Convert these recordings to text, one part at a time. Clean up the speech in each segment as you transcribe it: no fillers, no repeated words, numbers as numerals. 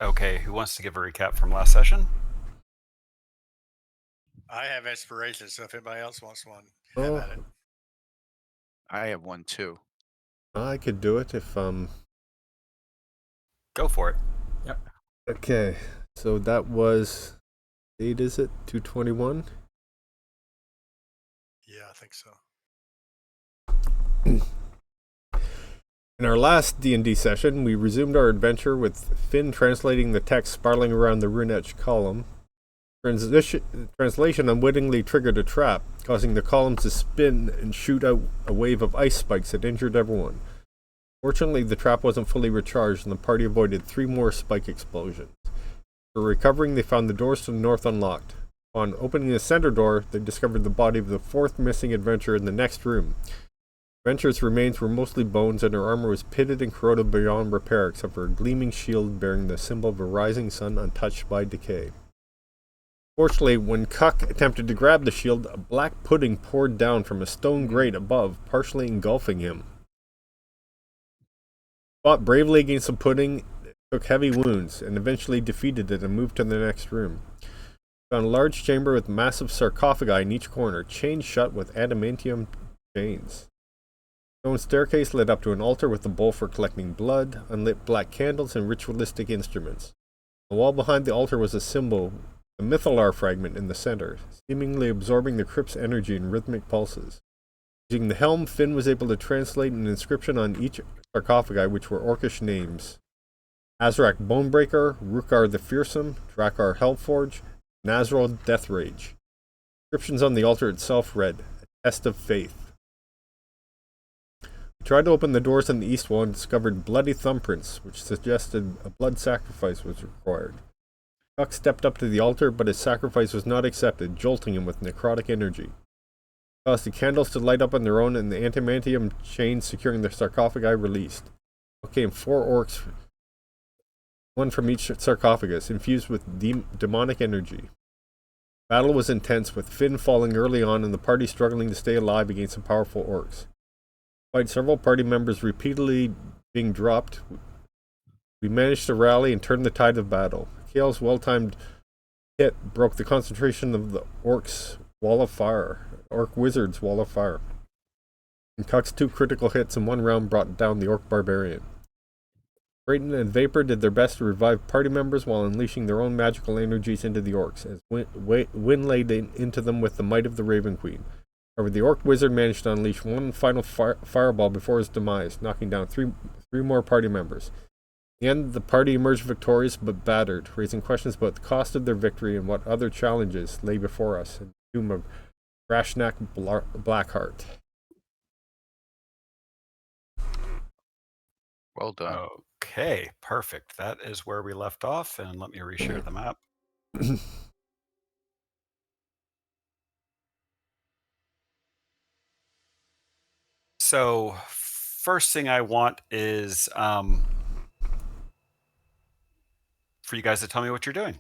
Okay, who wants to give a recap from last session? I have inspiration, so if anybody else wants one, have at it. I have one too. I could do it if Go for it. Yep. Okay, so that was date is it 221? Yeah, I think so. In our last D&D session, we resumed our adventure with Finn translating the text spiraling around the rune-etched column. Translation unwittingly triggered a trap, causing the column to spin and shoot out a wave of ice spikes that injured everyone. Fortunately, the trap wasn't fully recharged, and the party avoided 3 more spike explosions. For recovering, they found the doors to the north unlocked. Upon opening the center door, they discovered the body of the 4th missing adventurer in the next room. Adventurer's remains were mostly bones, and her armor was pitted and corroded beyond repair, except for a gleaming shield bearing the symbol of a rising sun untouched by decay. Fortunately, when Cuck attempted to grab the shield, a black pudding poured down from a stone grate above, partially engulfing him. Fought bravely against the pudding, took heavy wounds, and eventually defeated it and moved to the next room. Found a large chamber with massive sarcophagi in each corner, chained shut with adamantium chains. Stone staircase led up to an altar with a bowl for collecting blood, unlit black candles, and ritualistic instruments. The wall behind the altar was a symbol, a mythalar fragment in the center, seemingly absorbing the crypt's energy in rhythmic pulses. Using the helm, Finn was able to translate an inscription on each sarcophagi, which were Orcish names: Azrak Bonebreaker, Rukar the Fearsome, Drakkar Hellforge, Nazrul Deathrage. Inscriptions on the altar itself read, "A Test of Faith." We tried to open the doors on the east wall and discovered bloody thumbprints, which suggested a blood sacrifice was required. Buck stepped up to the altar, but his sacrifice was not accepted, jolting him with necrotic energy. Caused the candles to light up on their own, and the adamantium chains securing the sarcophagi released. Out came 4 orcs, one from each sarcophagus, infused with demonic energy. Battle was intense, with Finn falling early on and the party struggling to stay alive against the powerful orcs. Despite several party members repeatedly being dropped, we managed to rally and turn the tide of battle. Kale's well-timed hit broke the concentration of the orc wizard's wall of fire. And Cuck's 2 critical hits in one round brought down the orc barbarian. Brayton and Vapor did their best to revive party members while unleashing their own magical energies into the orcs, as wind laid into them with the might of the Raven Queen. However, the orc wizard managed to unleash one final fireball before his demise, knocking down three more party members. In the end, the party emerged victorious but battered, raising questions about the cost of their victory and what other challenges lay before us in the tomb of Rashnak Blackheart. Well done. Okay, perfect. That is where we left off, and let me reshare the map. So, first thing I want is for you guys to tell me what you're doing.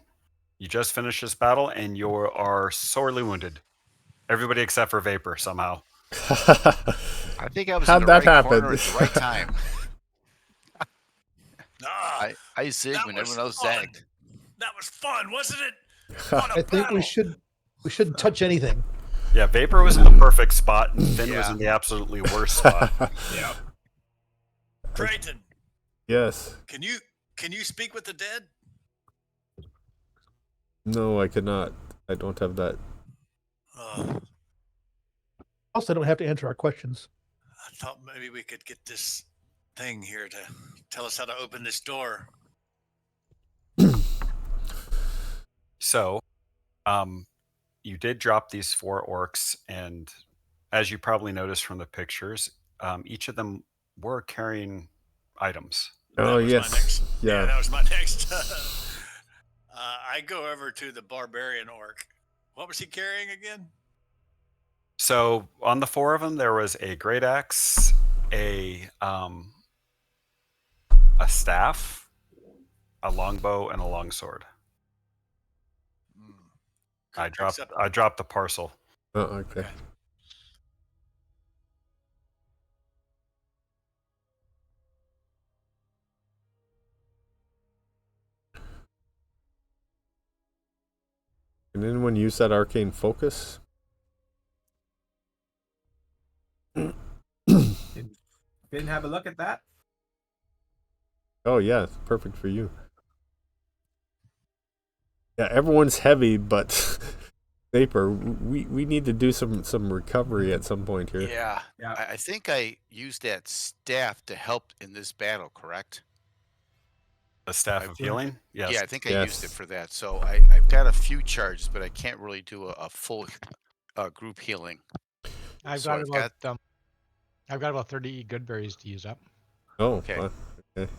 You just finished this battle, and you are sorely wounded. Everybody except for Vapor, somehow. I think I was How'd in the that right corner happen? at the right time. I zigged That when was everyone else fun. zagged. That was fun, wasn't it? I think we shouldn't touch anything. Yeah, Vapor was in the perfect spot, and Finn was in the absolutely worst spot. Yeah. Drayton, Yes. can you speak with the dead? No, I cannot. I don't have that. Also, don't have to answer our questions. I thought maybe we could get this thing here to tell us how to open this door. So, you did drop these 4 orcs, and as you probably noticed from the pictures, each of them were carrying items. Oh, yes. Yeah, that was my next. I go over to the barbarian orc. What was he carrying again? So on the 4 of them, there was a great axe, a staff, a longbow, and a longsword. I dropped the parcel. Oh, okay. Can anyone use that arcane focus? Didn't have a look at that. Oh yeah, it's perfect for you. Yeah, everyone's heavy, but Vapor, we need to do some recovery at some point here. Yeah. Yeah. I think I used that staff to help in this battle, correct? The staff of healing? Yes. Yeah, I think I used it Yes. for that. So I've got a few charges, but I can't really do a full group healing. I've So I've got about 30 good berries to use up. Oh, Okay. wow. Okay.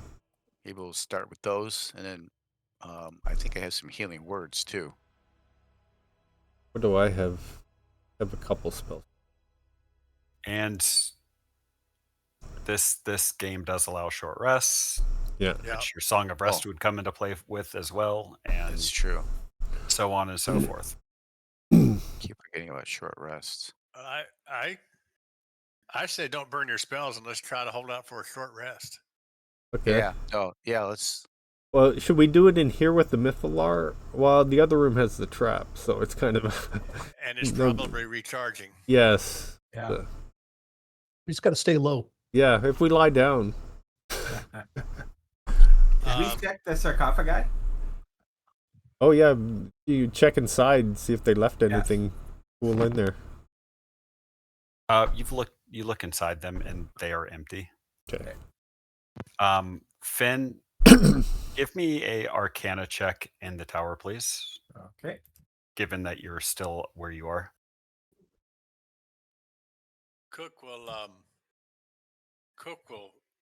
Maybe we'll start with those, and then I think I have some healing words too. What do I have? I have a couple spells. And this game does allow short rests, Yeah. Yeah. which your Song of Rest would come into play with as well, and That's true. so on and so forth. Keep forgetting about short rests. I say don't burn your spells and let's try to hold out for a short rest. Okay. Yeah. Oh, yeah. Let's. Well, should we do it in here with the Mythalar? Well, the other room has the trap, so it's kind of And it's No. probably recharging. yes. Yeah. We just got to stay low. Yeah, if we lie down. Did we check the sarcophagi? Oh yeah, you check inside, see if they left anything cool in there. You look inside them and they are empty. Okay. Finn, give me a Arcana check in the tower, please. Okay. Given that you're still where you are. Cook will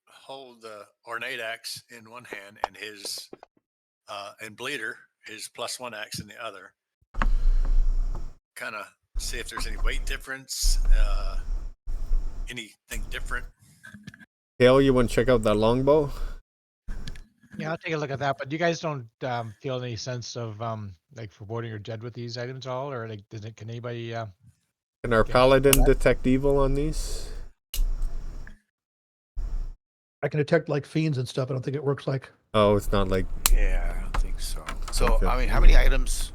hold the ornate axe in one hand and his and Bleeder his +1 axe in the other. Kind of see if there's any weight difference, anything different. Hale, you want to check out that longbow? Yeah, I'll take a look at that. But you guys don't feel any sense of like foreboding or dread with these items at all, or like can anybody? Can our Okay. paladin detect evil on these? I can detect like fiends and stuff. I don't think it works like. Oh, it's not like Yeah, I don't think so. So Okay. I mean, how many items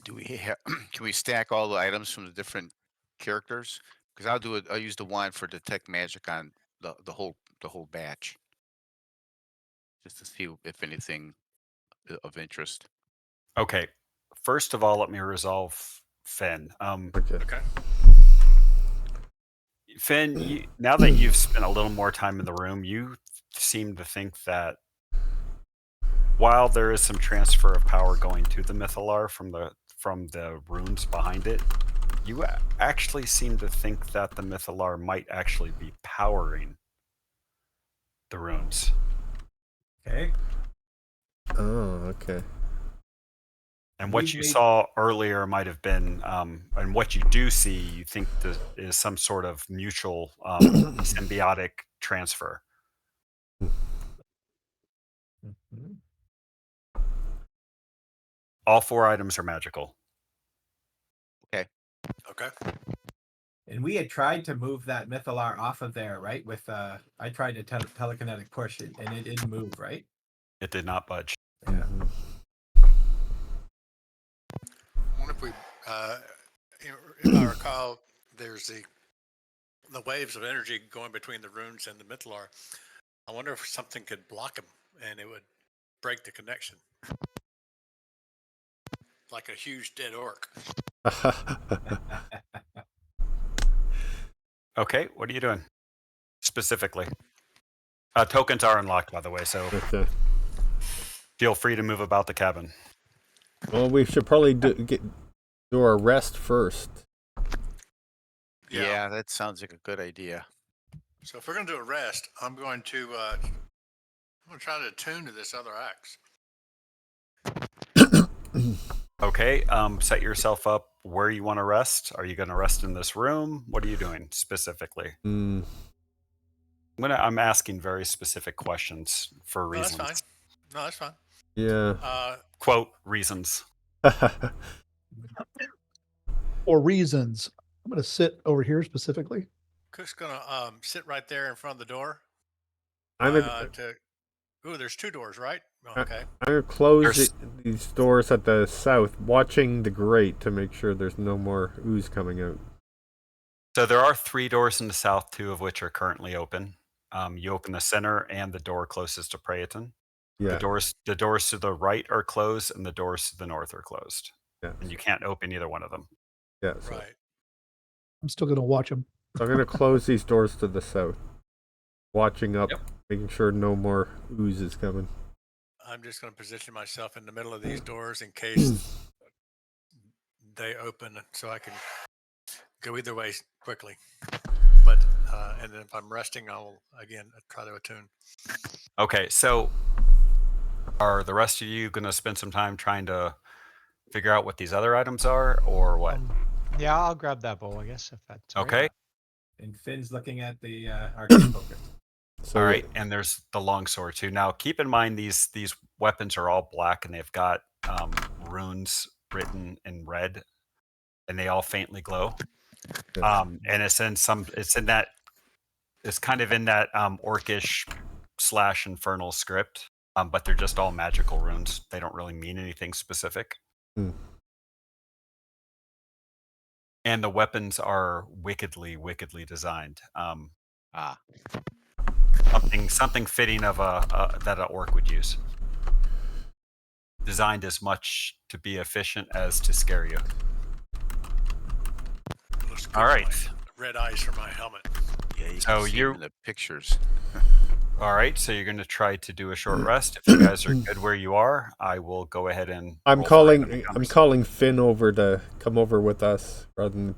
do we have? Can we stack all the items from the different characters? Because I'll use the one for detect magic on the whole batch, just to see if anything of interest. Okay. First of all, let me resolve Finn. okay. Okay. Finn, now that you've spent a little more time in the room, you seem to think that while there is some transfer of power going to the Mythalar from the runes behind it, you actually seem to think that the Mythalar might actually be powering the runes. Okay. Oh, okay. And what We've you made- saw earlier might have been, and what you do see, you think is some sort of mutual symbiotic transfer. Mhm. All 4 items are magical. Okay. And we had tried to move that Mythalar off of there, right? With I tried to telekinetic push it, and it didn't move, right? It did not budge. Yeah. Mhm. I wonder if we, if I recall, there's the waves of energy going between the runes and the Mythalar. I wonder if something could block them and it would break the connection, like a huge dead orc. Okay, what are you doing specifically? Tokens are unlocked, by the way, so Okay. feel free to move about the cabin. Well, we should probably do our rest first. Yeah, that sounds like a good idea. So if we're going to do a rest, I'm going to try to attune to this other axe. Okay, set yourself up where you want to rest. Are you going to rest in this room? What are you doing specifically? Mm. I'm asking very specific questions for No, that's reasons. fine. No, that's fine. Yeah. Quote, reasons. Or reasons. I'm going to sit over here specifically. Cook's going to sit right there in front of the door. I'm Ooh, there's 2 doors, right? Okay. I'm gonna close There's- these doors at the south, watching the grate to make sure there's no more ooze coming out. So there are 3 doors in the south, 2 of which are currently open. You open the center and the door closest to Praeton. Yeah, The doors to the right are closed, and the doors to the north are closed, yeah, and you can't open either one of them. yeah. So, Right. I'm still gonna watch him. so I'm gonna close these doors to the south, watching up, Yep. making sure no more ooze is coming. I'm just going to position myself in the middle of these doors in case they open, so I can go either way quickly. But and then if I'm resting, I'll again try to attune. Okay, so are the rest of you going to spend some time trying to figure out what these other items are, or what? Yeah, I'll grab that bow, I guess, if that's all right. Okay. And Finn's looking at the arcane focus. So All yeah, right, and there's the longsword too. Now, keep in mind these weapons are all black and they've got runes written in red, and they all faintly glow. yeah. And it's kind of in that orcish / infernal script, but they're just all magical runes. They don't really mean anything specific. Hmm. And the weapons are wickedly designed. Ah, Something fitting of that an orc would use. Designed as much to be efficient as to scare you. Looks good All for right. my red eyes for my helmet. yeah. You So can see you- them in the pictures. All right, so you're going to try to do a short rest. If you guys are good where you are, I will go ahead and. I'm roll for calling. random I'm encounters. calling Finn over to come over with us rather than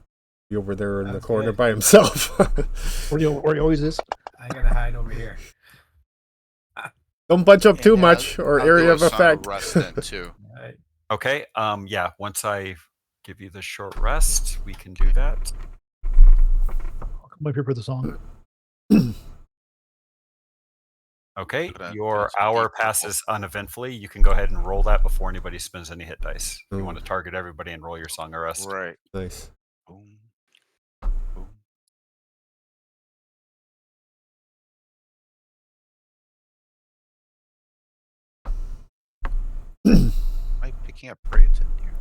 be over there in the Sounds corner good. by himself. Where he always is. I'm gonna hide over here. Don't bunch up too And much, or I'll area do of a song effect. rest then too. All right. Okay. Yeah. Once I give you the short rest, we can do that. I'll come up here for the song. Okay. Put on Your some hour deep purple. passes uneventfully. You can go ahead and roll that before anybody spends any hit dice. You Ooh. want to target everybody and roll your song of rest. Right. Nice. Boom. Boom. Am I picking up Brayton here?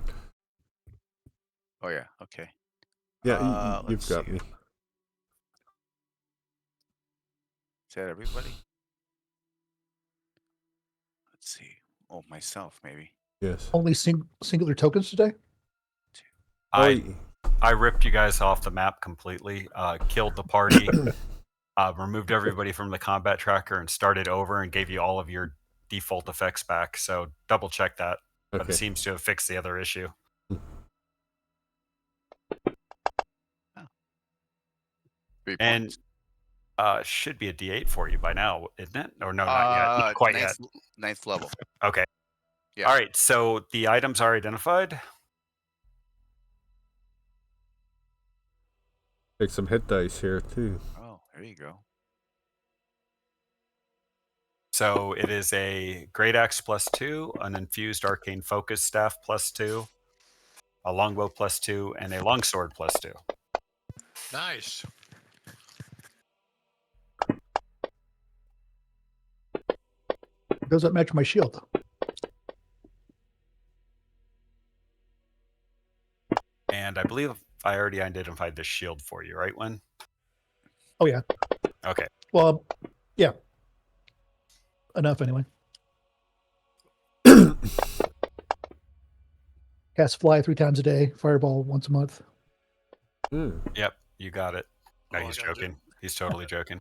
Oh yeah. Okay. Yeah, you've Let's got see. me. Is that everybody? Let's see. Oh, myself maybe. Yes. Only singular tokens today. I ripped you guys off the map completely. Killed the party. Removed everybody from the combat tracker and started over and gave you all of your default effects back. So double check that. But Okay. it seems to have fixed the other issue. 3 And points. should be a D8 for you by now, isn't it? Or no, not yet. Not quite yet. Ninth level. Okay. Yeah. All right. So the items are identified. Take some hit dice here too. Oh, there you go. So it is a Great Axe +2, an infused arcane focus staff +2, a longbow +2, and a longsword +2. Nice. Does that match my shield? And I believe I already identified the shield for you, right, Wynn? Oh yeah. Okay. Well, yeah. Enough anyway. Cast fly 3 times a day. Fireball once a month. Mm. Yep, you got it. No, Oh, I he's gotta do- joking. He's totally joking.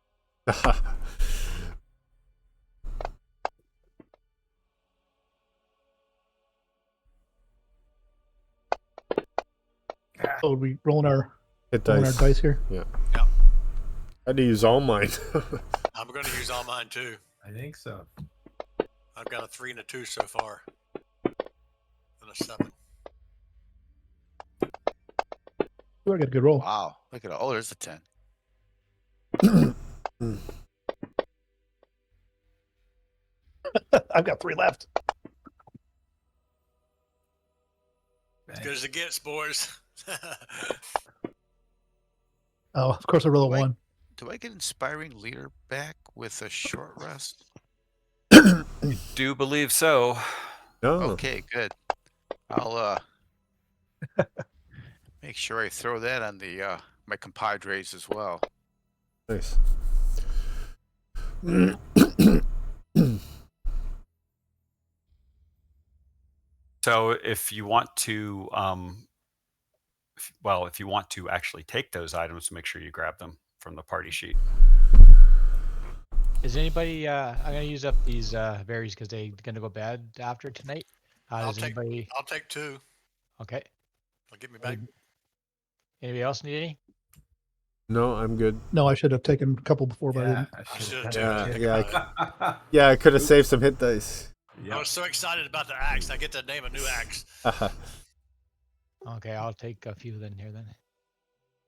So are we rolling our Hit rolling our dice. dice here? Yeah. Yeah. I had to use all mine. I'm going to use all mine too. I think so. I've got a 3 and a 2 so far, and a 7. Oh, I got a good roll. Wow. Look at it. Oh, there's a 10. I've got 3 left. As good as it gets, boys. Oh, of course I roll a Wait. 1. Do I get inspiring leader back with a short rest? Do believe so. No. Okay, good. I'll make sure I throw that on the my compadres as well. Nice. So if you want to, if you want to actually take those items, make sure you grab them from the party sheet. Is anybody? I'm gonna use up these berries because they're gonna go bad after tonight. I'll Does anybody? take 2. Okay. I'll get me back. Anybody else need any? No, I'm good. No, I should have taken a couple before, but I Yeah, didn't. I I should should have too. Yeah, I think yeah, about it. Yeah, I could have saved some hit dice. I was so excited about the axe. I get to name a new axe. Okay, I'll take a few then here then.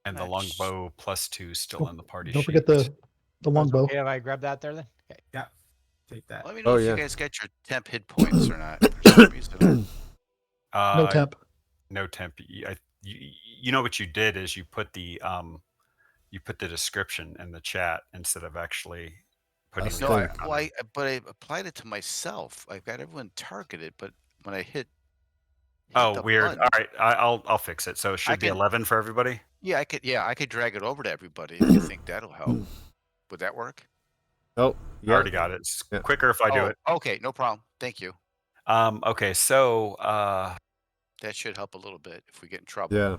And the Nice. longbow +2 still in the party Don't sheet. forget the Oh, it's longbow. okay if I grab that there then. Okay. Yeah, take that. Let me know Oh, if yeah. you guys got your temp hit points or not. For some reason. No temp. No temp. You know what you did is you put the description in the chat instead of actually putting That's the No, good. effect on well, it. but I applied it to myself. I've got everyone targeted, but when I hit Oh, the weird. button, All right, I'll fix it. So it should be can- 11 for everybody. yeah, I could drag it over to everybody if you think that'll help. Would that work? Oh, I yeah. already got it. It's Yeah. quicker if I do it. Okay, no problem. Thank you. Okay, so That should help a little bit if we get in trouble. Yeah.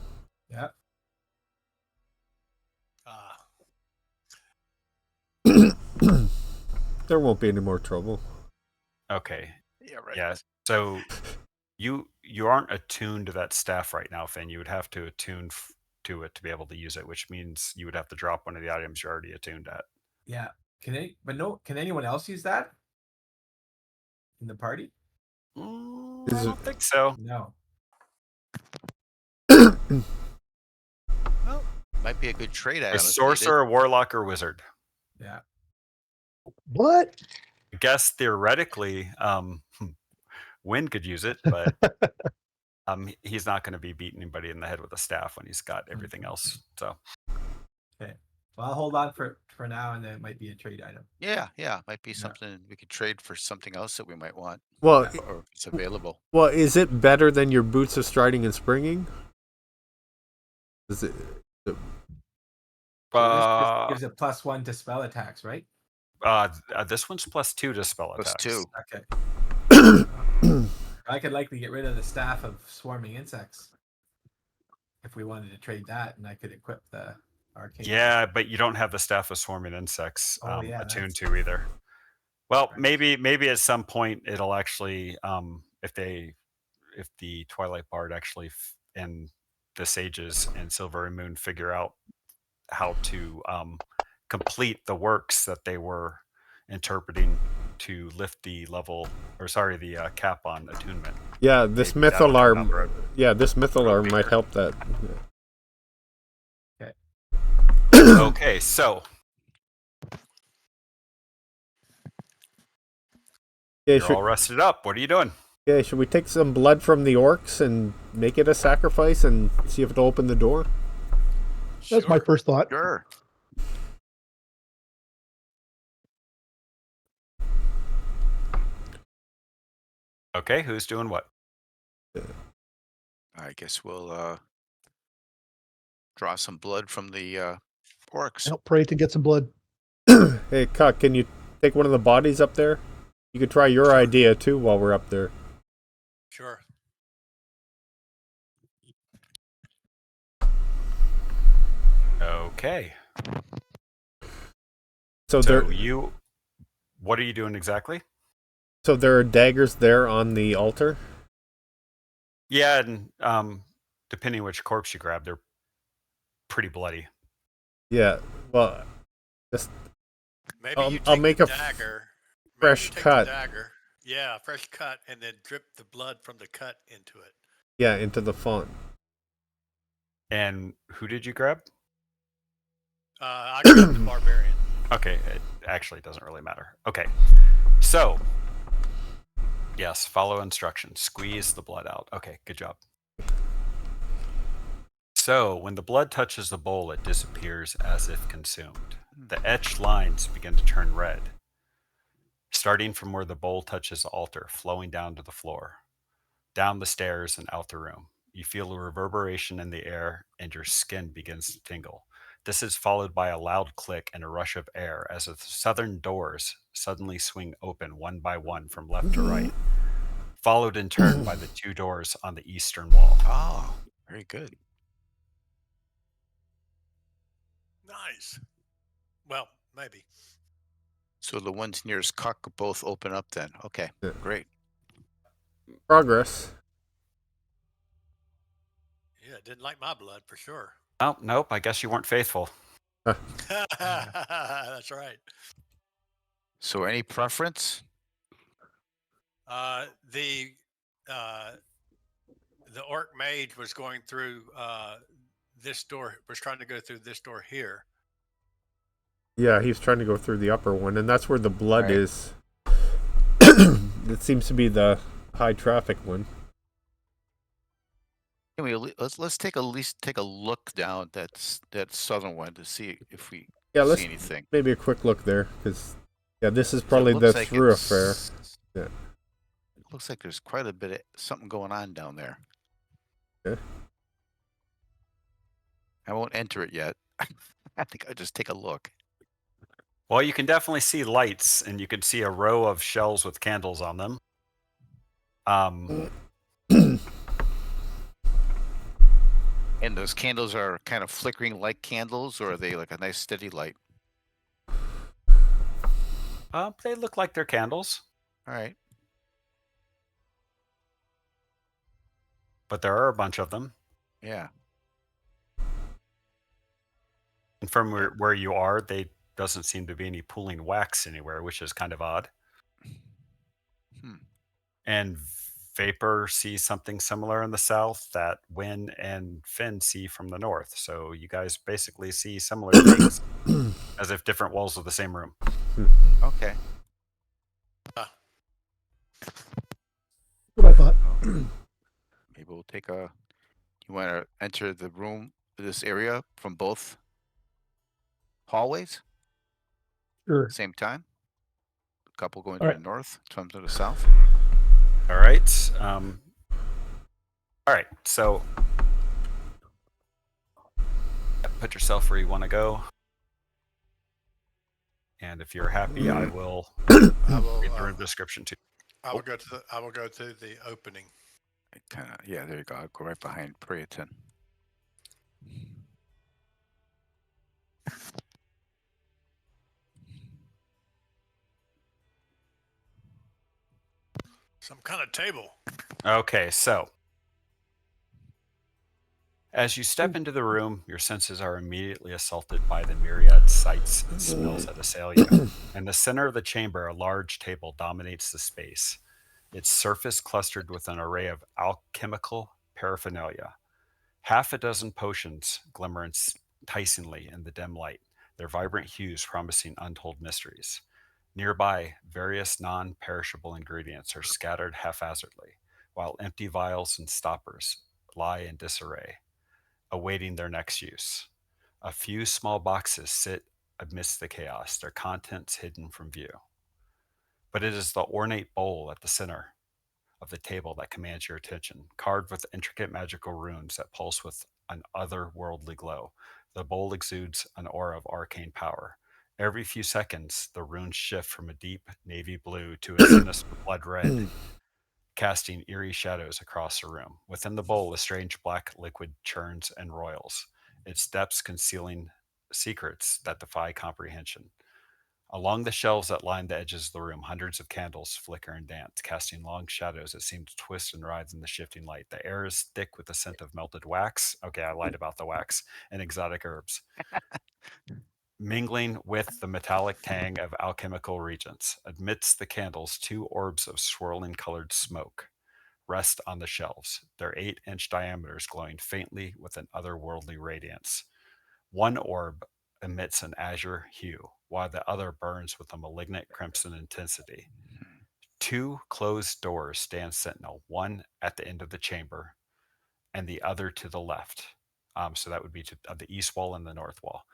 Yeah. There won't be any more trouble. okay, Yeah, right. yeah. So you aren't attuned to that staff right now, Finn. You would have to attune to it to be able to use it, which means you would have to drop one of the items you're already attuned at. Yeah. Can anyone else use that in the party? I Is don't think so. No. Well, might be a good trade item. A if needed. sorcerer, a warlock, or wizard. Yeah. What? I guess theoretically, Wynn could use it, but he's not going to be beating anybody in the head with a staff when he's got everything else. So Okay. Well, I'll hold on for now, and then it might be a trade item. Yeah, might be something we could trade for something else that we might want, Well, or if it's available. well, is it better than your boots of striding and springing? Is it? So this gives a +1 to spell attacks, right? this one's +2 to spell Plus attacks. 2. Okay. I could likely get rid of the staff of swarming insects if we wanted to trade that, and I could equip the arcane. Yeah, but you don't have the staff of swarming insects Oh, yeah, attuned that's- to either. Well, Right. maybe at some point it'll actually, if the Twilight Bard actually and the Sages and Silver and Moon figure out how to complete the works that they were interpreting to lift the cap on attunement. Yeah, this Maybe that'll come down the mythalar. road. Yeah, this mythalar Road might maker. help that. Okay, so Yeah, you're all rested up. What are you doing? should we take some blood from the orcs and make it a sacrifice and see if it'll open the door? That's my first thought. Sure. Okay, who's doing what? I guess we'll draw some blood from the orcs. Help pray to get some blood. Hey, Cuck, can you take one of the bodies up there? You could try your idea too while we're up there. Sure. Okay. So So there, what are you doing exactly? so there are daggers there on the altar. Yeah, and depending which corpse you grab, they're pretty bloody. Yeah. Well, just Maybe I'll you take make the a dagger. Maybe fresh you take cut. The dagger. Yeah, fresh cut, and then drip the blood from the cut into it. yeah, into the font. And who did you grab? I grabbed the barbarian. Okay, it actually doesn't really matter. Okay, so yes, follow instructions. Squeeze the blood out. Okay, good job. So when the blood touches the bowl, it disappears as if consumed. The etched lines begin to turn red. starting from where the bowl touches the altar, flowing down to the floor, down the stairs, and out the room. You feel a reverberation in the air, and your skin begins to tingle. This is followed by a loud click and a rush of air as the southern doors suddenly swing open one by one from left to right, followed in turn by the two doors on the eastern wall. Oh, very good. Nice. Well, maybe. So the ones nearest Cuck both open up then. Okay, Yeah. great. Progress. Yeah, didn't like my blood for sure. Oh, nope, I guess you weren't faithful. That's right. So any preference? The orc mage was going through this door. Was trying to go through this door here. Yeah, he's trying to go through the upper one, and that's where the blood Right. is. It seems to be the high traffic one. Can we let's take at least take a look down that southern one to see if we Yeah, see let's anything. maybe a quick look there, because yeah, this is So it probably the looks like thoroughfare. it's- Yeah. It looks like there's quite a bit of something going on down there. Okay. I won't enter it yet. I think I'll just take a look. Well, you can definitely see lights, and you can see a row of shelves with candles on them. And those candles are kind of flickering like candles, or are they like a nice steady light? They look like they're candles, All right. but there are a bunch of them. Yeah. And from where you are, they doesn't seem to be any pooling wax anywhere, which is kind of odd. Hmm. And Vapor sees something similar in the south that Wynn and Finn see from the north. So you guys basically see similar things, as if different walls of the same room. Okay. What I thought. Well, maybe we'll take a. You want to enter the room, this area from both hallways, Sure. same time? A couple going All to right. the north, some to the south. All right. All right. So put yourself where you want to go. And if you're happy, I will I will. read the room description too. I will go to the. I will go to the opening. Kind of. Yeah. There you go. I'll go right behind Priaton. Some kind of table. Okay, so as you step into the room, your senses are immediately assaulted by the myriad sights and smells that assail you. In the center of the chamber, a large table dominates the space, its surface clustered with an array of alchemical paraphernalia. Half a dozen potions glimmer enticingly in the dim light, their vibrant hues promising untold mysteries. Nearby, various non perishable ingredients are scattered haphazardly, while empty vials and stoppers lie in disarray, awaiting their next use. A few small boxes sit amidst the chaos, their contents hidden from view. But it is the ornate bowl at the center of the table that commands your attention, carved with intricate magical runes that pulse with an otherworldly glow. The bowl exudes an aura of arcane power. Every few seconds, the runes shift from a deep navy blue to a sinister blood red, casting eerie shadows across the room. Within the bowl, a strange black liquid churns and roils, its depths concealing secrets that defy comprehension. Along the shelves that line the edges of the room, hundreds of candles flicker and dance, casting long shadows that seem to twist and writhe in the shifting light. The air is thick with the scent of melted wax. Okay, I lied about the wax, and exotic herbs, mingling with the metallic tang of alchemical reagents. Amidst the candles, two orbs of swirling colored smoke rest on the shelves, their 8-inch diameters glowing faintly with an otherworldly radiance. One orb emits an azure hue, while the other burns with a malignant crimson intensity. Two closed doors stand sentinel, one at the end of the chamber and the other to the left. So that would be to the east wall and the north wall.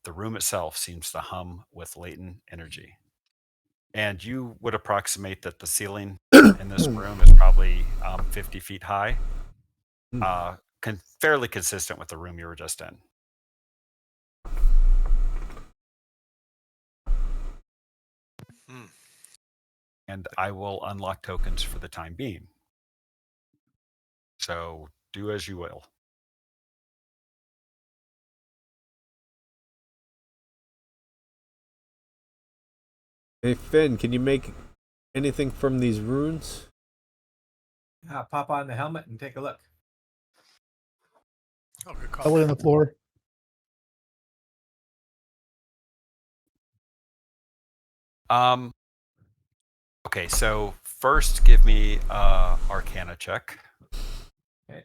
The room itself seems to hum with latent energy. And you would approximate that the ceiling in this room is probably 50 feet high, fairly consistent with the room you were just in. And I will unlock tokens for the time being. So do as you will. Hey Finn, can you make anything from these runes? Pop on the helmet and take a look. Oh, good call. Throw it on the floor. Okay, so first give me Arcana check. Okay.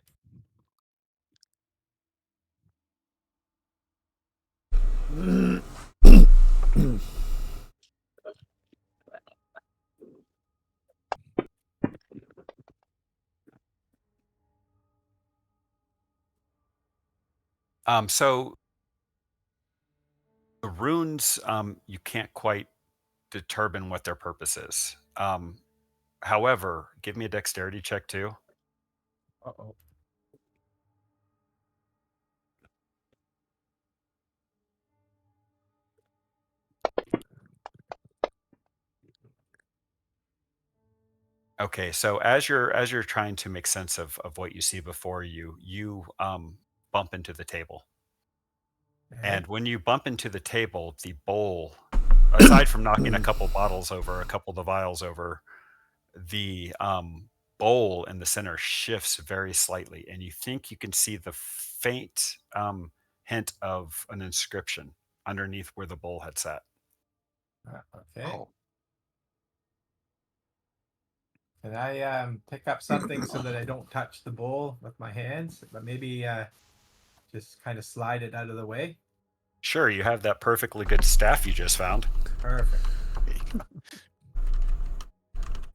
So the runes, you can't quite determine what their purpose is. However, give me a dexterity check too. Uh-oh. Okay, so as you're trying to make sense of what you see before you, you bump into the table. And when you bump into the table, the bowl, aside from knocking a couple bottles over, a couple of the vials over, the bowl in the center shifts very slightly, and you think you can see the faint hint of an inscription underneath where the bowl had sat. Okay. Oh, Can I pick up something so that I don't touch the bowl with my hands, but maybe just kind of slide it out of the way? Sure, you have that perfectly good staff you just found. Perfect.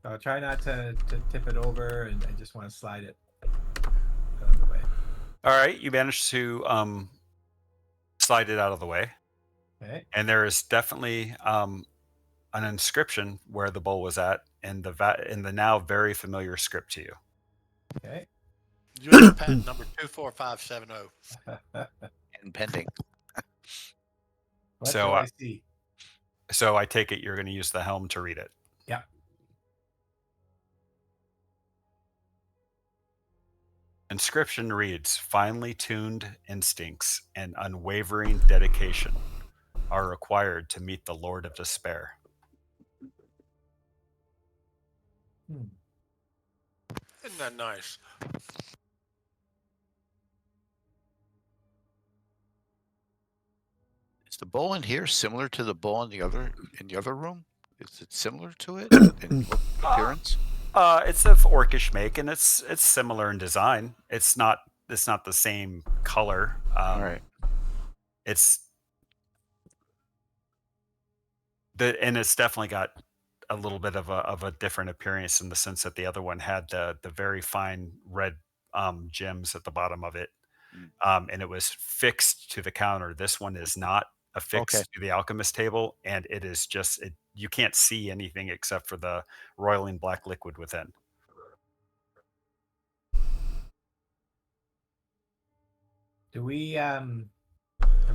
So I'll try not to tip it over, and I just want to slide it out of the way. All right, you managed to slide it out of the way, Okay. and there is definitely an inscription where the bowl was at in the now very familiar script to you. Okay. U.S. patent number 24570. and pending. What So, do I see? So I take it you're going to use the helm to read it. Yeah. Inscription reads, finely tuned instincts and unwavering dedication are required to meet the Lord of Despair. Isn't that nice? Is the bowl in here similar to the bowl in the other room? Is it similar to it in appearance? It's of orcish make, and it's similar in design. It's not the same color. All right. It's and it's definitely got a little bit of a different appearance in the sense that the other one had the very fine red gems at the bottom of it, and it was fixed to the counter. This one is not affixed to the alchemist table, and it is just you can't see anything except for the roiling black liquid within. Do we have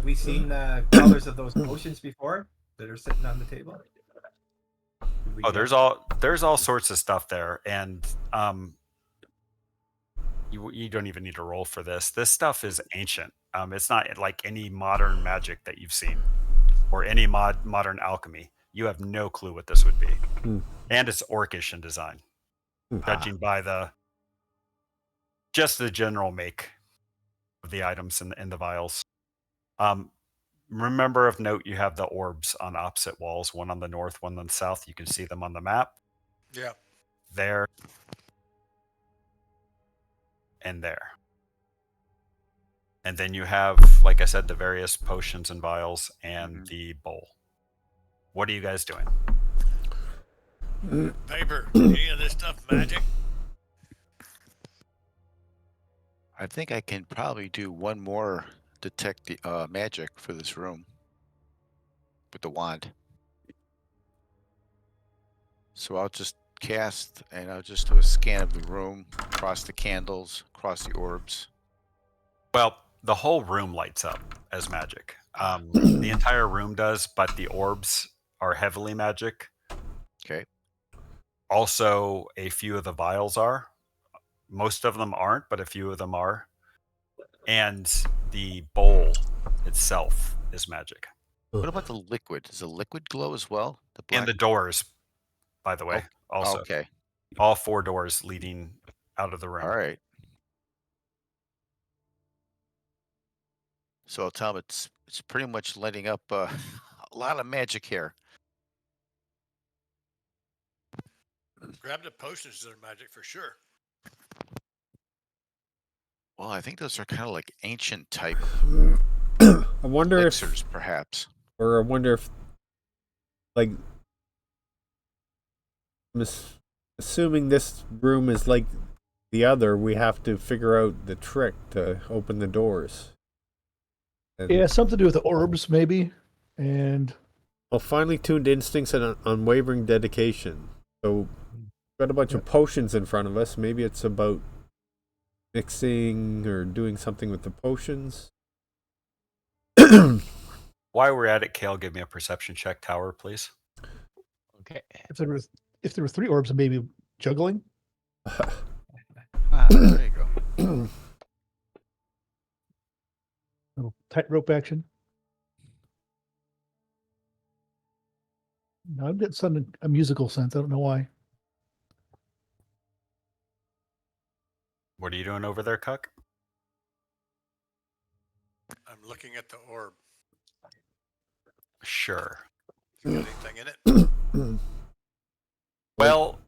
we seen the colors of those potions before that are sitting on the table? Did we Oh, get- there's all sorts of stuff there, and you don't even need to roll for this. This stuff is ancient. It's not like any modern magic that you've seen or any modern alchemy. You have no clue what this would be, and it's orcish in design, judging by just the general make of the items in the vials. Remember of note, you have the orbs on opposite walls, one on the north, one on the south. You can see them on the map. Yeah. There and there. And then you have, like I said, the various potions and vials and the bowl. What are you guys doing? Paper. Any of this stuff magic? I think I can probably do one more detect the magic for this room with the wand. So I'll just cast, and I'll just do a scan of the room, across the candles, across the orbs. Well, the whole room lights up as magic. The entire room does, but the orbs are heavily magic. Okay. Also, a few of the vials are. Most of them aren't, but a few of them are. And the bowl itself is magic. What about the liquid? Does the liquid glow as well? The black. And the doors, by the Oh, way, also. okay. All 4 doors leading out of the room. All right. So I'll tell him it's pretty much lighting up a lot of magic here. Grab the potions that are magic for sure. Well, I think those are kind of like ancient type I wonder elixirs, if, perhaps. or I wonder if, like, I'm assuming this room is like the other. We have to figure out the trick to open the doors. And, Yeah, something to do with the orbs, maybe. And well, finely tuned instincts and unwavering dedication. So, got a bunch of potions in front of us. Maybe it's about mixing or doing something with the potions. While we're at it, Kale, give me a perception check, Tower, please. Okay. if there were 3 orbs, maybe juggling. There you go. Little tightrope action. No, I've got a musical sense. I don't know why. What are you doing over there, Cuck? I'm looking at the orb. Sure. Got anything in it? Well,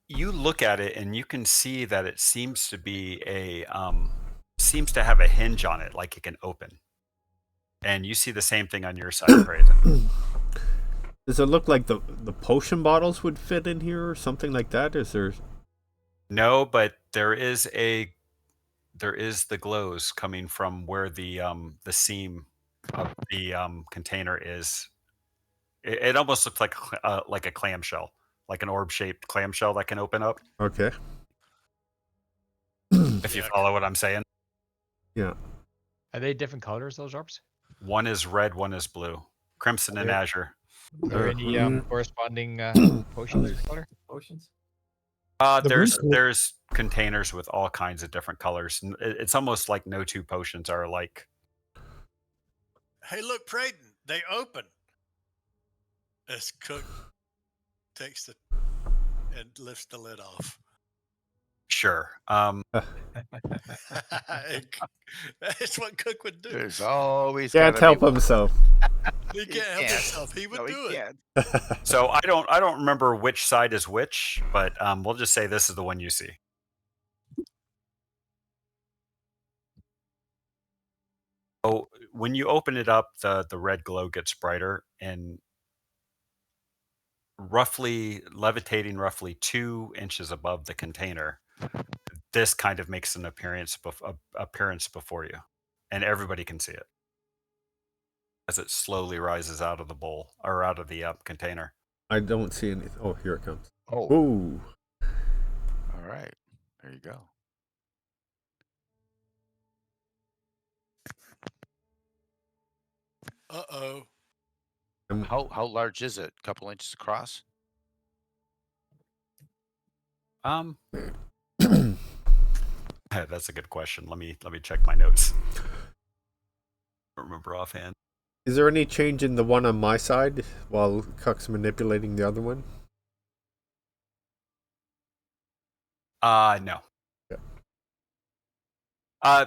you look at it and you can see that it seems to be seems to have a hinge on it, like it can open. And you see the same thing on your side, Brazen. Does it look like the potion bottles would fit in here or something like that? Is there? No, but there is the glows coming from where the seam of the container is. It almost looks like a clamshell, like an orb-shaped clamshell that can open up. Okay. If you follow what I'm saying. Yeah. Are they different colors, those orbs? One is red, one is blue. Crimson and Okay. azure. Are there any corresponding potions color? Potions. The There's blue's cool. containers with all kinds of different colors. And it's almost like no 2 potions are alike. Hey, look, Prayden, they open. As Cook takes and lifts the lid off. Sure. That's what Cook would do. There's always Can't gotta help be one. himself. He can't help himself. He would No, he do it. can't. So I don't remember which side is which, but we'll just say this is the one you see. So when you open it up, the red glow gets brighter and levitating roughly 2 inches above the container. This kind of makes an appearance before you, and everybody can see it as it slowly rises out of the bowl or out of the container. I don't see anything. Oh, here it comes. Oh, Ooh. all right. There you go. Uh-oh. How large is it? A couple inches across? That's a good question. Let me check my notes. I don't remember offhand. Is there any change in the one on my side while Cuck's manipulating the other one? No. Yeah.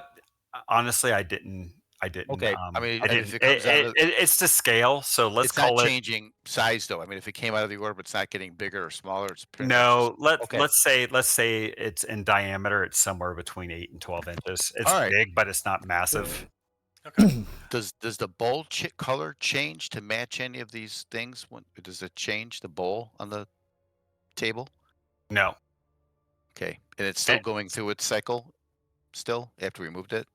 Honestly, I didn't. Okay. I mean, I if didn't. it comes out of, It's to scale, so let's it's not call it. changing size though. I mean, if it came out of the orb, it's not getting bigger or smaller. It's pretty No, much just, okay. let's say it's in diameter. It's somewhere between 8 and 12 inches. It's All right. big, but it's not massive. Okay. Does the bowl color change to match any of these things? Does it change the bowl on the table? No. Okay, and it's still going through its cycle still after we moved it?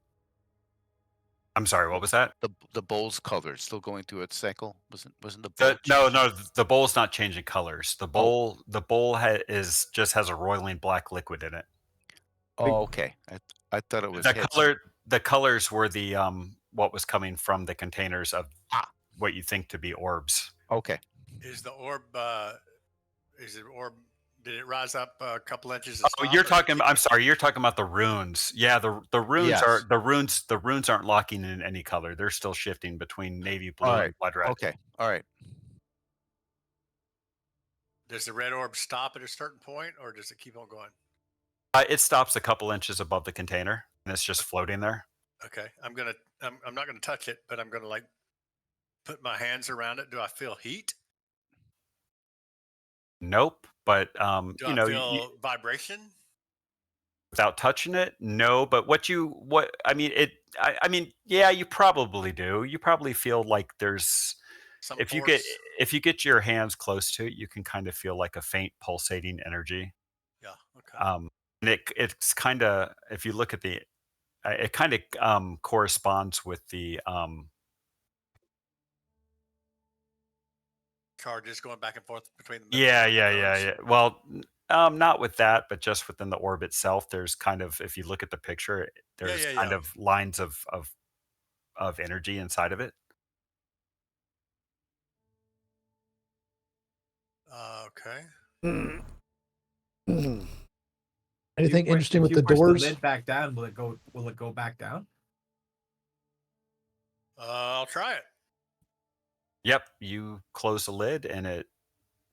I'm sorry, what was that? The bowl's color still going through its cycle? Wasn't the bowl No, changing? the bowl's not changing colors. Oh. The bowl is just has a roiling black liquid in it. Oh, okay. I thought it was had some. The colors were the what was coming from the containers of Ah, what you think to be orbs. okay. Is the orb? Is it orb? Did it rise up a couple inches? And Oh, stop, you're or does it talking. keep I'm sorry. You're talking about the runes. Yeah, the runes are Yes. the runes aren't locking in any color. They're still shifting between navy blue All right. and blood red. Okay. All right. Does the red orb stop at a certain point, or does it keep on going? It stops a couple inches above the container, and it's just floating there. Okay, I'm not gonna touch it, but I'm gonna like put my hands around it. Do I feel heat? Nope. But Do you I know, feel vibration? without touching it, no. But what I mean, I mean, yeah, you probably do. You probably feel like there's Some if force? if you get your hands close to it, you can kind of feel like a faint pulsating energy. Yeah. Okay. And it's kind of if you look at the it kind of corresponds with the Charges going back and forth between the yeah, Mythallar and the yeah, yeah, runes. yeah. Well, not with that, but just within the orb itself. There's kind of if you look at the picture, Yeah, there's yeah, kind yeah. of lines of energy inside of it. Okay. Anything interesting with If you the push doors? the lid back down, will it go? Will it go back down? I'll try it. Yep, you close the lid and it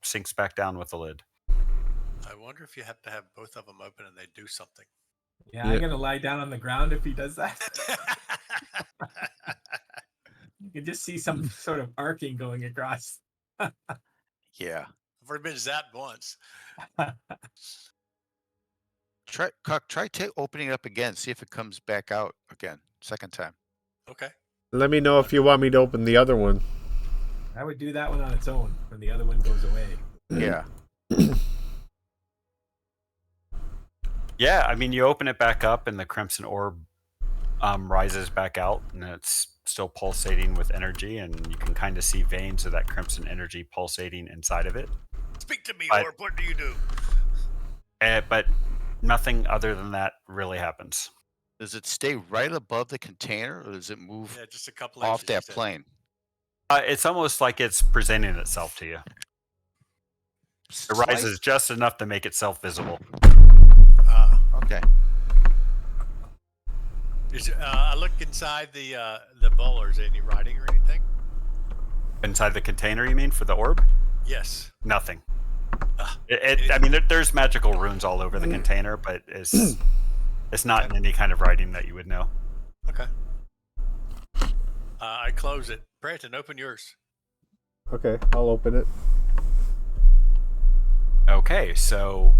sinks back down with the lid. I wonder if you have to have both of them open and they do something. Yeah, I'm gonna lie down on the ground if he does that. You can just see some sort of arcing going across. Yeah. I've already been zapped once. Try opening it up again. See if it comes back out again. Second time. Okay. Let me know if you want me to open the other one. I would do that one on its own when the other one goes away. Yeah. Yeah, I mean, you open it back up and the crimson orb rises back out and it's still pulsating with energy, and you can kind of see veins of that crimson energy pulsating inside of it. Speak to me, But- Orb. What do you do? But nothing other than that really happens. Does it stay right above the container, or does it move Yeah, just a couple off inches. that you said. plane? It's almost like it's presenting itself to you. It rises just enough to make itself visible. Okay. I look inside the bowl. Is there any writing or anything? Inside the container, you mean, for the orb? Yes. Nothing. I mean, there's magical runes all over the container, but it's not in any kind of writing that you would know. Okay. I close it. Brandon, open yours. Okay, I'll open it. Okay, so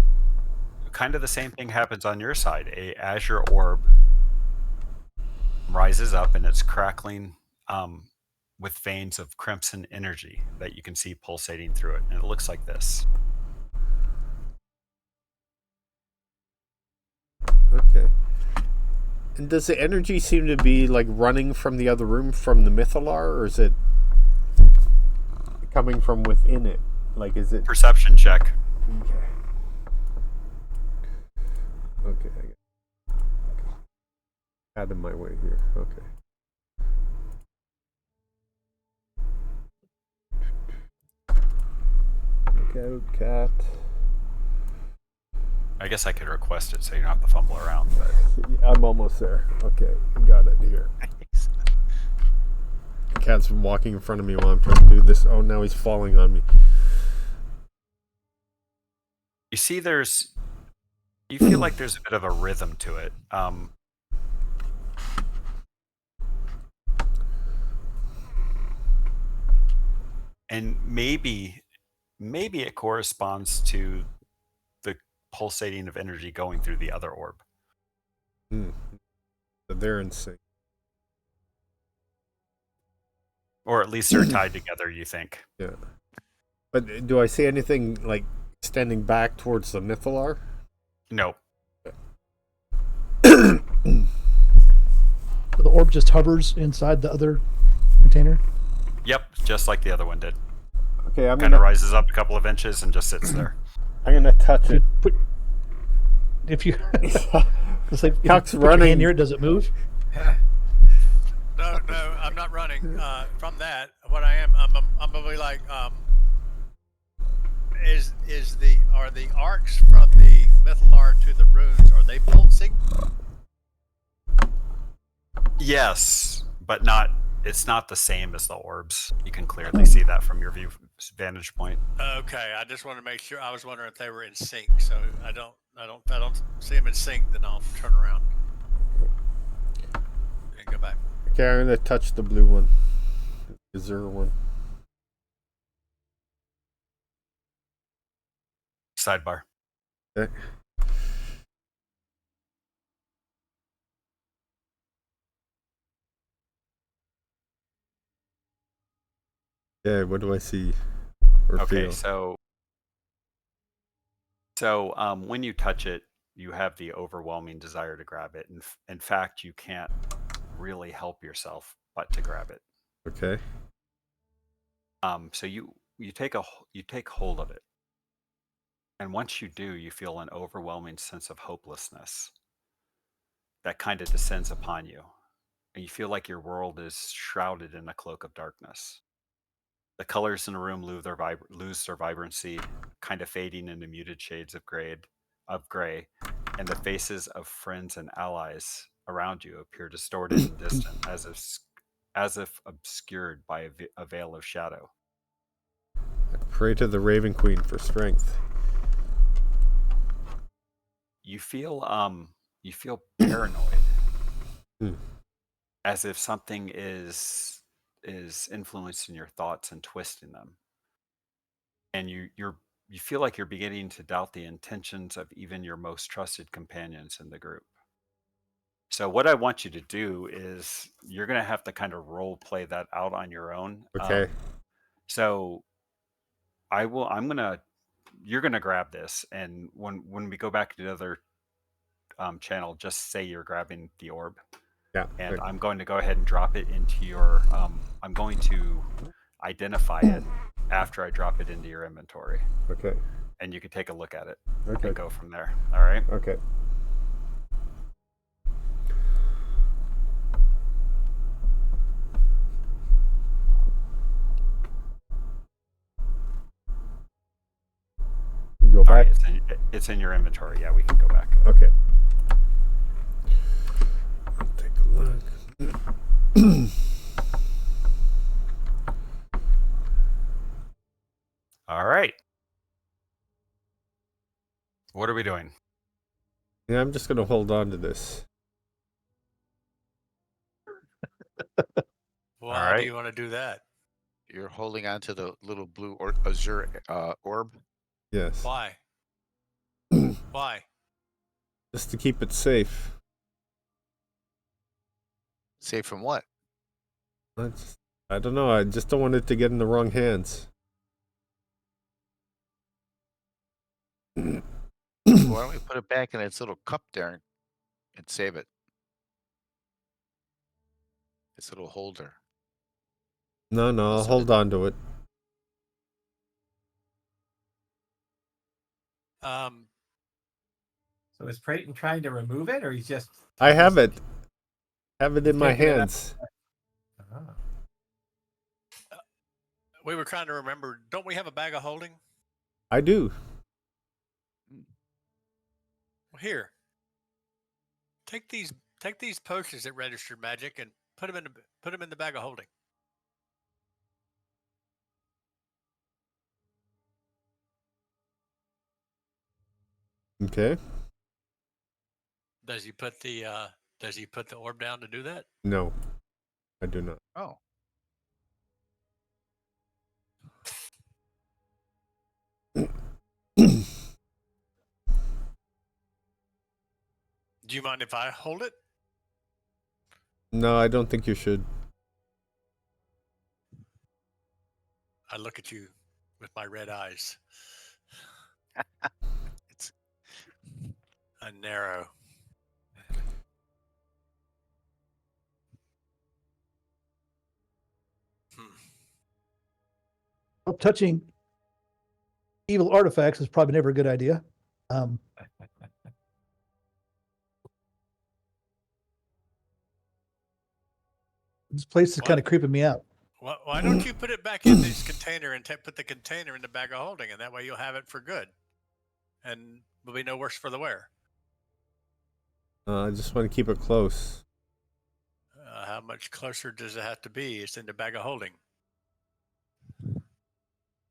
kind of the same thing happens on your side. A azure orb rises up and it's crackling with veins of crimson energy that you can see pulsating through it, and it looks like this. Okay. And does the energy seem to be like running from the other room from the Mythallar, or is it coming from within it? Like, is it? Perception check. Okay. Okay. Out of my way here. Okay. Look out, cat. I guess I could request it so you don't have to fumble around. But I'm almost there. Okay, got it here. The cat's been walking in front of me while I'm trying to do this. Oh, now he's falling on me. you see, you feel like there's a bit of a rhythm to it. And maybe it corresponds to the pulsating of energy going through the other orb. So they're in sync. Or at least they're tied together, you think. Yeah. But do I see anything like extending back towards the Mythallar? No. the orb just hovers inside the other container. Yep, just like the other one did. Okay, I'm Kind of gonna rises up a couple of inches and just sits there. I'm gonna touch it. If you, it's like if you Cuck's put your running. hand near it, does it move? No, I'm not running from that. What I am, I'm gonna be like, are the arcs from the Mythalar to the runes, are they built sync? Yes, but not. It's not the same as the orbs. You can clearly see that from your vantage point. Okay, I just want to make sure. I was wondering if they were in sync. So I don't see them in sync. Then I'll turn around and go back. Okay, I'm gonna touch the blue one. The Azure one. Sidebar. Okay. Yeah, what do I see or Okay, feel? so when you touch it, you have the overwhelming desire to grab it, and in fact, you can't really help yourself but to grab it. Okay. So you take hold of it, and once you do, you feel an overwhelming sense of hopelessness that kind of descends upon you, and you feel like your world is shrouded in a cloak of darkness. The colors in the room lose their vibrancy, kind of fading into muted shades of gray, and the faces of friends and allies around you appear distorted and distant, as if obscured by a veil of shadow. I pray to the Raven Queen for strength. You feel paranoid, Hmm. as if something is influencing your thoughts and twisting them, and you feel like you're beginning to doubt the intentions of even your most trusted companions in the group. So what I want you to do is you're going to have to kind of role play that out on your own. Okay. So you're going to grab this, and when we go back to the other channel, just say you're grabbing the orb, Yeah. and I'm going to go ahead and drop it into your. I'm going to identify it after I drop it into your inventory, Okay. and you can take a look at it Okay. and go from there. All right. Okay. Go All back. right. It's in your inventory. Yeah, we can go back. Okay. I'll take a look. All right. What are we doing? Yeah, I'm just gonna hold on to this. Why do right. you want to do that? You're holding on to the little blue or azure orb. Yes. Why? Why? Just to keep it safe. Safe from what? I don't know. I just don't want it to get in the wrong hands. Why don't we put it back in its little cup there and save it? Its little holder. No, I'll Listen, hold on to it. Um, So is Prayton trying to remove it, or he's just? I have it. Have it in my Can't get it out. hands. Oh. we were trying to remember. Don't we have a bag of holding? I do. Here, take these potions that registered magic and put them in the bag of holding. Okay. Does he put the orb down to do that? No, I do not. Oh. Do you mind if I hold it? No, I don't think you should. I look at you with my red eyes. It's A narrow. Well, touching evil artifacts is probably never a good idea. This place is kind of creeping me out. Why don't you put it back in this container and put the container in the bag of holding, and that way you'll have it for good, and will be no worse for the wear. I just want to keep it close. How much closer does it have to be? It's in the bag of holding.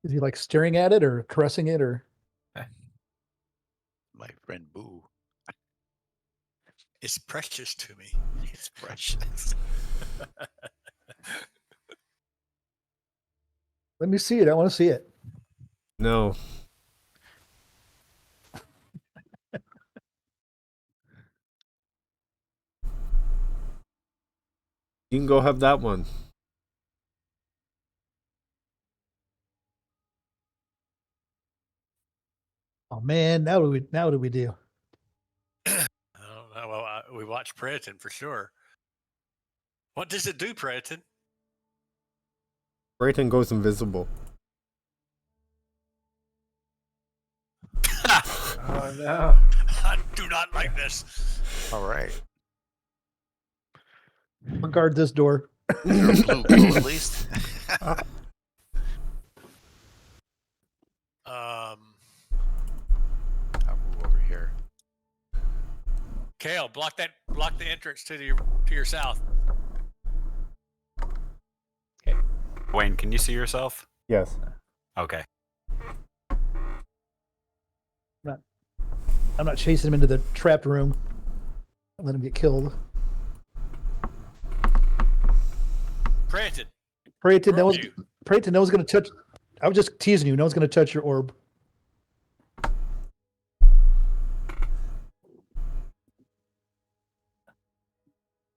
Is he like staring at it or caressing it or? My friend Boo. It's precious to me. It's precious. Let me see it. I want to see it. No. You can go have that one. Oh man, now what do we do? I don't know. Well, we watched Predator for sure. What does it do, Predator? Brayton goes invisible. Oh no! I do not like this. All right. I'll guard this door. Is there a blue glow at least? I'll move over here. Kale, block the entrance to your south. Wayne, can you see yourself? Yes. Okay. I'm not chasing him into the trapped room. I'll let him get killed. Predator. Prayton, Where no are one's you? Prayton, no one's gonna touch. I was just teasing you. No one's gonna touch your orb.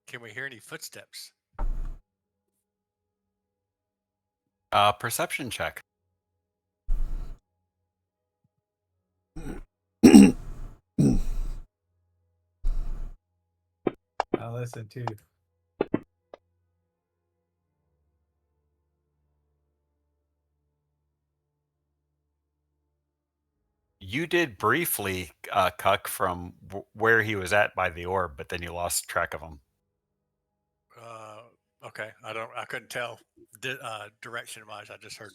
Can we hear any footsteps? Perception check. I'll listen too. You did briefly cuck from where he was at by the orb, but then you lost track of him. Okay. I couldn't tell direction wise. I just heard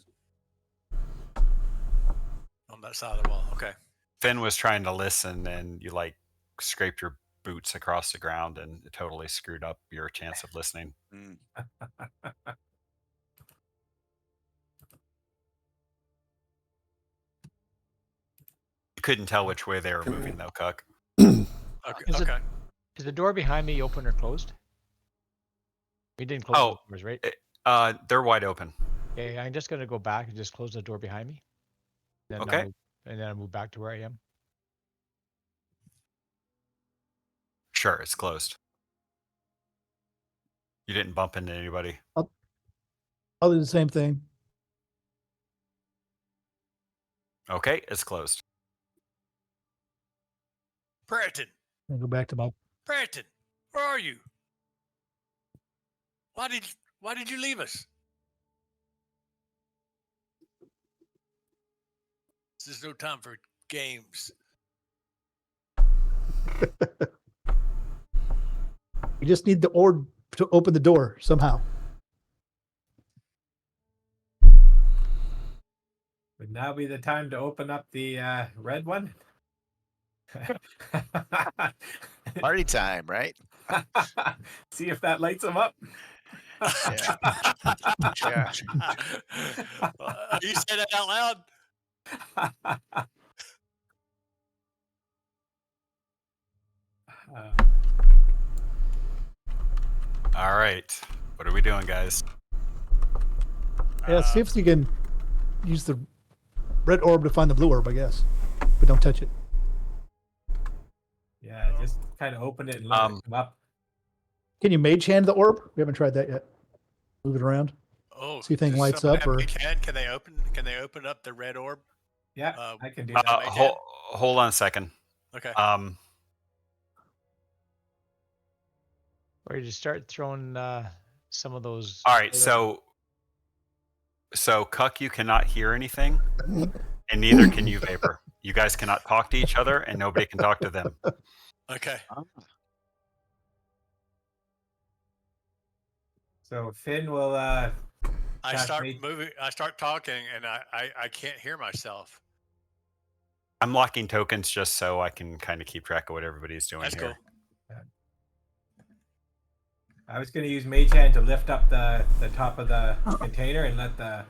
on that side of the wall. Okay. Finn was trying to listen, and you like scraped your boots across the ground, and it totally screwed up your chance of listening. Mm. You couldn't tell which way they were moving, though, Cuck. Okay. Okay. Is the door behind me open or closed? We didn't close the doors, right? They're wide open. Okay, I'm just gonna go back and just close the door behind me. Then Okay. and then I'll move back to where I am. Sure, it's closed. You didn't bump into anybody. I'll do the same thing. Okay, it's closed. Predator. And go back to my. Predator. Where are you? Why did you leave us? This is no time for games. We just need the orb to open the door somehow. Would now be the time to open up the red one? Party time, right? See if that lights them up. Yeah. Yeah. You say that out loud? All right. What are we doing, guys? Yeah, see if you can use the red orb to find the blue orb, I guess. But don't touch it. Yeah, just kind of open it and let it come up. Can you mage hand the orb? We haven't tried that yet. Move it around. Oh, See if anything does lights someone up have or. a hand? Can they open up the red orb? Yeah, I can do that. Hold on a second. Okay. Or you just start throwing some of those. All right, so So, Cuck, you cannot hear anything, and neither can you, Vapor. You guys cannot talk to each other, and nobody can talk to them. Okay. So Finn will I Cast start mage- moving. I start talking, and I can't hear myself. I'm locking tokens just so I can kind of keep track of what everybody's doing That's here. cool. I was going to use Mage Hand to lift up the top of the container and let the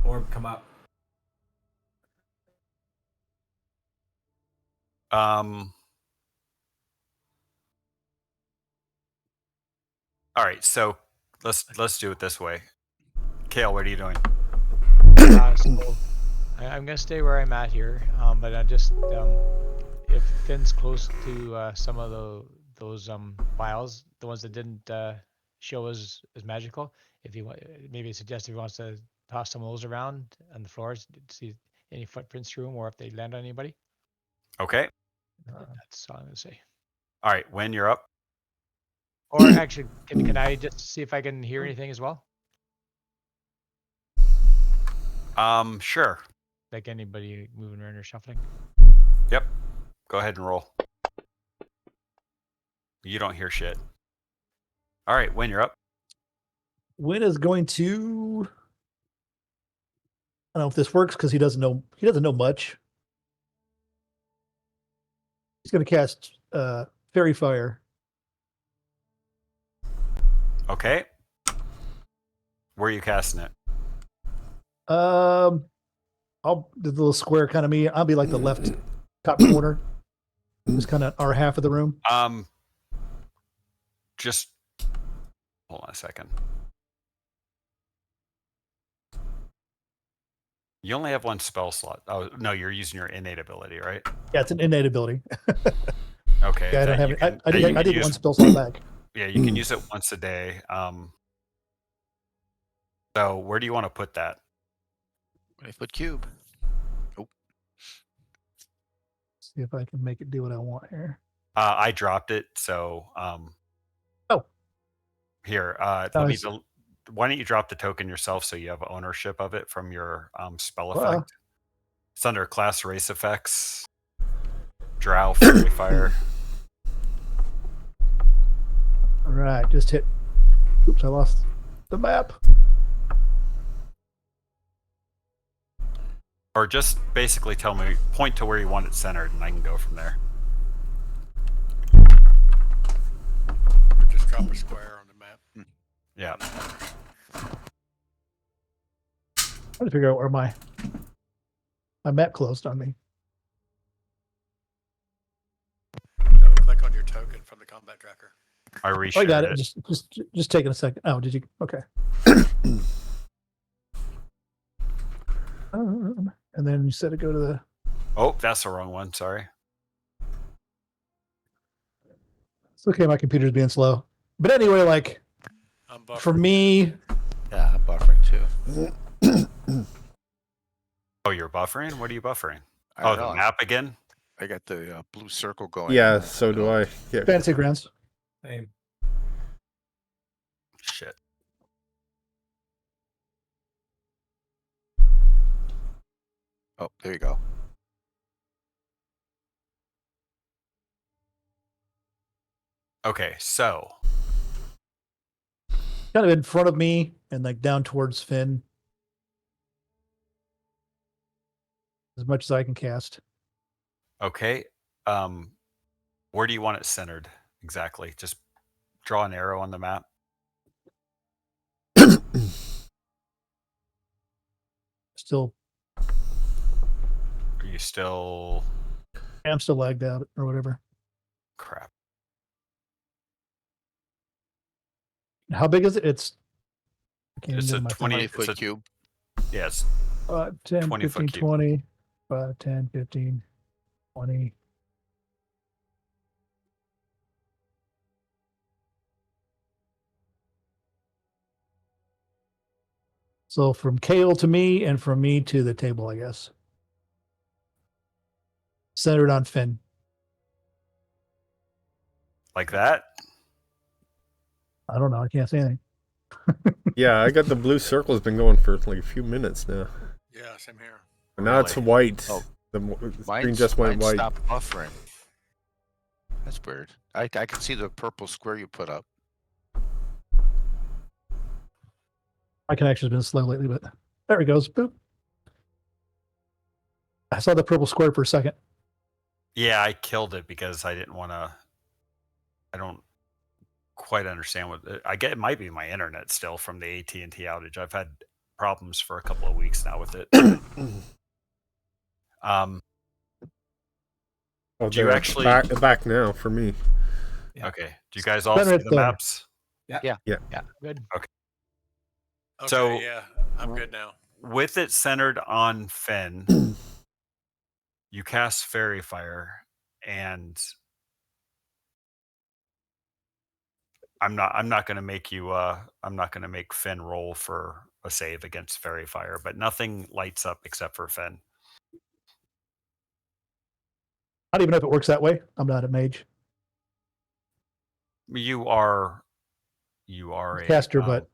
orb come up. All right, so let's do it this way. Kale, what are you doing? So I'm gonna stay where I'm at here, but I just if Finn's close to some of those files, the ones that didn't show as magical, if you want, maybe suggest if he wants to toss some of those around on the floors to see any footprints through them or if they land on anybody. Okay. That's all I'm gonna say. All right, when you're up. Or actually, can I just see if I can hear anything as well? Sure. Like anybody moving around or shuffling? Yep. Go ahead and roll. You don't hear shit. All right, when you're up. Win is going to. I don't know if this works because he doesn't know much. He's going to cast Fairy Fire. Okay. Where are you casting it? I'll the little square kind of me. I'll be like the left top corner. Just kind of our half of the room. Just hold on a second. You only have one spell slot. Oh no, you're using your innate ability, right? Yeah, it's an innate ability. Okay. Yeah, I don't then have you it. can- I then you did can one use- spell slot back. Yeah, you can use it once a day. So where do you want to put that? 20-foot cube. See if I can make it do what I want here. I dropped it, so Oh. Here, why don't you drop the token yourself so you have ownership of it from your spell effect? It's under class race effects. Drow, Fairy Fire. All right, just hit. Oops, I lost the map. Or just basically tell me, point to where you want it centered, and I can go from there. Or just drop a square on the map. Yeah. I'm trying to figure out where my map closed on me. Double click on your token from the combat tracker. I Oh, reshared I got it. it. Just taking a second. Oh, did you? Okay. And then you said to go to the. Oh, that's the wrong one. Sorry. It's okay. My computer's being slow. But anyway, like I'm buffering. for me, Yeah, I'm buffering too. Oh, you're buffering? What are you buffering? I Oh, don't the know. map again? I got the blue circle going. Yeah, so do I. Yeah. Fantasy Grounds. Same. Shit. Oh, there you go. Okay, so Kind of in front of me and like down towards Finn. As much as I can cast. okay. Where do you want it centered exactly? Just draw an arrow on the map. Still, Are you still I'm still lagged out or whatever. crap? How big is it? It's. I can't It's even a do my 20 20-foot it's a- cube. Yes. 10, 20-foot 15, cube. 20. 5, 10, 15, 20. So from Kale to me and from me to the table, I guess. Centered on Finn. Like that? I don't know. I can't say anything. Yeah, I got the blue circle has been going for like a few minutes now. Yeah, same here. And now it's Really? white. Oh, The screen just went mine white. stopped buffering. That's weird. I can see the purple square you put up. My connection's been slow lately, but there it goes. Boop. I saw the purple square for a second. Yeah, I killed it because I didn't want to. I don't quite understand what I get. It might be my internet still from the AT&T outage. I've had problems for a couple of weeks now with it. Um, Oh, do you they're actually? back now for me. Yeah. Okay. Do you guys all Better see at the the- maps? Yeah, good. Okay, So- yeah, I'm good now. With it centered on Finn, you cast Fairy Fire, and I'm not going to make you. I'm not going to make Finn roll for a save against Fairy Fire, but nothing lights up except for Finn. I don't even know if it works that way. I'm not a mage You are a caster, but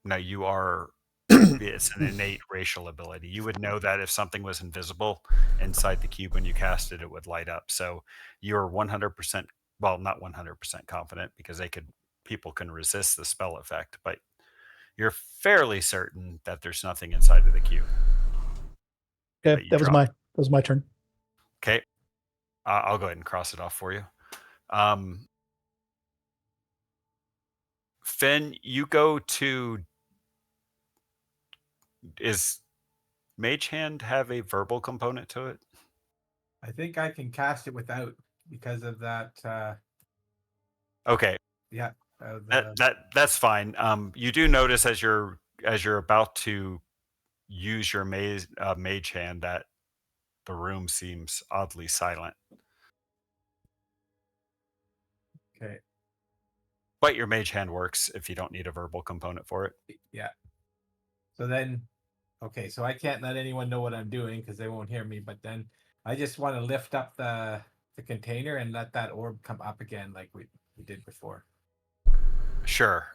no, you are. It's an innate racial ability. You would know that if something was invisible inside the cube when you cast it, it would light up. So you're 100%, well, not 100% confident because people can resist the spell effect, but you're fairly certain that there's nothing inside of the cube. okay, you that was my turn. Okay. I'll go ahead and cross it off for you. Finn, you go to. Is Mage Hand have a verbal component to it? I think I can cast it without because of that. Okay. Yeah. That's fine. You do notice as you're about to use your mage hand that the room seems oddly silent. Okay. But your mage hand works if you don't need a verbal component for it. Yeah. So then, okay, so I can't let anyone know what I'm doing because they won't hear me. But then I just want to lift up the container and let that orb come up again, like we did before. Sure.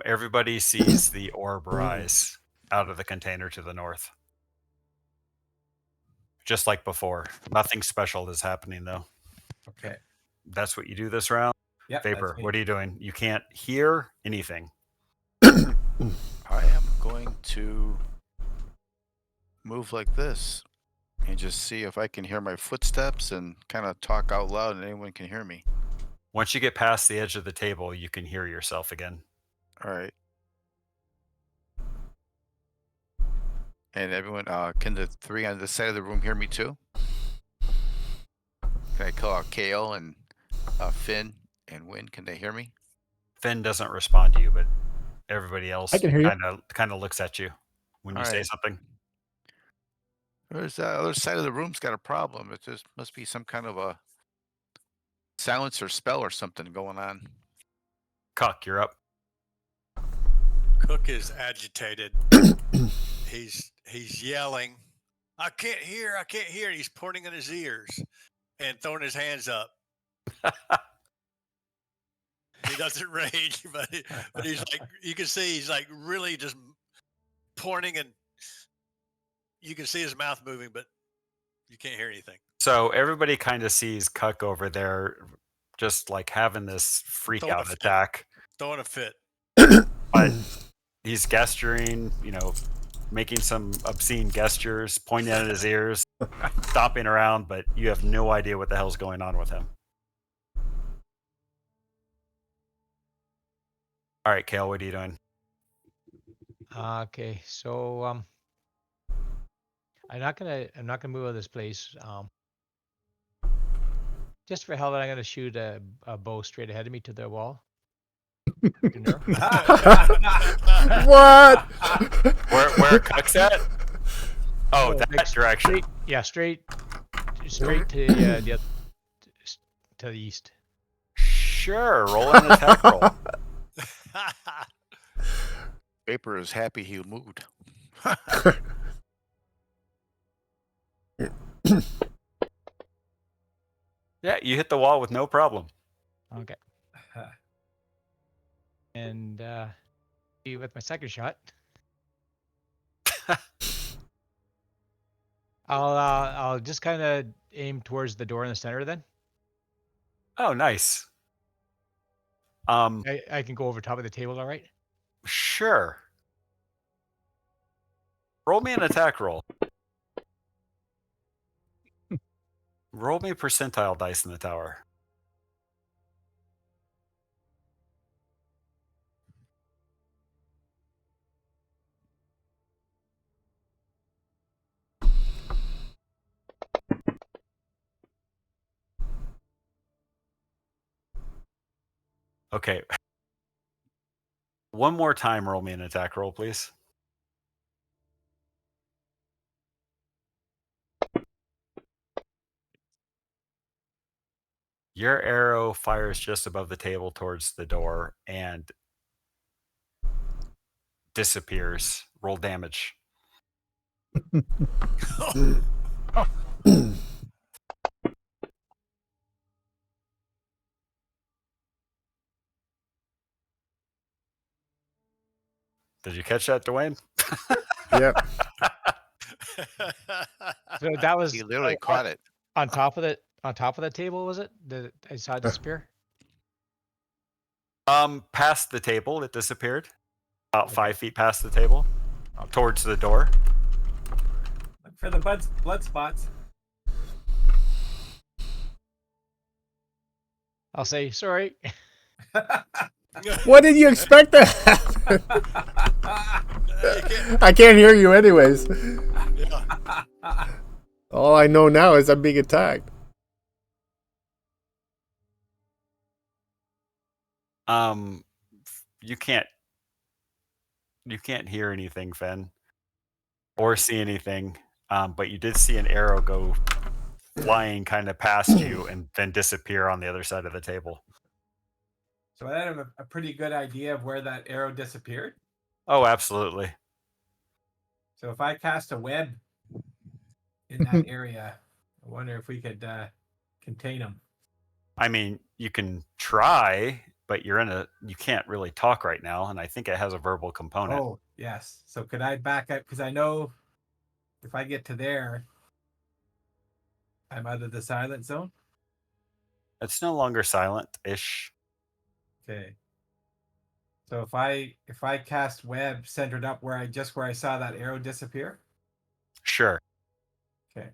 Everybody sees the orb rise out of the container to the north. Just like before. Nothing special is happening though. Okay. That's what you do this round. Yeah. Vapor, what are you doing? You can't hear anything. I am going to move like this and just see if I can hear my footsteps and kind of talk out loud and anyone can hear me. Once you get past the edge of the table, you can hear yourself again. All right. And everyone, can the three on this side of the room hear me too? Can I call out Kale and Finn and Win? Can they hear me? Finn doesn't respond to you, but everybody else I can hear you. kind of looks at you when you say Alright. something. There's the other side of the room's got a problem. It just must be some kind of a silence or spell or something going on. Cuck, you're up. Cook is agitated. he's yelling, I can't hear. He's pointing in his ears and throwing his hands up. He doesn't rage, but he's like, you can see he's like really just pointing, and you can see his mouth moving, but you can't hear anything. So everybody kind of sees Cuck over there just like having this freak out attack. Throwing a fit. But he's gesturing, making some obscene gestures, pointing at his ears, stomping around, but you have no idea what the hell's going on with him. All right, Kale, what are you doing? Okay, so I'm not gonna move out of this place. Just for hell, I'm gonna shoot a bow straight ahead of me to the wall. What? Where Cuck's at? Oh, that direction. Straight to the to the east. Sure, roll an attack roll. Vapor is happy he moved. Yeah, you hit the wall with no problem. Okay. And with my second shot. I'll just kind of aim towards the door in the center then. Oh, nice. I can go over top of the table, all right? Sure. Roll me an attack roll. Roll me percentile dice in the tower. Okay. One more time, roll me an attack roll, please. Your arrow fires just above the table towards the door and disappears. Roll damage. Did you catch that, Dwayne? Yep. So that was He literally caught it. on top of the table, was it? I saw it disappear. Past the table, it disappeared. About 5 feet past the table, towards the door. Look for the blood spots. I'll say sorry. What did you expect to happen? I can't hear you anyways. Yeah. All I know now is I'm being attacked. You can't hear anything, Fen, or see anything. But you did see an arrow go flying kind of past you and then disappear on the other side of the table. So I have a pretty good idea of where that arrow disappeared. Oh, absolutely. So if I cast a web in that area, I wonder if we could contain them. I mean, you can try, but you can't really talk right now, and I think it has a verbal component. Oh, yes. So could I back up? Because I know if I get to there, I'm out of the silent zone. It's no longer silent-ish. Okay. So if I cast web centered up where I saw that arrow disappear. Sure. Okay.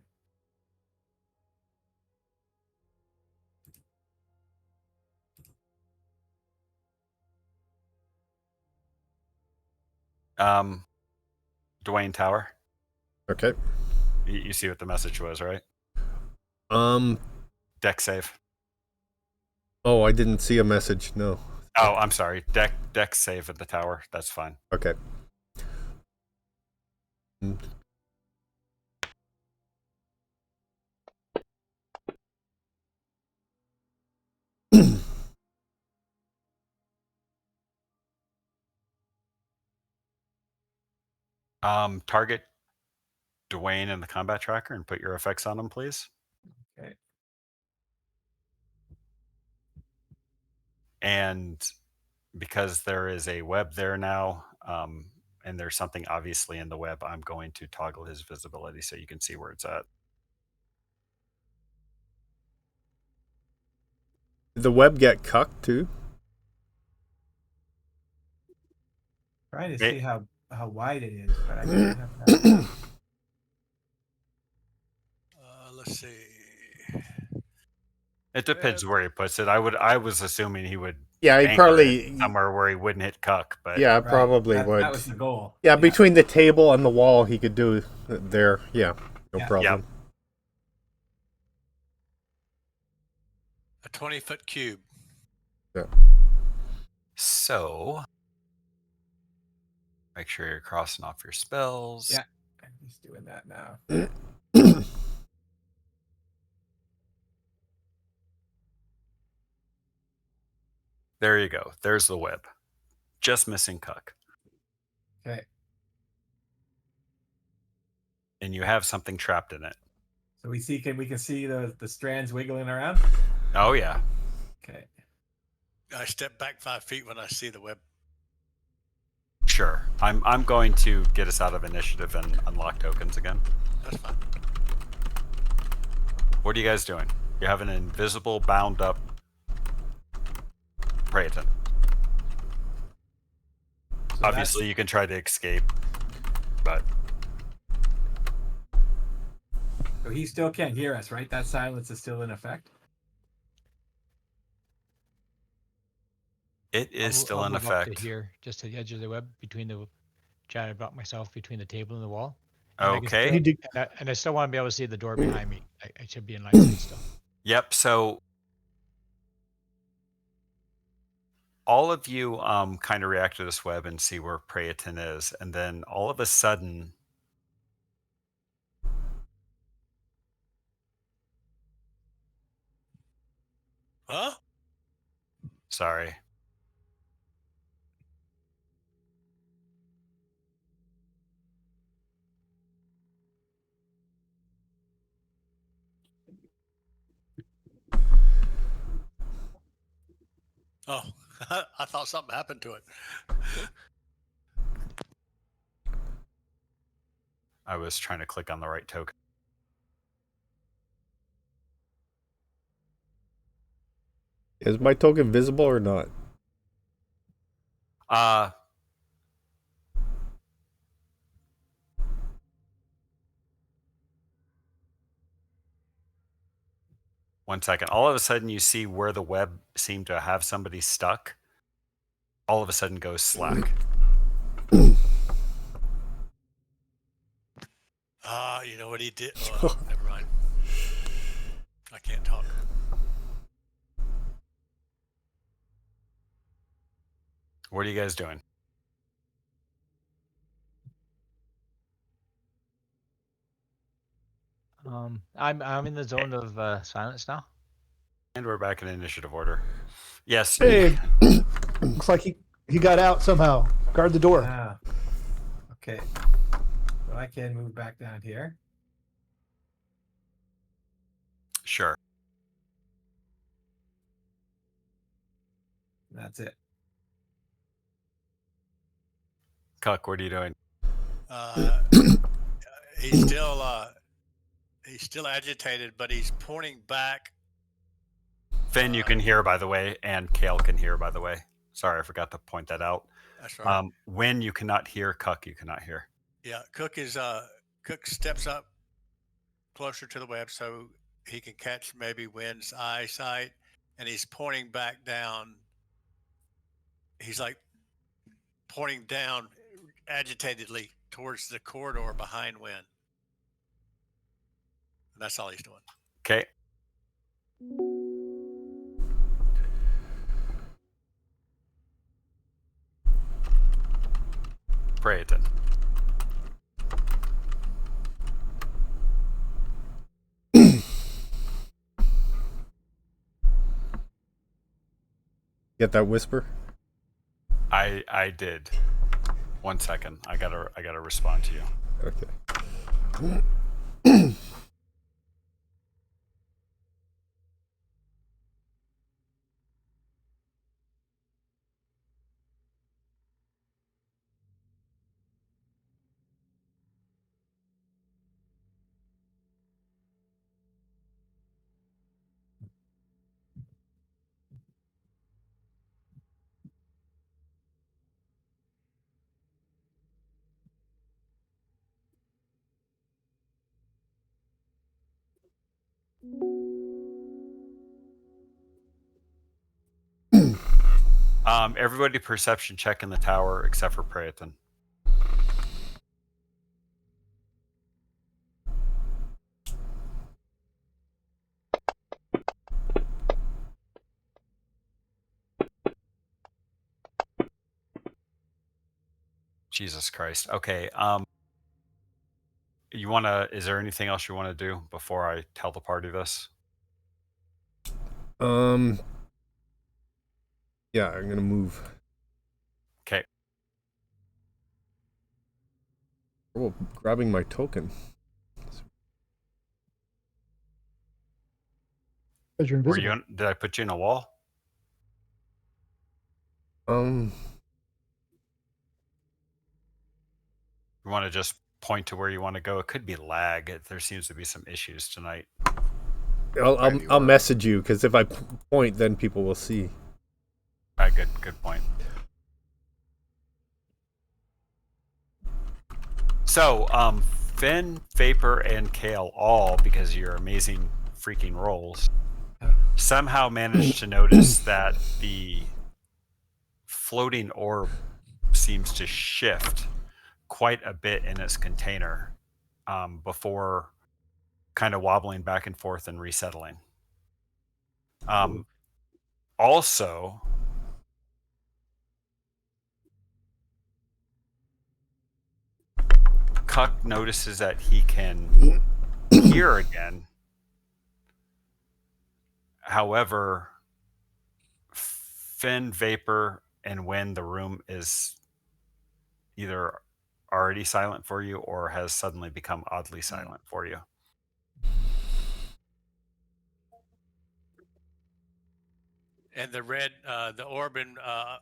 Dwayne Tower. Okay. You see what the message was, right? Deck save. Oh, I didn't see a message. No. Oh, I'm sorry. Deck save at the tower. That's fine. Okay. Target Dwayne in the combat tracker and put your effects on him, please. Okay. And because there is a web there now, and there's something obviously in the web, I'm going to toggle his visibility so you can see where it's at. Did the web get cucked too? Trying to see how wide it is, but I don't have that. Let's see. It depends where he puts it. I was assuming he would. Yeah, he anchor probably. it somewhere where he wouldn't hit cuck, but Yeah, Right. probably would. That was the goal. Yeah, between the table and the wall, he could do there. Yeah, no Yeah. problem. A 20-foot cube. Yeah. So make sure you're crossing off your spells. Yeah. I'm just doing that now. There you go. There's the web. Just missing cuck. Okay. And you have something trapped in it. So we can see the strands wiggling around. Oh yeah. Okay. I step back 5 feet when I see the web. Sure. I'm going to get us out of initiative and unlock tokens again. That's fine. What are you guys doing? You have an invisible, bound up Praeton. So Obviously, you can try to escape, but so he still can't hear us, right? That silence is still in effect. it is still in move up to effect. here, just to the edge of the web, between the. Trying to block myself between the table and the wall. And I can Okay. still, You need and I still want to be able to see the door behind me. I should be in line of sight still. Yep. So all of you kind of react to this web and see where Praeton is, and then all of a sudden, Huh? sorry. Oh, I thought something happened to it. I was trying to click on the right token. Is my token visible or not? Uh, One second. All of a sudden, you see where the web seemed to have somebody stuck. All of a sudden, goes slack. You know what he did? Oh, never mind. I can't talk. What are you guys doing? I'm in the zone of silence now. And we're back in initiative order. Yes. Hey, looks like he got out somehow. Guard the door. Ah. Okay. So I can move back down here. Sure. That's it. Cuck, what are you doing? He's still agitated, but he's pointing back. Finn, you can hear, by the way, and Kale can hear, by the way. Sorry, I forgot to point that out. That's right. When you cannot hear, Cuck, you cannot hear. Yeah, Cook steps up closer to the web so he can catch maybe Wynn's eyesight, and he's pointing back down. He's like pointing down agitatedly towards the corridor behind Wynn. And that's all he's doing. Okay. Praeton. Get that whisper? I did. 1 second. I gotta respond to you. Okay. Everybody perception check in the tower except for Praeton. Jesus Christ. Okay. Is there anything else you want to do before I tell the party this? Yeah, I'm gonna move. Okay. Oh, grabbing my token. Because you're Were invisible. did I put you in a wall? Um, You want to just point to where you want to go? It could be lag. There seems to be some issues tonight. I'll message you because if I point, then people will see. Good point. So, Finn, Vapor, and Kale all, because of your amazing freaking rolls, somehow managed to notice that the floating orb seems to shift quite a bit in its container before kind of wobbling back and forth and resettling. Also, Cuck notices that he can hear again. However, Finn, Vapor, and when the room is either already silent for you or has suddenly become oddly silent for you. And the red, the orb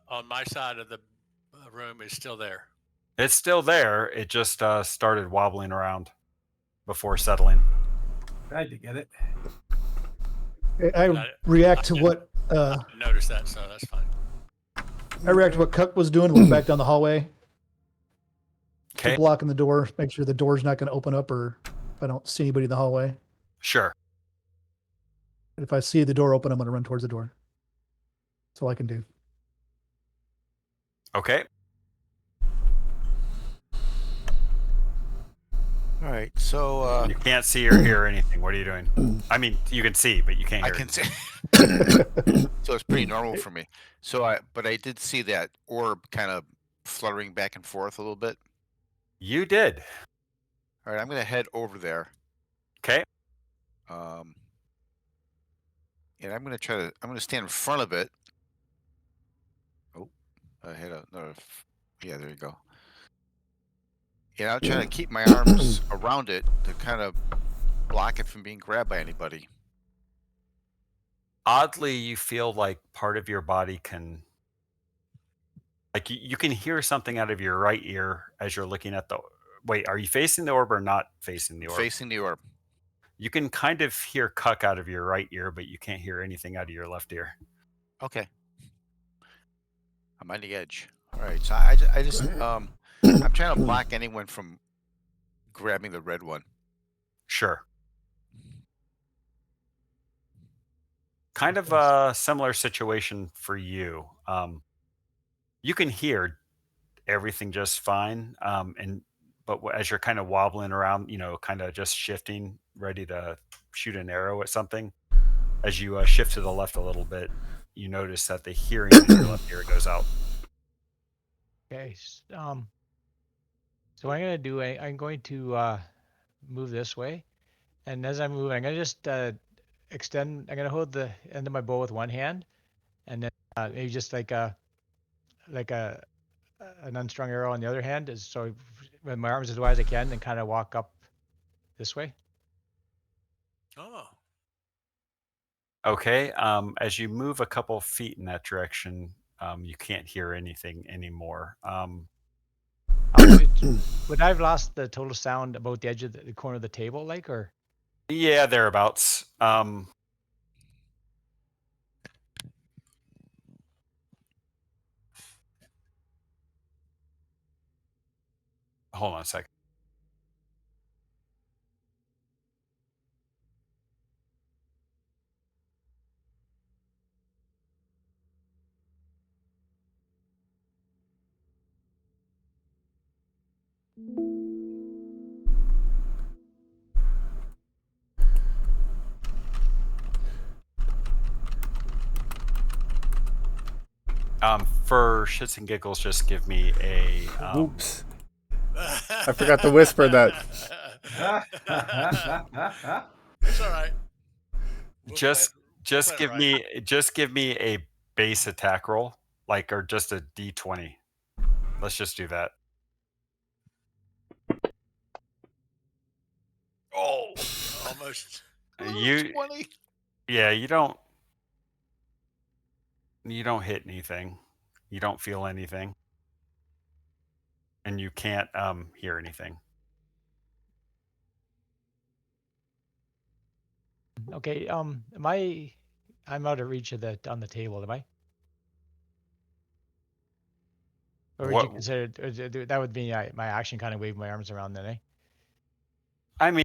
on my side of the room is still there. It's still there. It just started wobbling around before settling. Tried to get it. I react to what I noticed that, so that's fine. I react to what Cuck was doing. Look back down the hallway. Okay. Blocking the door. Make sure the door's not going to open up, or if I don't see anybody in the hallway. Sure. If I see the door open, I'm going to run towards the door. That's all I can do. Okay. All right, so you can't see or hear anything. What are you doing? I mean, you can see, but you can't hear. I can see. So it's pretty normal for me. But I did see that orb kind of fluttering back and forth a little bit. You did. All right, I'm gonna head over there. Okay. And I'm gonna stand in front of it. Oh, I had another. Yeah, there you go. And I'm trying to keep my arms around it to kind of block it from being grabbed by anybody. Oddly, you feel like part of your body can, like you can hear something out of your right ear as you're looking at the. Wait, are you facing the orb or not facing the orb? Facing the orb. You can kind of hear Cuck out of your right ear, but you can't hear anything out of your left ear. Okay. I'm on the edge. All right, so I just I'm trying to block anyone from grabbing the red one. Sure. Kind of a similar situation for you. You can hear everything just fine, but as you're kind of wobbling around, kind of just shifting, ready to shoot an arrow at something, as you shift to the left a little bit, you notice that the hearing in your left ear goes out. Okay. So what I'm gonna do, I'm going to move this way, and as I move, I'm gonna just extend. I'm gonna hold the end of my bow with one hand, and then maybe just like an unstrung arrow on the other hand, is so with my arms as wide as I can, and kind of walk up this way. Oh. Okay. As you move a couple feet in that direction, you can't hear anything anymore. Would I have lost the total sound about the edge of the corner of the table, like, or? Yeah, thereabouts. Hold on a second. For shits and giggles, just give me a. Oops. I forgot to whisper that. It's all right. Just give me a base attack roll, or just a D20. Let's just do that. Oh, almost. You 20. Yeah, you don't hit anything. You don't feel anything. and you can't hear anything. Okay. I'm out of reach of on the table, am I? Or would you What consider that would be my action, kind of wave my arms around then, eh? I mean,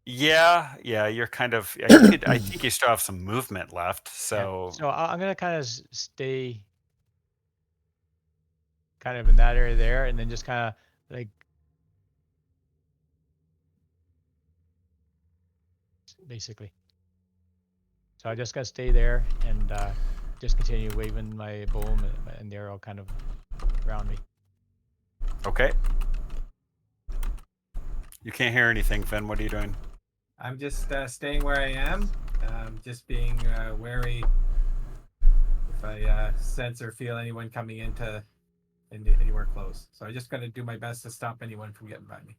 yeah, you're kind of. You could. I think you still have some movement left. So So I'm gonna kind of stay kind of in that area there, and then just kind of like basically. So I just gotta stay there and just continue waving my boom and the arrow kind of around me. okay. You can't hear anything, Finn. What are you doing? I'm just staying where I am. Just being wary if I sense or feel anyone coming into anywhere close. So I just got to do my best to stop anyone from getting by me.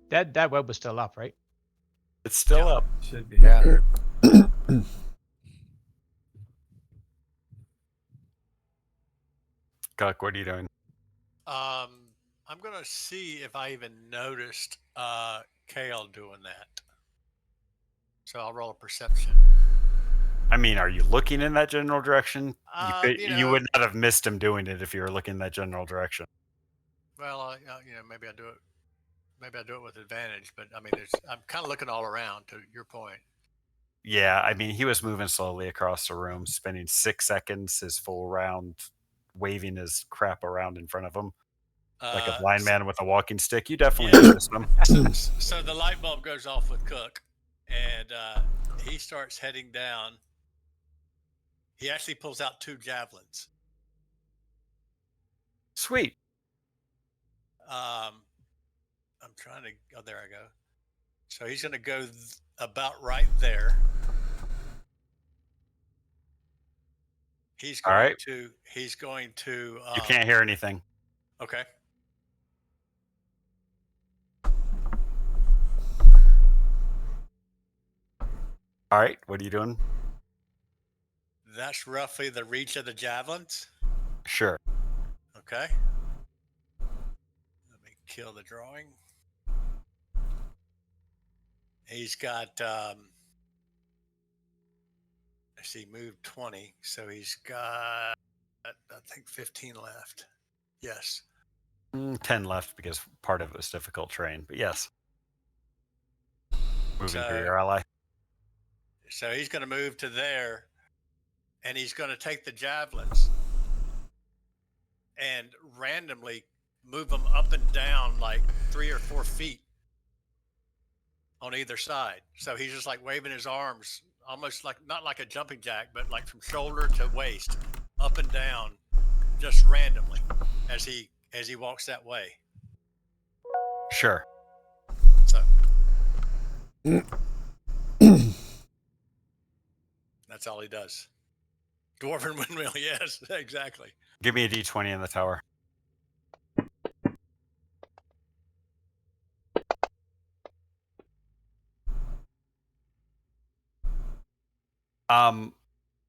That web was still up, right? It's still up. Should be. Yeah. Guck, what are you doing? I'm gonna see if I even noticed Kale doing that. So I'll roll a perception. I mean, are you looking in that general direction? You know, would not have missed him doing it if you were looking in that general direction. well, maybe I do it. Maybe I do it with advantage, but I mean, I'm kind of looking all around. To your point. Yeah, I mean, he was moving slowly across the room, spending 6 seconds his full round, waving his crap around in front of him like a blind man with a walking stick. You definitely noticed him. So the light bulb goes off with Cook, and he starts heading down. He actually pulls out 2 javelins. Sweet. I'm trying to. Oh, there I go. So he's going to go about right there. He's going All right. to. He's going to. You can't hear anything. Okay. All right. What are you doing? That's roughly the reach of the javelins. Sure. Okay. Let me kill the drawing. He's got. I see, moved 20, so he's got. I think 15 left. Yes. 10 left because part of it was difficult terrain, but yes. Moving through your ally. So he's going to move to there, and he's going to take the javelins and randomly move them up and down like 3 or 4 feet on either side. So he's just like waving his arms, almost like not like a jumping jack, but like from shoulder to waist, up and down, just randomly as he walks that way. Sure. So that's all he does. Dwarven windmill, yes, exactly. Give me a d20 in the tower.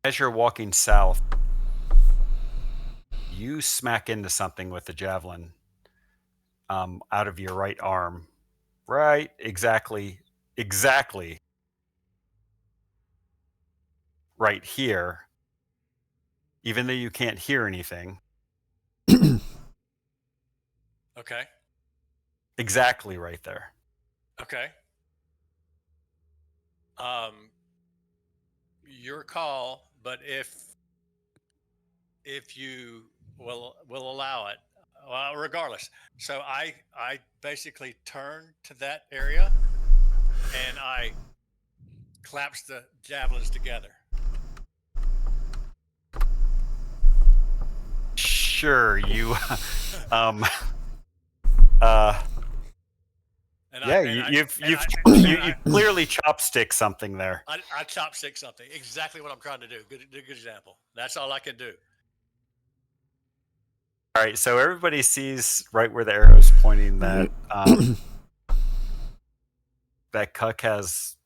As you're walking south, you smack into something with the javelin out of your right arm. Right, exactly right here. Even though you can't hear anything. Okay. Exactly right there. Okay. Your call, but if you will allow it, well, regardless. So I basically turn to that area and I collapse the javelins together. Sure, you you've clearly chopstick something there. I chopstick something. Exactly what I'm trying to do. Good example. That's all I can do. All right, so everybody sees right where the arrow is pointing that that Cuck has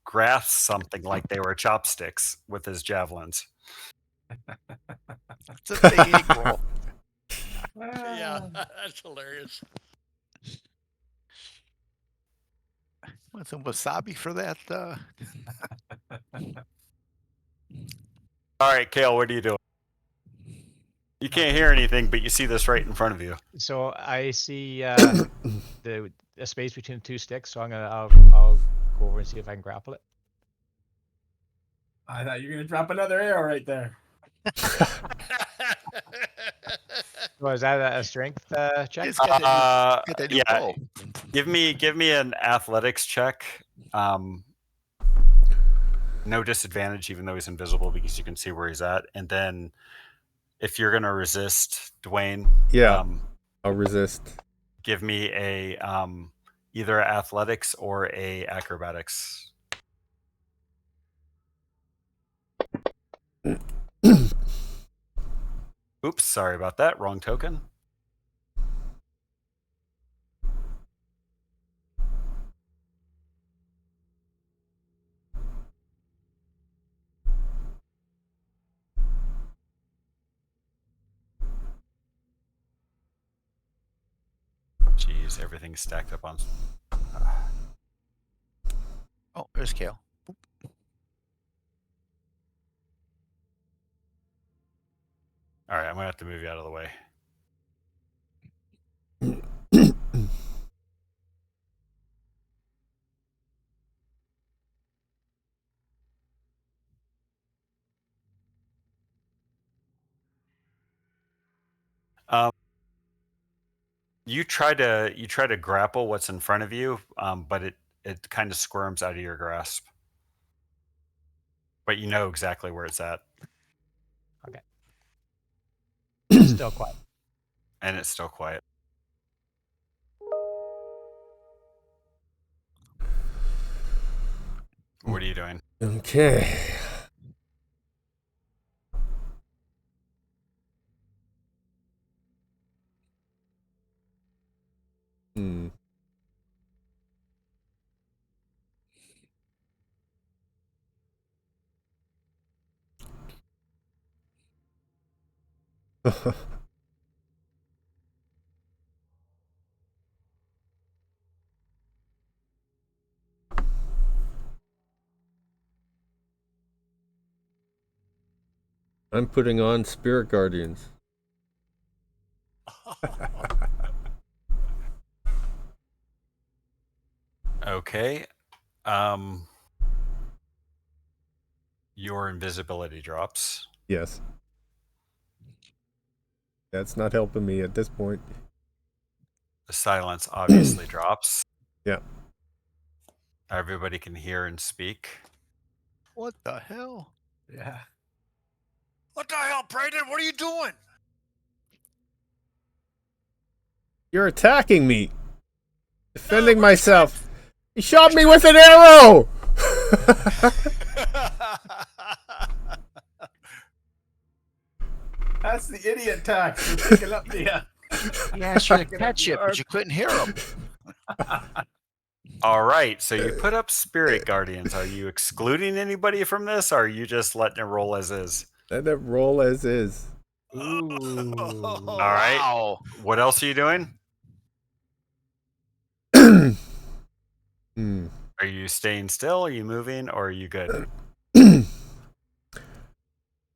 grasped something like they were chopsticks with his javelins. It's a big egg roll. Yeah, that's hilarious. Want some wasabi for that? All right, Kale, what are you doing? You can't hear anything, but you see this right in front of you. So I see the space between the two sticks. So I'll go over and see if I can grapple it. I thought you were gonna drop another arrow right there. Was that a strength check? It's got that new Yeah. bow. Give me an athletics check. No disadvantage, even though he's invisible, because you can see where he's at. And then, if you're gonna resist, Dwayne, Yeah. I'll resist. give me a either athletics or a acrobatics. Oops, sorry about that. Wrong token. Jeez, everything's stacked up on. Oh, there's Kale. All right, I'm gonna have to move you out of the way. You try to grapple what's in front of you, but it kind of squirms out of your grasp. But you know exactly where it's at, Okay. It's still quiet. and it's still quiet. What are you doing? Okay. Hmm. I'm putting on Spirit Guardians. Okay. Your invisibility drops. Yes. That's not helping me at this point. The silence obviously drops. Yeah. Everybody can hear and speak. What the hell? Yeah. What the hell, Brayden? What are you doing? You're attacking me. Defending No, we're just myself. He shot me with an arrow. That's the idiot tax for picking up the. He asked you to Picking up catch the it, but you couldn't hear him. All right, so you put up Spirit Guardians. Are you excluding anybody from this, or are you just letting it roll as is? Let it roll as is. Ooh. All right. Wow. What else are you doing? Hmm. Are you staying still? Are you moving? Or are you good?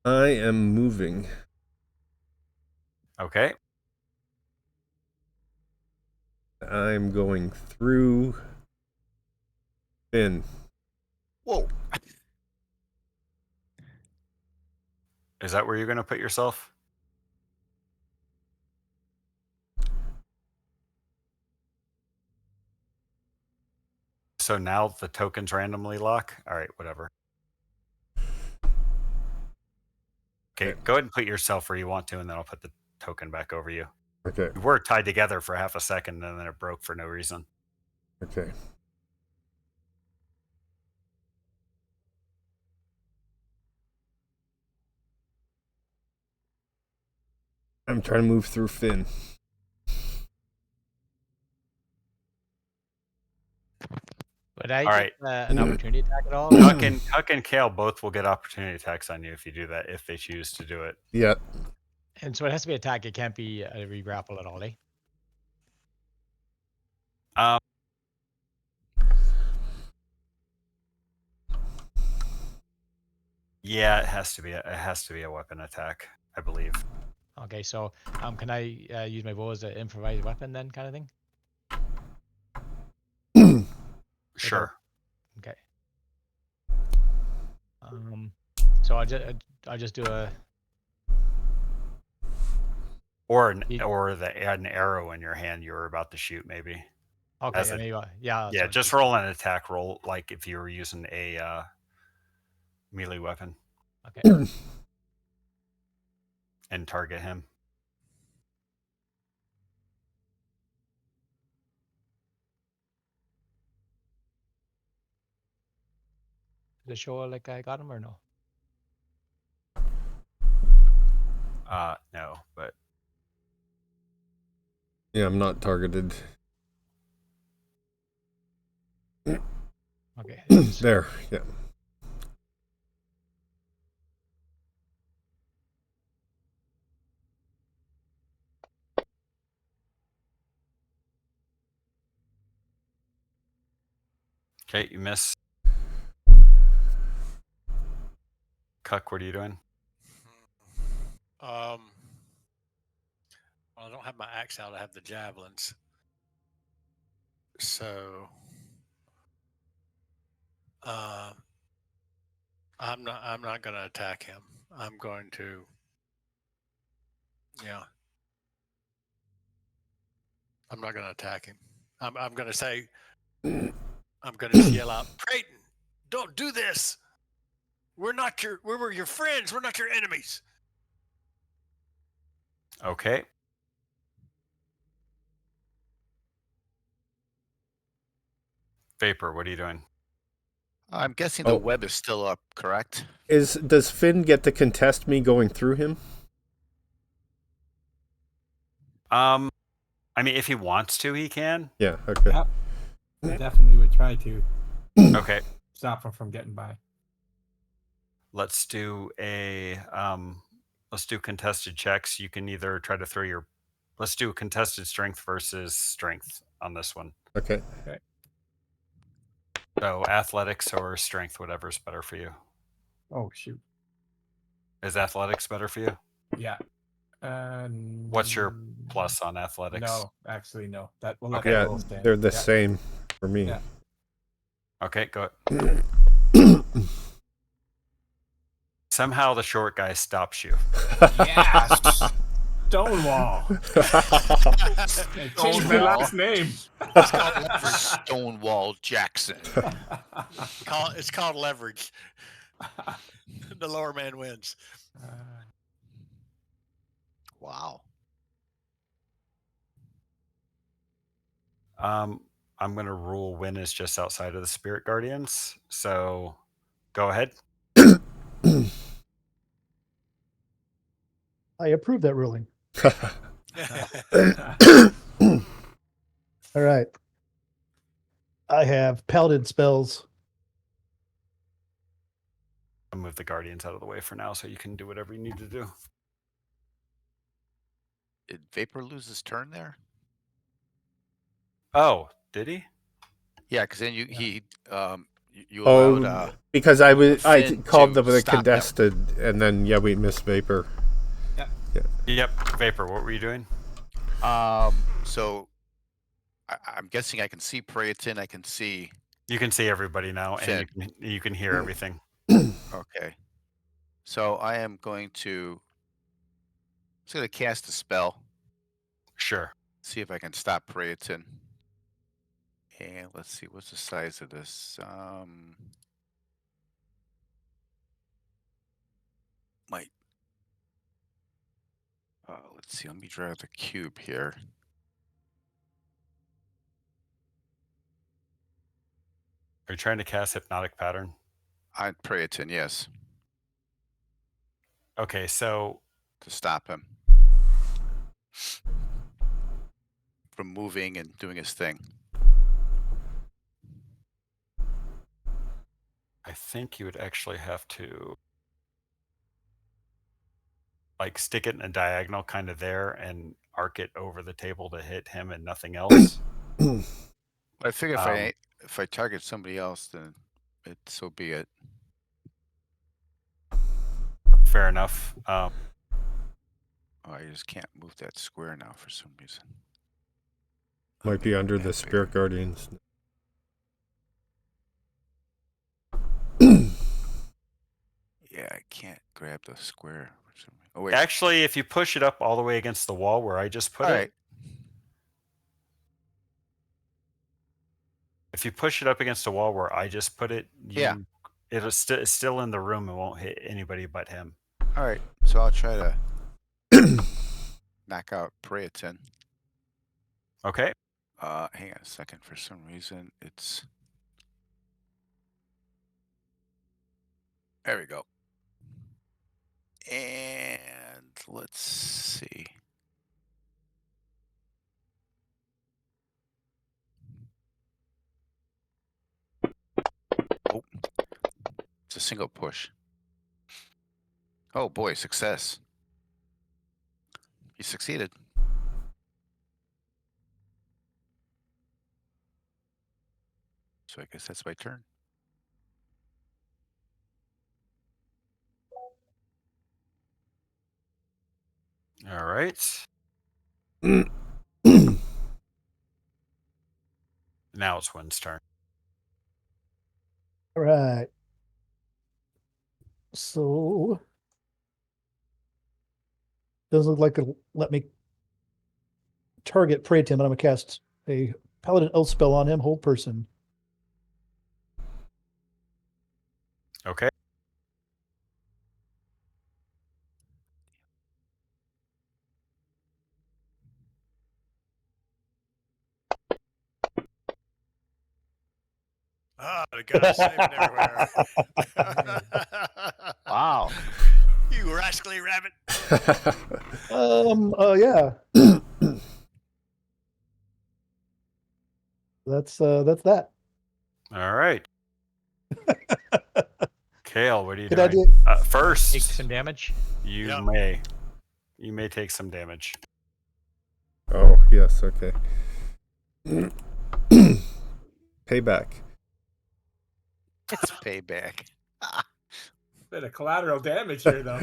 I am moving. Okay. I'm going through Finn. Whoa. Is that where you're going to put yourself? So now the tokens randomly lock? All right, whatever. Okay, go ahead and put yourself where you want to, and then I'll put the token back over you. Okay. We were tied together for half a second, and then it broke for no reason. Okay. I'm trying to move through Finn. Would I All get right. an opportunity attack at all? Huck and Kale both will get opportunity attacks on you if you do that, if they choose to do it. Yeah. And so it has to be attack. It can't be a re-grapple at all, eh? Um, yeah, it has to be. It has to be a weapon attack, I believe. Okay, so can I use my bow as an improvised weapon then, kind of thing? Sure. Okay. So I'll just do a. Or an arrow in your hand you were about to shoot, maybe. Okay, As yeah, a- maybe. Yeah. Yeah, just roll an attack roll like if you were using a melee weapon Okay. and target him. Does it show like I got him or no? No, but Yeah, I'm not targeted. Okay. There. Yeah. okay, you miss. Cuck, what are you doing? Well, I don't have my axe out. I have the javelins. So, I'm not going to attack him. I'm going to, yeah. I'm not going to attack him. I'm going to say, I'm going to yell out, Creighton, don't do this. We're your friends. We're not your enemies. Okay. Vapor, what are you doing? I'm guessing the web is still up, correct? Does Finn get to contest me going through him? I mean, if he wants to, he can. Yeah. Okay. Yep. I definitely would try to Okay. stop him from getting by. Let's do contested checks. You can either try to throw your let's do contested strength versus strength on this one. Okay. So athletics or strength, whatever's better for you. Oh shoot. Is athletics better for you? Yeah. What's your plus on athletics? No, actually no. That will let Okay. the Yeah, roll stand. they're the Yeah. same for me. Yeah. Okay, go Somehow the short guy stops you. Yes. Stonewall. Change my last name. Stonewall Jackson. It's called leverage. The lower man wins. Wow. I'm going to rule Win is just outside of the Spirit Guardians. So go ahead. I approve that ruling. All right. I have paladin spells. I'll move the Guardians out of the way for now so you can do whatever you need to do. Did Vapor lose his turn there? Oh, did he? Yeah, because then you allowed because I Finn called to them the stop him. contested, and then we missed Vapor. Yep. Vapor, what were you doing? So I'm guessing I can see Praeton. I can see. You can see everybody now, Finn. and you can hear everything. Okay. So I am going to. I'm going to cast a spell. Sure. See if I can stop Praeton. And let's see, what's the size of this? Might. Let's see. Let me draw the cube here. Are you trying to cast Hypnotic Pattern? On Praeton, yes. Okay, so To stop him from moving and doing his thing. think you would actually have to like stick it in a diagonal kind of there and arc it over the table to hit him and nothing else. I figure Um, if I target somebody else, then so be it. Fair enough. Oh, I just can't move that square now for some reason. Might be Maybe under the that Spirit bigger. Guardians. Yeah, I can't grab the square for some reason. Oh wait. Actually, if you push it up all the way against the wall where I just put All it, right. if you push it up against the wall where I just put it, Yeah. it's still in the room and won't hit anybody but him. All right. So I'll try to knock out Praeton. Okay. Hang on a second. For some reason, it's there. We go. And let's see. Oh, it's a single push. Oh boy, success. He succeeded. So I guess that's my turn. All right. Now it's Wynn's turn. All right. So doesn't look like it'll let me target prey to him, but I'm gonna cast a paladin oath spell on him, hold person. Okay. The guy's saving everywhere. Wow. You rascally rabbit. Yeah. That's that. All right. Kale, what are you Good doing? idea. Take First, some damage. you Yep. may take some damage. Oh, yes, okay. Payback. It's payback. Bit of collateral damage here, though.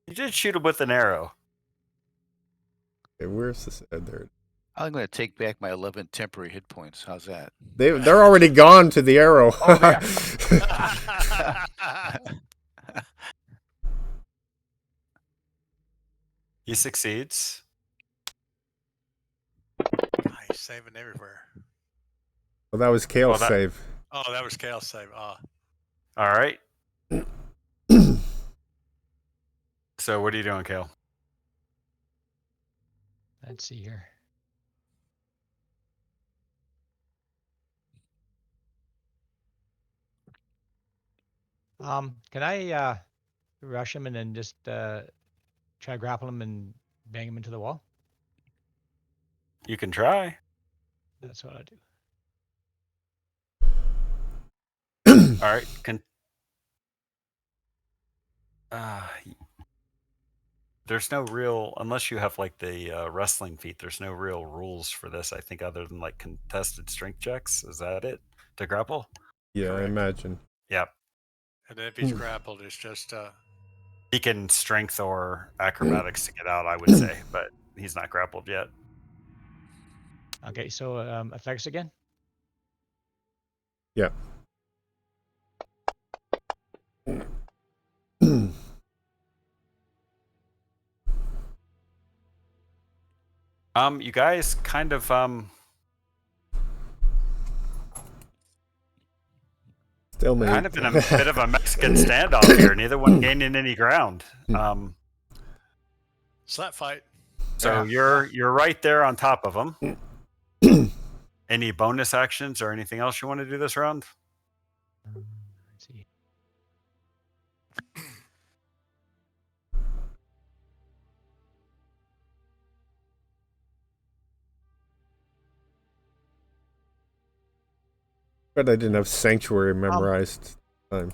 You did shoot him with an arrow. Okay, where's this? There. I'm going to take back my 11 temporary hit points. How's that? They're already gone to the arrow. Oh, there. He succeeds. He's saving everywhere. Well, that was Kale's Well, save. Oh, that was Kale's save. All right. So what are you doing, Kale? Let's see here. Can I rush him and then just try to grapple him and bang him into the wall? You can try. That's what I do. All right. There's no real, unless you have like the wrestling feat, there's no real rules for this, I think, other than like contested strength checks. Is that it? To grapple? Yeah, I Correct. imagine. Yep. And then if he's grappled, it's just He can strength or acrobatics to get out, I would say, but he's not grappled yet. Okay, so effects again. Yeah. You guys kind of Stalemate. kind of in a bit of a Mexican standoff here. Neither one gaining any ground. slap fight. So Yeah. you're right there on top of him. Any bonus actions or anything else you want to do this round? Let's see. But I didn't have Sanctuary memorized. Time.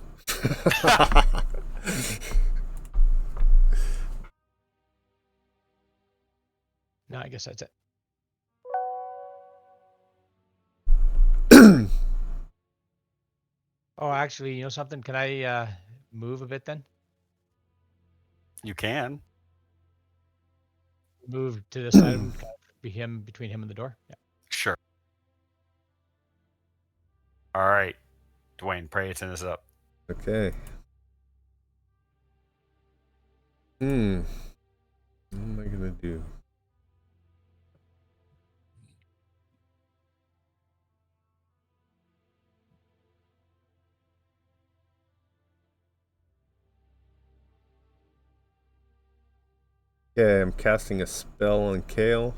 No, I guess that's it. Oh, actually, you know something? Can I move a bit then? You can. Move to the side and kind of be between him and the door. Yeah. Sure. All right. Dwayne, Prayton is up. Okay. What am I gonna do? Okay, I'm casting a spell on Kale.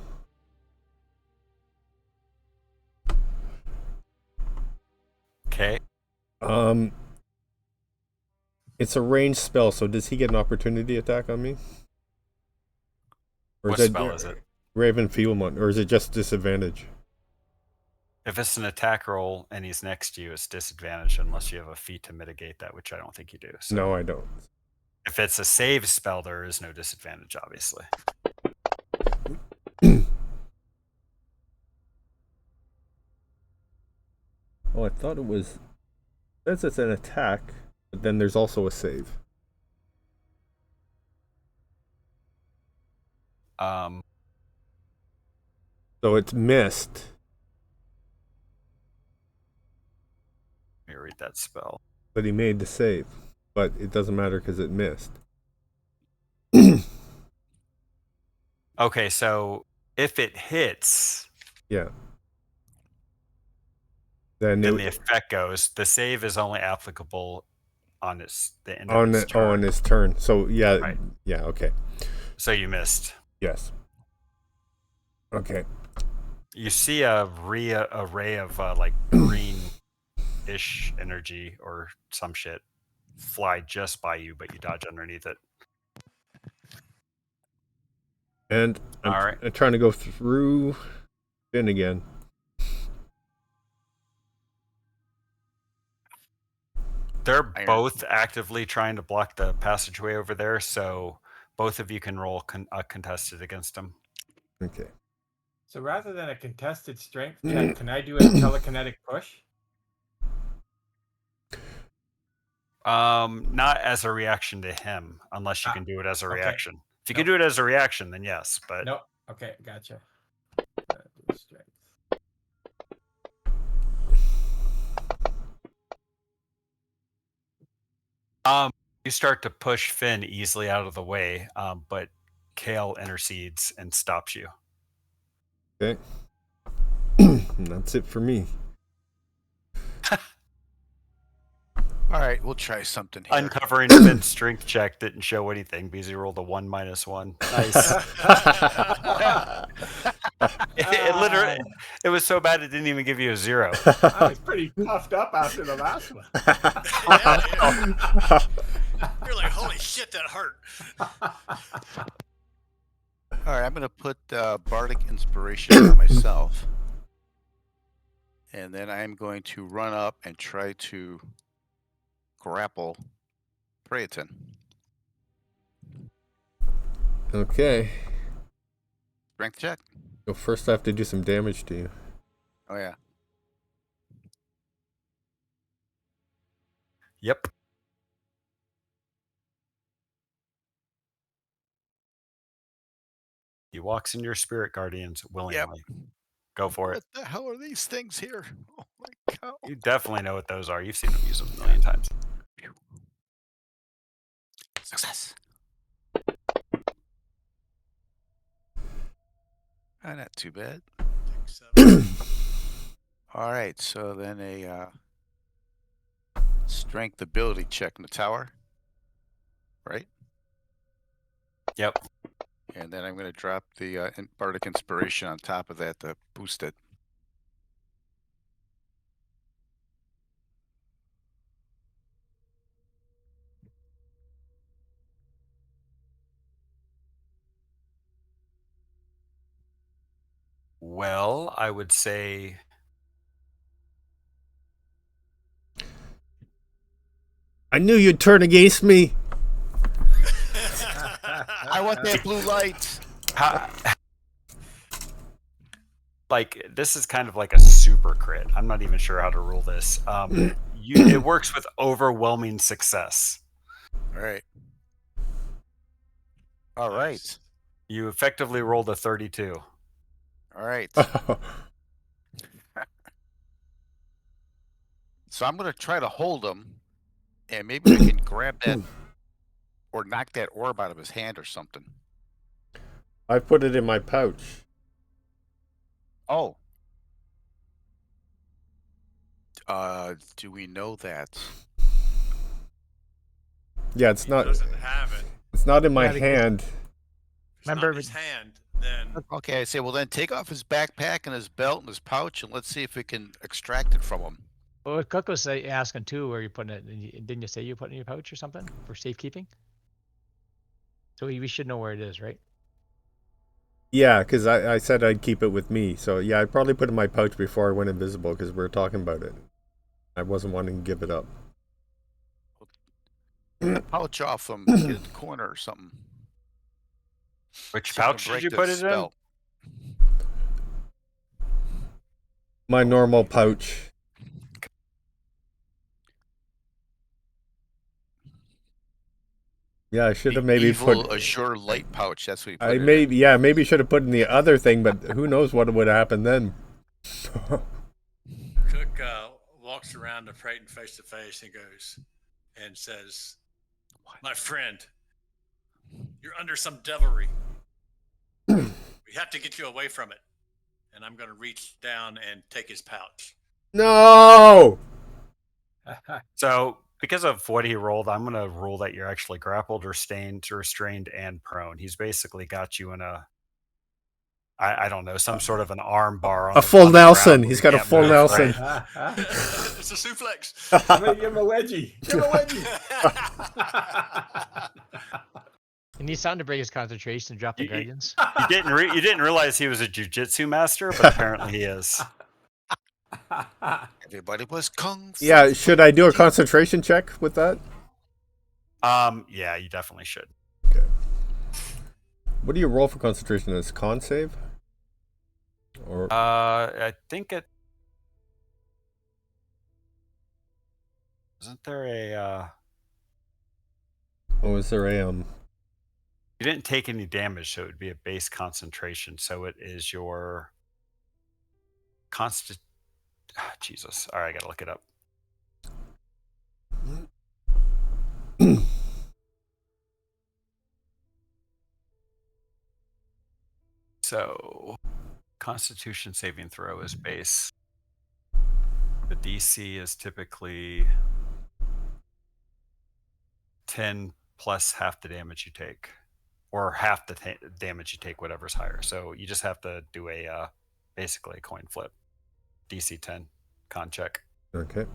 Okay. It's a ranged spell, so does he get an opportunity attack on me? Or What is spell is it? Raven Feeblement, or is it just disadvantage? If it's an attack roll and he's next to you, it's disadvantage unless you have a feat to mitigate that, which I don't think you do. So No, I don't. if it's a save spell, there is no disadvantage, obviously. Oh, I thought it was. It says it's an attack, but then there's also a save. So it's missed. Let me read that spell. But he made the save. But it doesn't matter because it missed. Okay, so if it hits, Yeah. Then the effect goes. The save is only applicable on the end of on its turn. on his turn. So yeah, Right. yeah, okay. So you missed. Yes. Okay. You see a array of like green-ish energy or some shit fly just by you, but you dodge underneath it. And All right. I'm trying to go through Finn again. They're both actively trying to block the passageway over there, so both of you can roll a contested against them. Okay. So rather than a contested strength check, can I do a telekinetic push? Not as a reaction to him, unless you can do it as a reaction. If you can do it as a reaction, then yes. But no. Okay, gotcha. Strength. you start to push Finn easily out of the way, but Kale intercedes and stops you. Okay. And that's it for me. All right, we'll try something here. Uncovering Finn's strength check didn't show anything because he rolled a 1 - 1. Nice. It literally, it was so bad it didn't even give you a 0. I was pretty puffed up after the last one. Yeah. You're like, holy shit, that hurt. All right, I'm going to put Bardic Inspiration on myself. And then I'm going to run up and try to grapple Prayton. Okay. Strength check. So first I have to do some damage to you. Oh, yeah. Yep. He walks in your spirit guardians willingly. Yep. Go for it. What the hell are these things here? Oh my god. You definitely know what those are. You've seen them use them a million times. Success. Not too bad. All right, so then a strength ability check in the tower, right? Yep. And then I'm going to drop the Bardic Inspiration on top of that to boost it. Well, I would say I knew you'd turn against me. I want that blue light. Ha- like this is kind of like a super crit. I'm not even sure how to rule this. It works with overwhelming success. All right. All right. You effectively rolled a 32. All right. So I'm going to try to hold him, and maybe I can grab that or knock that orb out of his hand or something. I put it in my pouch. Oh. Do we know that? Yeah, it's He not. doesn't have it. It's not in my Yeah, because- hand. If it's Remember, not in his hand, then Okay, I say, well, then take off his backpack and his belt and his pouch, and let's see if we can extract it from him. well, what Cook was asking too, where you putting it? Didn't you say you put it in your pouch or something for safekeeping? So we should know where it is, right? Yeah, because I said I'd keep it with me. So yeah, I probably put it in my pouch before I went invisible because we were talking about it. I wasn't wanting to give it up. Pouch off him, get in the corner or something. Which See if we can pouch did break you the put it in? spell. My normal pouch. Yeah, I should have maybe Evil put. Azure light pouch. That's what he put I it maybe maybe should have put in the other thing, but who knows what would have happened then. Cook walks around to Creighton face to face and goes and says, "My friend, you're under some devilry. We have to get you away from it." And I'm going to reach down and take his pouch. No. So, because of what he rolled, I'm going to rule that you're actually grappled, restrained, and prone. He's basically got you in a, I don't know, some sort of an arm bar on A the, full on the Nelson. ground where He's you got a can't full move, Nelson. right? It's a suplex. Somebody give him a wedgie. Give him a wedgie. He needs time to break his concentration and drop the guardians. You didn't realize he was a jujitsu master, but apparently he is. Everybody was kung fu. Yeah, should I do a concentration check with that? Yeah, you definitely should. Okay. What do you roll for concentration? Is con save? Or I think it isn't there a. oh, is there a You didn't take any damage, so it would be a base concentration. So it is your constant. Jesus. All right, I gotta look it up. So, Constitution saving throw is base. The DC is typically 10 plus half the damage you take, or half the damage you take, whatever's higher. So you just have to do a basically a coin flip. DC 10 con check. okay?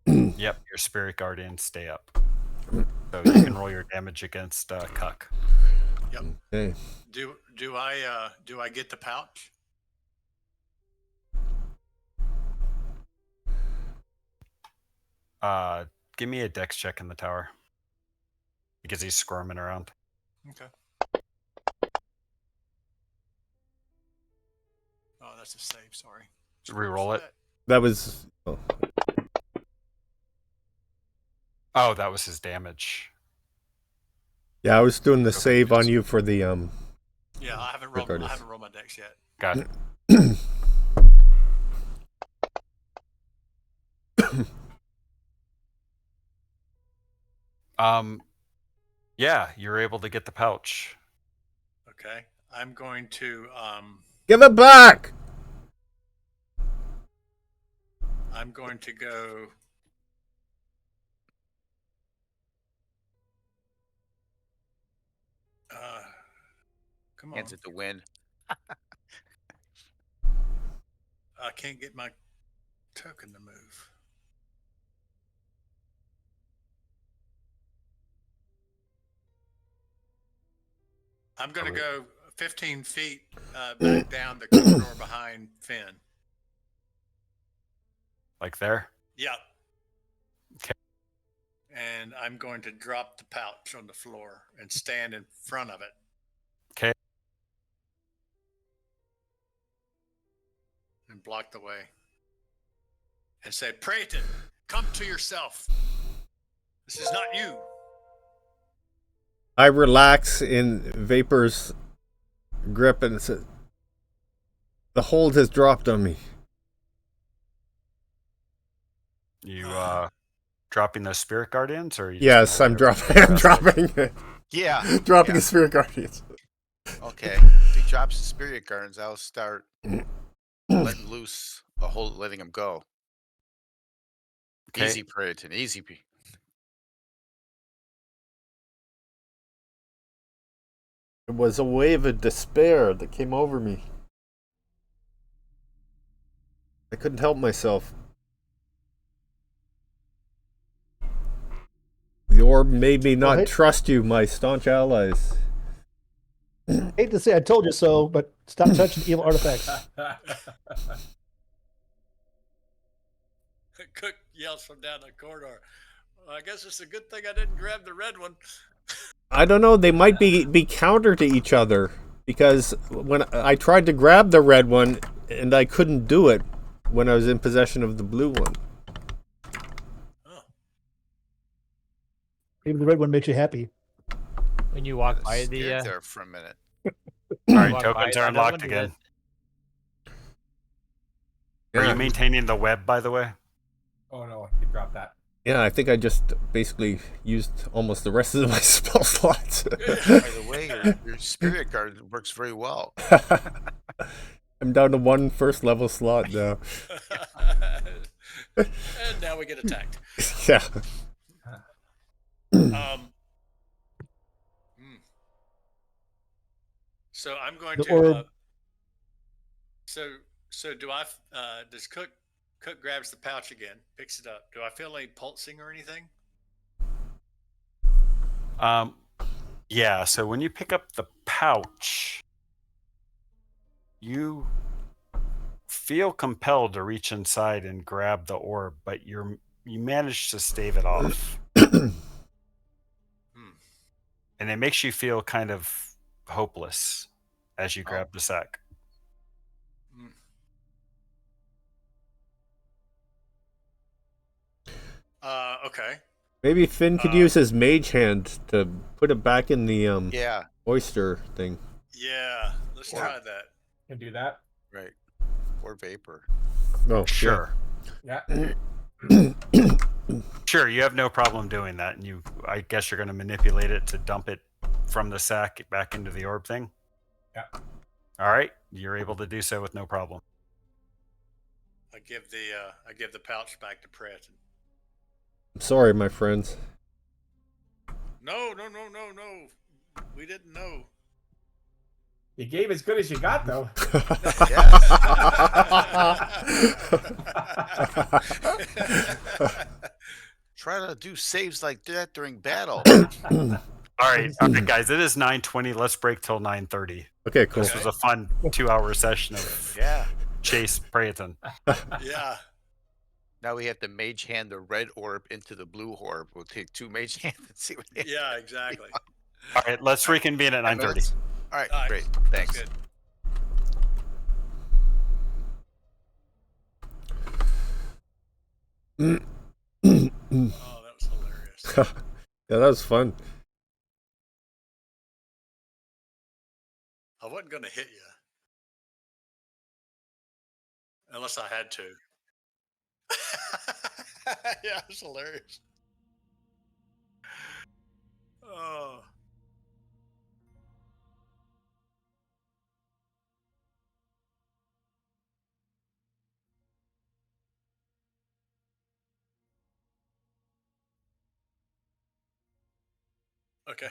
Yep, your spirit guardians stay up. So you can roll your damage against Cuck. Yep. Okay. Do I get the pouch? Give me a dex check in the tower because he's squirming around. Okay. Oh, that's a save. Sorry. Reroll it. That was. Oh, that was his damage. Yeah, I was doing the Okay, save on yes. you for the Yeah, I haven't rolled my dex yet. Got it. Yeah, you're able to get the pouch. Okay. I'm going to Give it back. I'm going to go. Come on. Hands it to win. I can't get my token to move. I'm going to go 15 feet back down the corridor behind Finn. Like there? Yeah. and I'm going to drop the pouch on the floor and stand in front of it. Okay. And block the way. And say, Prayton, come to yourself. This is not you. I relax in Vapor's grip and say, the hold has dropped on me. You dropping those spirit guardians, or are you just Yes, gonna I'm let dropping. everything I'm rest it? dropping it. Yeah. Dropping yeah. the spirit guardians. Okay. If he drops the spirit guards, I'll start letting loose letting him go. Okay. Easy, Predator. Easy. It was a wave of despair that came over me. I couldn't help myself. The orb made me not hey- trust you, my staunch allies. Hate to say I told you so, but stop touching evil artifacts. Cook yells from down the corridor. Well, I guess it's a good thing I didn't grab the red one. I don't know. They might be counter to each other because when I tried to grab the red one and I couldn't do it when I was in possession of the blue one. Oh. Maybe the red one makes you happy. When you walk by Scared the there for a minute. All right, walk tokens by are the other unlocked one, did again. it- Are Yeah. you maintaining the web, by the way? Oh no, you dropped that. Yeah, I think I just basically used almost the rest of my spell slots. By the way, your spirit guard works very well. I'm down to one first level slot now. And now we get attacked. Yeah. So I'm going The to. orb. So do I? Does Cook grabs the pouch again, picks it up? Do I feel any pulsing or anything? Yeah. So when you pick up the pouch, you feel compelled to reach inside and grab the orb, but you manage to stave it off, and it makes you feel kind of hopeless as you grab the sack. Okay. Maybe Finn could use his mage hand to put it back in the Yeah. oyster thing. Yeah. Let's try that. Can do that. Right. Or vapor. Oh, Sure. Yeah. Sure, you have no problem doing that, and I guess you're going to manipulate it to dump it from the sack back into the orb thing. Yeah. All right, you're able to do so with no problem. I give the pouch back to Pratt. I'm sorry, my friends. No. We didn't know. You gave as good as you got, though. Try to do saves like that during battle. All right, guys. It is 9:20. Let's break till 9:30. Okay, cool. This was a fun 2-hour session of Chase Prayton. Yeah. Now we have to mage hand the red orb into the blue orb. We'll take 2 mage hands and see what they Yeah, exactly. All right, let's reconvene at 9:30. minutes? All right, great. Thanks. Good. Oh, that was hilarious. Yeah, that was fun. I wasn't going to hit you. Unless I had to. Yeah, it was hilarious. Oh. Okay.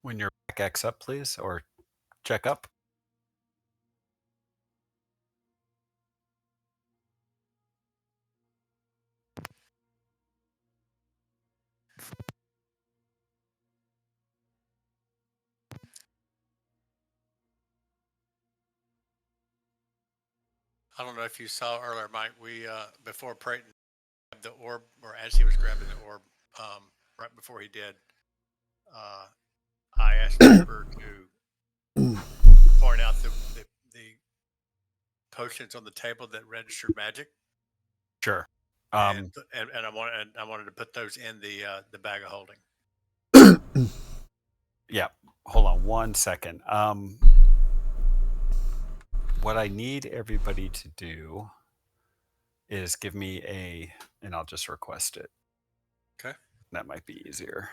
When you're back X up, please, or check up. I don't know if you saw earlier, Mike. We before Prayton grabbed the orb, or as he was grabbing the orb, right before he did, I asked Reaper to point out the potions on the table that registered magic. Sure. And I wanted to put those in the bag of holding. Yeah. Hold on 1 second. What I need everybody to do is give me and I'll just request it. Okay. That might be easier.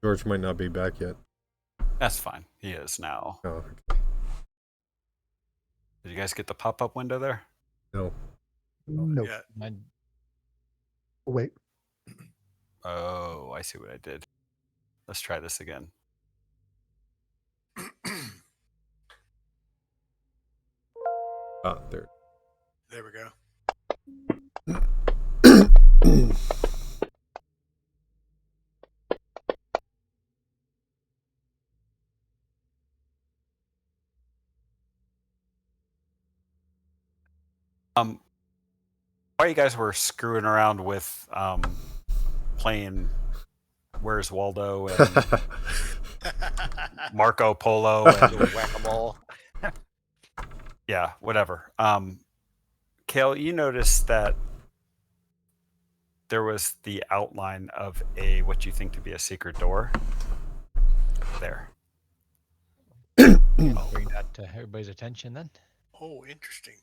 George might not be back yet. That's fine. He is now. Oh, okay. Did you guys get the pop-up window there? No. No. Yeah. Wait. Oh, I see what I did. Let's try this again. Ah, there. There we go. While you guys were screwing around with playing Where's Waldo and Marco Polo and Whack-a-mole. yeah, whatever. Kale, you noticed that there was the outline of what you think to be a secret door there. I'll bring that to everybody's attention then. Oh, interesting.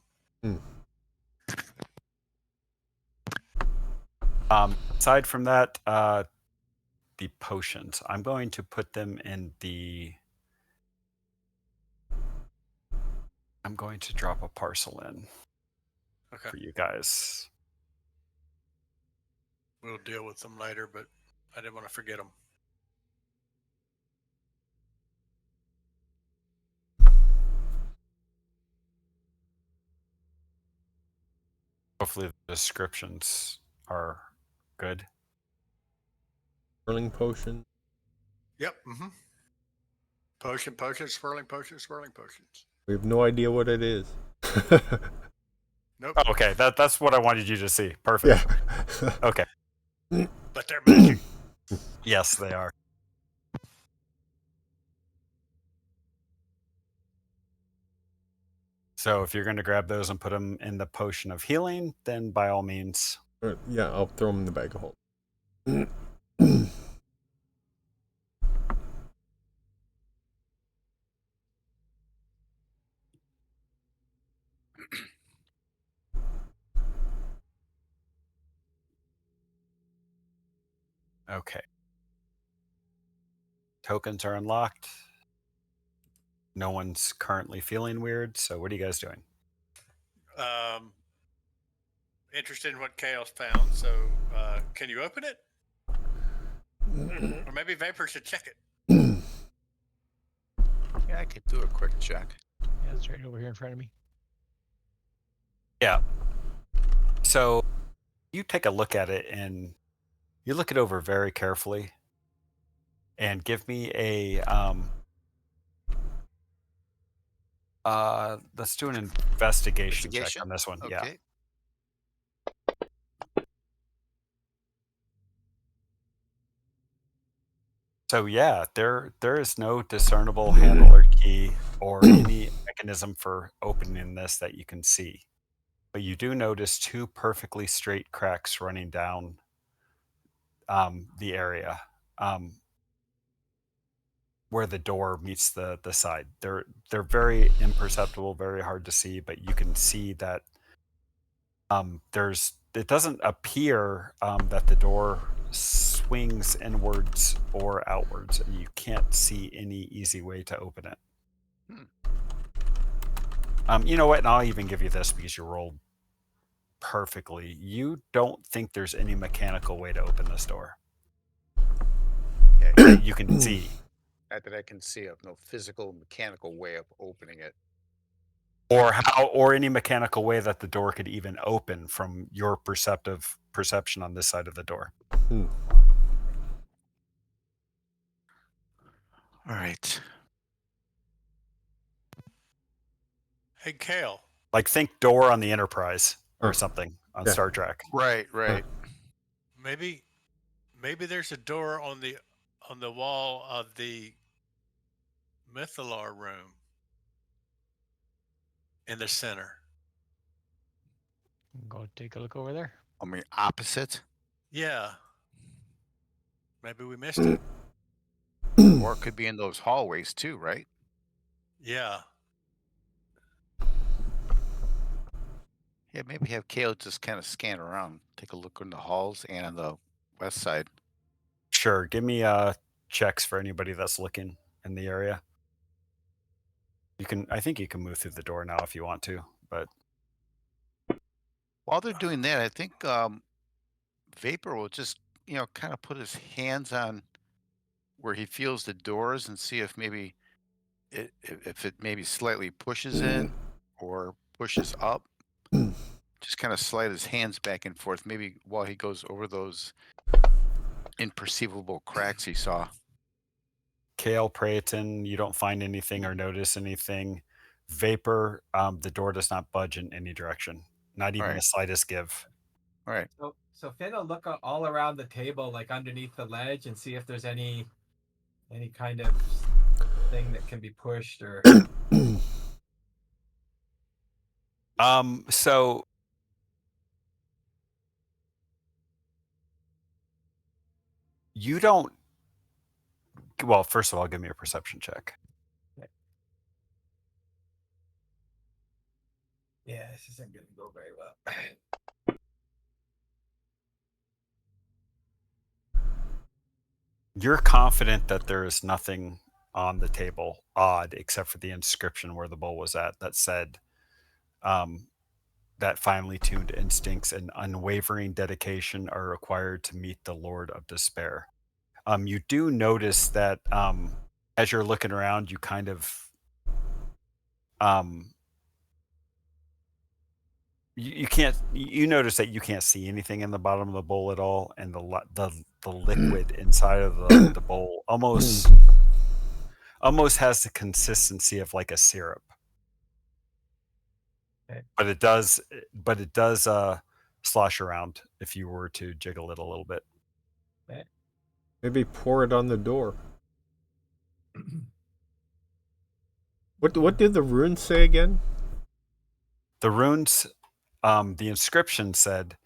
Aside from that, the potions, I'm going to put them in I'm going to drop a parcel in for you guys. We'll deal with them later, but I didn't want to forget them. Hopefully the descriptions are good. Swirling potion. Yep. Mm-hmm. Potions, swirling potions. We have no idea what it is. Nope. Oh, okay, that's what I wanted you to see. Perfect. Yeah. Okay. But they're magic. Yes, they are. So if you're going to grab those and put them in the potion of healing, then by all means. Yeah, I'll throw them in the bag of hold. Okay. Tokens are unlocked. No one's currently feeling weird. So what are you guys doing? Interested in what Chaos found. So can you open it? Or maybe Vapor should check it. Yeah, I could do a quick check. Yeah, it's right over here in front of me. Yeah. So you take a look at it and you look it over very carefully and give me let's do an investigation check on this one. Okay. Yeah. So yeah, there is no discernible handle or key or any mechanism for opening this that you can see. But you do notice two perfectly straight cracks running down the area where the door meets the side. They're very imperceptible, very hard to see, but you can see that it doesn't appear that the door swings inwards or outwards, and you can't see any easy way to open it. You know what? And I'll even give you this because you rolled perfectly. You don't think there's any mechanical way to open this door. Okay. that you can see. Not that I can see of, no physical mechanical way of opening it. Or any mechanical way that the door could even open from your perception on this side of the door. All right. Hey, Kale. Like think door on the Enterprise or Oh. something on Yeah. Star Trek. Right. Maybe there's a door on the wall of the Mythalar room in the center. Go take a look over there. I mean, opposite, Yeah. Maybe we missed it. or it could be in those hallways too, right? Yeah. Yeah, maybe have Kale just kind of scan around, take a look in the halls and on the west side. Sure. Give me checks for anybody that's looking in the area. I think you can move through the door now if you want to, but While they're doing that, I think Vapor will just, kind of put his hands on where he feels the doors and see if maybe if it maybe slightly pushes in or pushes up. Just kind of slide his hands back and forth, maybe while he goes over those imperceivable cracks he saw. Kale, Prayton, you don't find anything or notice anything. Vapor, the door does not budge in any direction, not even Right. the slightest give. All right. So Finn will look all around the table, like underneath the ledge, and see if there's any kind of thing that can be pushed or. So you don't. Well, first of all, give me a perception check. Yeah, this isn't going to go very well. You're confident that there is nothing on the table odd except for the inscription where the bowl was at that said that finely tuned instincts and unwavering dedication are required to meet the Lord of Despair. You do notice that as you're looking around, you kind of you notice that you can't see anything in the bottom of the bowl at all, and the liquid inside of the bowl almost has the consistency of like a syrup. Okay. But it does slosh around if you were to jiggle it a little bit. Okay. Maybe pour it on the door. What did the runes say again? The runes, the inscription said,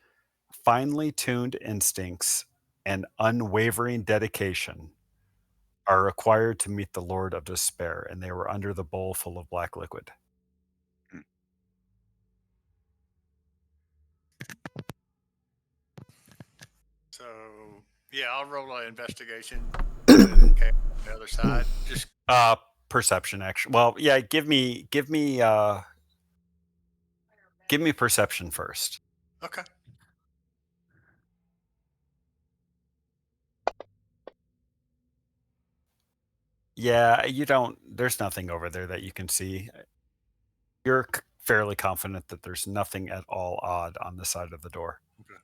finely tuned instincts and unwavering dedication are required to meet the Lord of Despair, and they were under the bowl full of black liquid. So yeah, I'll roll an investigation. Okay, on the other side, just Perception action. Well, yeah, give me perception first. okay. Yeah, you don't. There's nothing over there that you can see. You're fairly confident that there's nothing at all odd on the side of the door. Okay.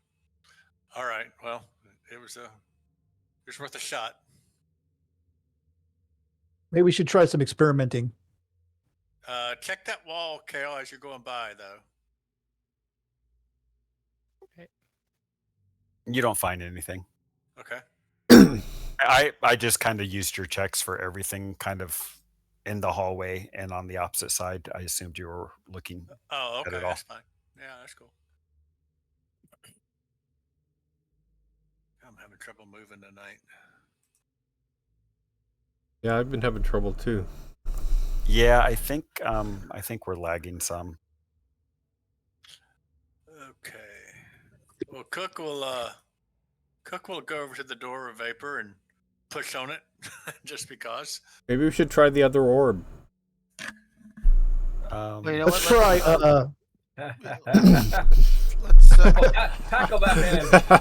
All right. Well, it was worth a shot. Maybe we should try some experimenting. Check that wall, Kale, as you're going by, though. You don't find anything. Okay. I just kind of used your checks for everything kind of in the hallway and on the opposite side. I assumed you were looking Oh, at okay. it all. That's fine. Yeah, that's cool. I'm having trouble moving tonight. Yeah, I've been having trouble too. Yeah, I think we're lagging some. Okay. Well, Cook will go over to the door of Vapor and push on it, just because. Maybe we should try the other orb. Well, you know Let's what? try. Let's Tackle that man.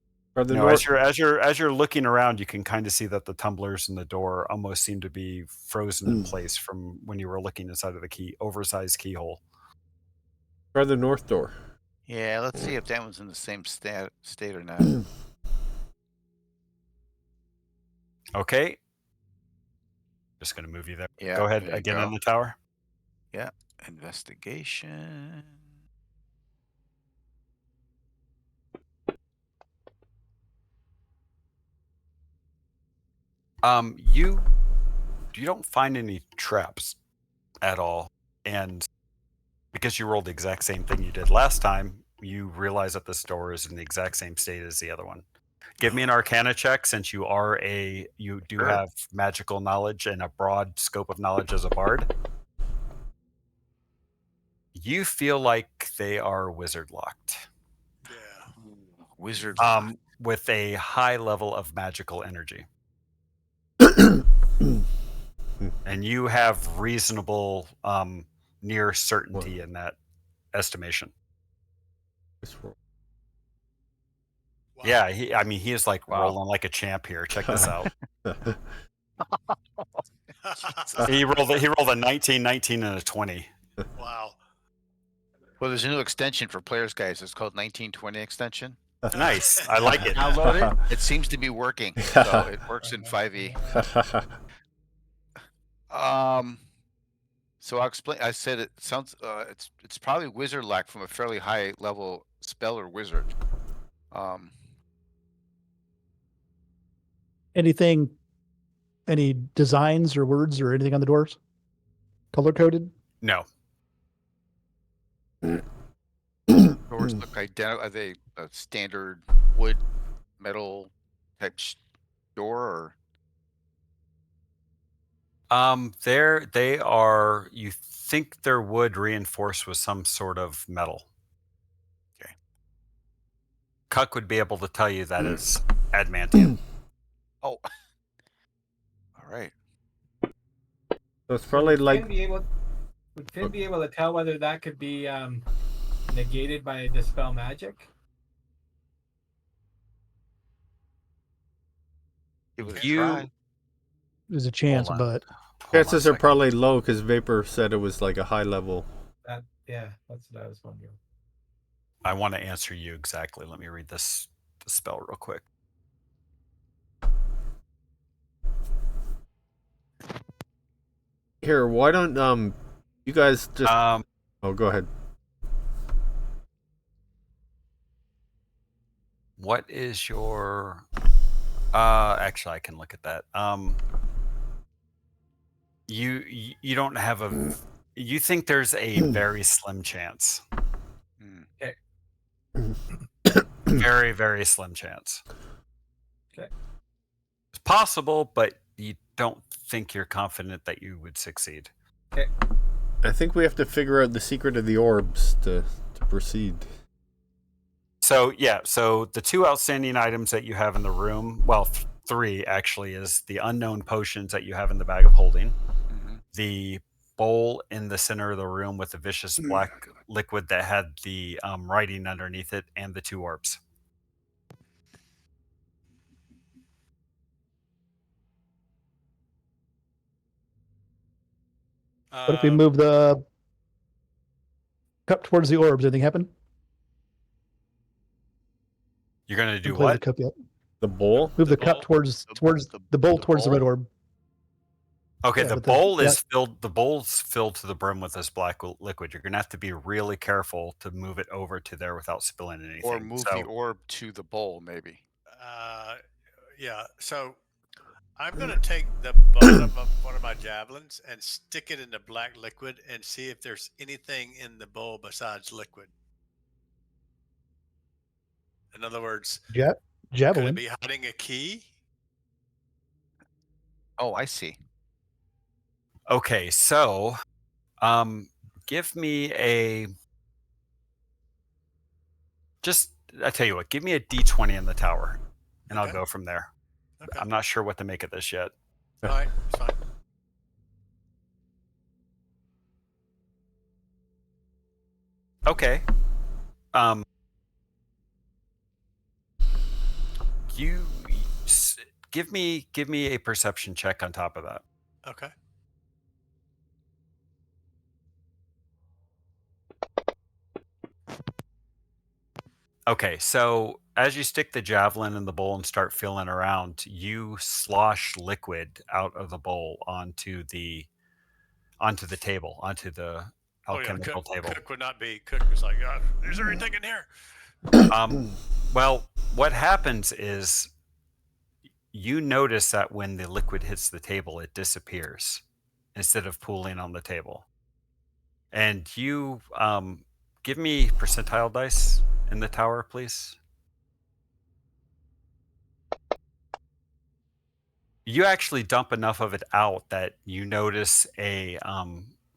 Farther No, north. as you're looking around, you can kind of see that the tumblers in the door almost seem to be frozen in place from when you were looking inside of the oversized keyhole. Farther north door. Yeah, let's see if that one's in the same state or not. Okay. Just going to move you there. Yeah, Go ahead there you again go. in the tower. Yeah, investigation. You don't find any traps at all, and because you rolled the exact same thing you did last time, you realize that this door is in the exact same state as the other one. Give me an Arcana check, since you do Sure. have magical knowledge and a broad scope of knowledge as a bard. You feel like they are wizard locked, Yeah. Wizard lock. with a high level of magical energy, and you have reasonable near certainty in that estimation. Wow. Yeah, he is like Wow. rolling like a champ here. Check this out. Jesus. He rolled a 19, 19, and a 20. Wow. Well, there's a new extension for players, guys. It's called 1920 extension. Nice. I like it. Download it. It seems to be working. So it works in 5e. So I'll explain. I said it sounds. It's probably wizard lock from a fairly high level spell or wizard. Anything, any designs or words or anything on the doors? Color coded? No. Doors look identical. Are they a standard wood, metal type door? Or They are. You think they're wood reinforced with some sort of metal. Okay. Cuck would be able to tell you that it's adamantium. Oh. All right. So it's probably like Would Finn be able to tell whether that could be negated by dispel magic? Give it a You- try. There's a chance, Hold on. but Hold on a chances are second. probably low because Vapor said it was like a high level. Yeah, that's what I was wondering. I want to answer you exactly. Let me read the spell real quick. Here, why don't you guys just oh, go ahead. What is your actually I can look at that. You don't have a you think there's a very slim chance. Okay. Very, very slim chance. Okay. It's possible, but you don't think you're confident that you would succeed. Okay. I think we have to figure out the secret of the orbs to proceed. So the two outstanding items that you have in the room, well, three actually, is the unknown potions that you have in the bag of holding, the bowl in the center of the room with the vicious black liquid that had the writing underneath it, and the two orbs. what if we move the cup towards the orbs? Anything happen? You're gonna do Haven't played what? the cup yet. The bowl? Move the bowl? cup towards the bowl towards the red orb. Okay, Yeah, the but bowl is filled. The bowl's filled to the brim with this black liquid. You're gonna have to be really careful to move it over to there without spilling anything. Or move the orb to the bowl, maybe. Yeah. So I'm going to take the bottom of one of my javelins and stick it in the black liquid and see if there's anything in the bowl besides liquid. In other words, could it Javelin. be hiding a key? Oh, I see. Okay, so give me a I tell you what, give me a D20 in the tower, and I'll Okay. go from there. Okay. I'm not sure what to make of this yet. All right. It's fine. Okay. You s- give me a perception check on top of that. Okay. Okay, so as you stick the javelin in the bowl and start feeling around, you slosh liquid out of the bowl onto the table, onto the Oh yeah, alchemical table. Cook would not be. Cook was like, "Is there anything in here?" Well, what happens is you notice that when the liquid hits the table, it disappears instead of pooling on the table. And you give me percentile dice in the tower, please. You actually dump enough of it out that you notice a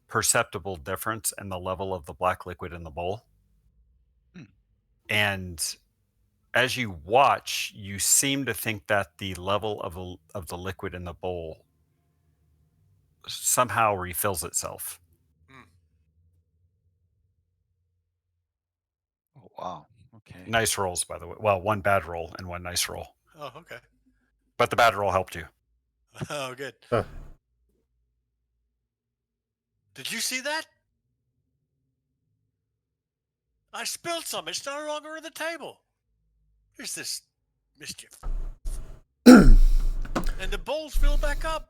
perceptible difference in the level of the black liquid in the bowl. Hmm. And as you watch, you seem to think that the level of the liquid in the bowl somehow refills itself. Hmm. Oh, wow. Okay. Nice rolls, by the way. Well, one bad roll and one nice roll. Oh, okay. But the bad roll helped you. Oh, good. Huh. Did you see that? I spilled some. It's no longer on the table. Here's this mischief. And the bowl's filled back up.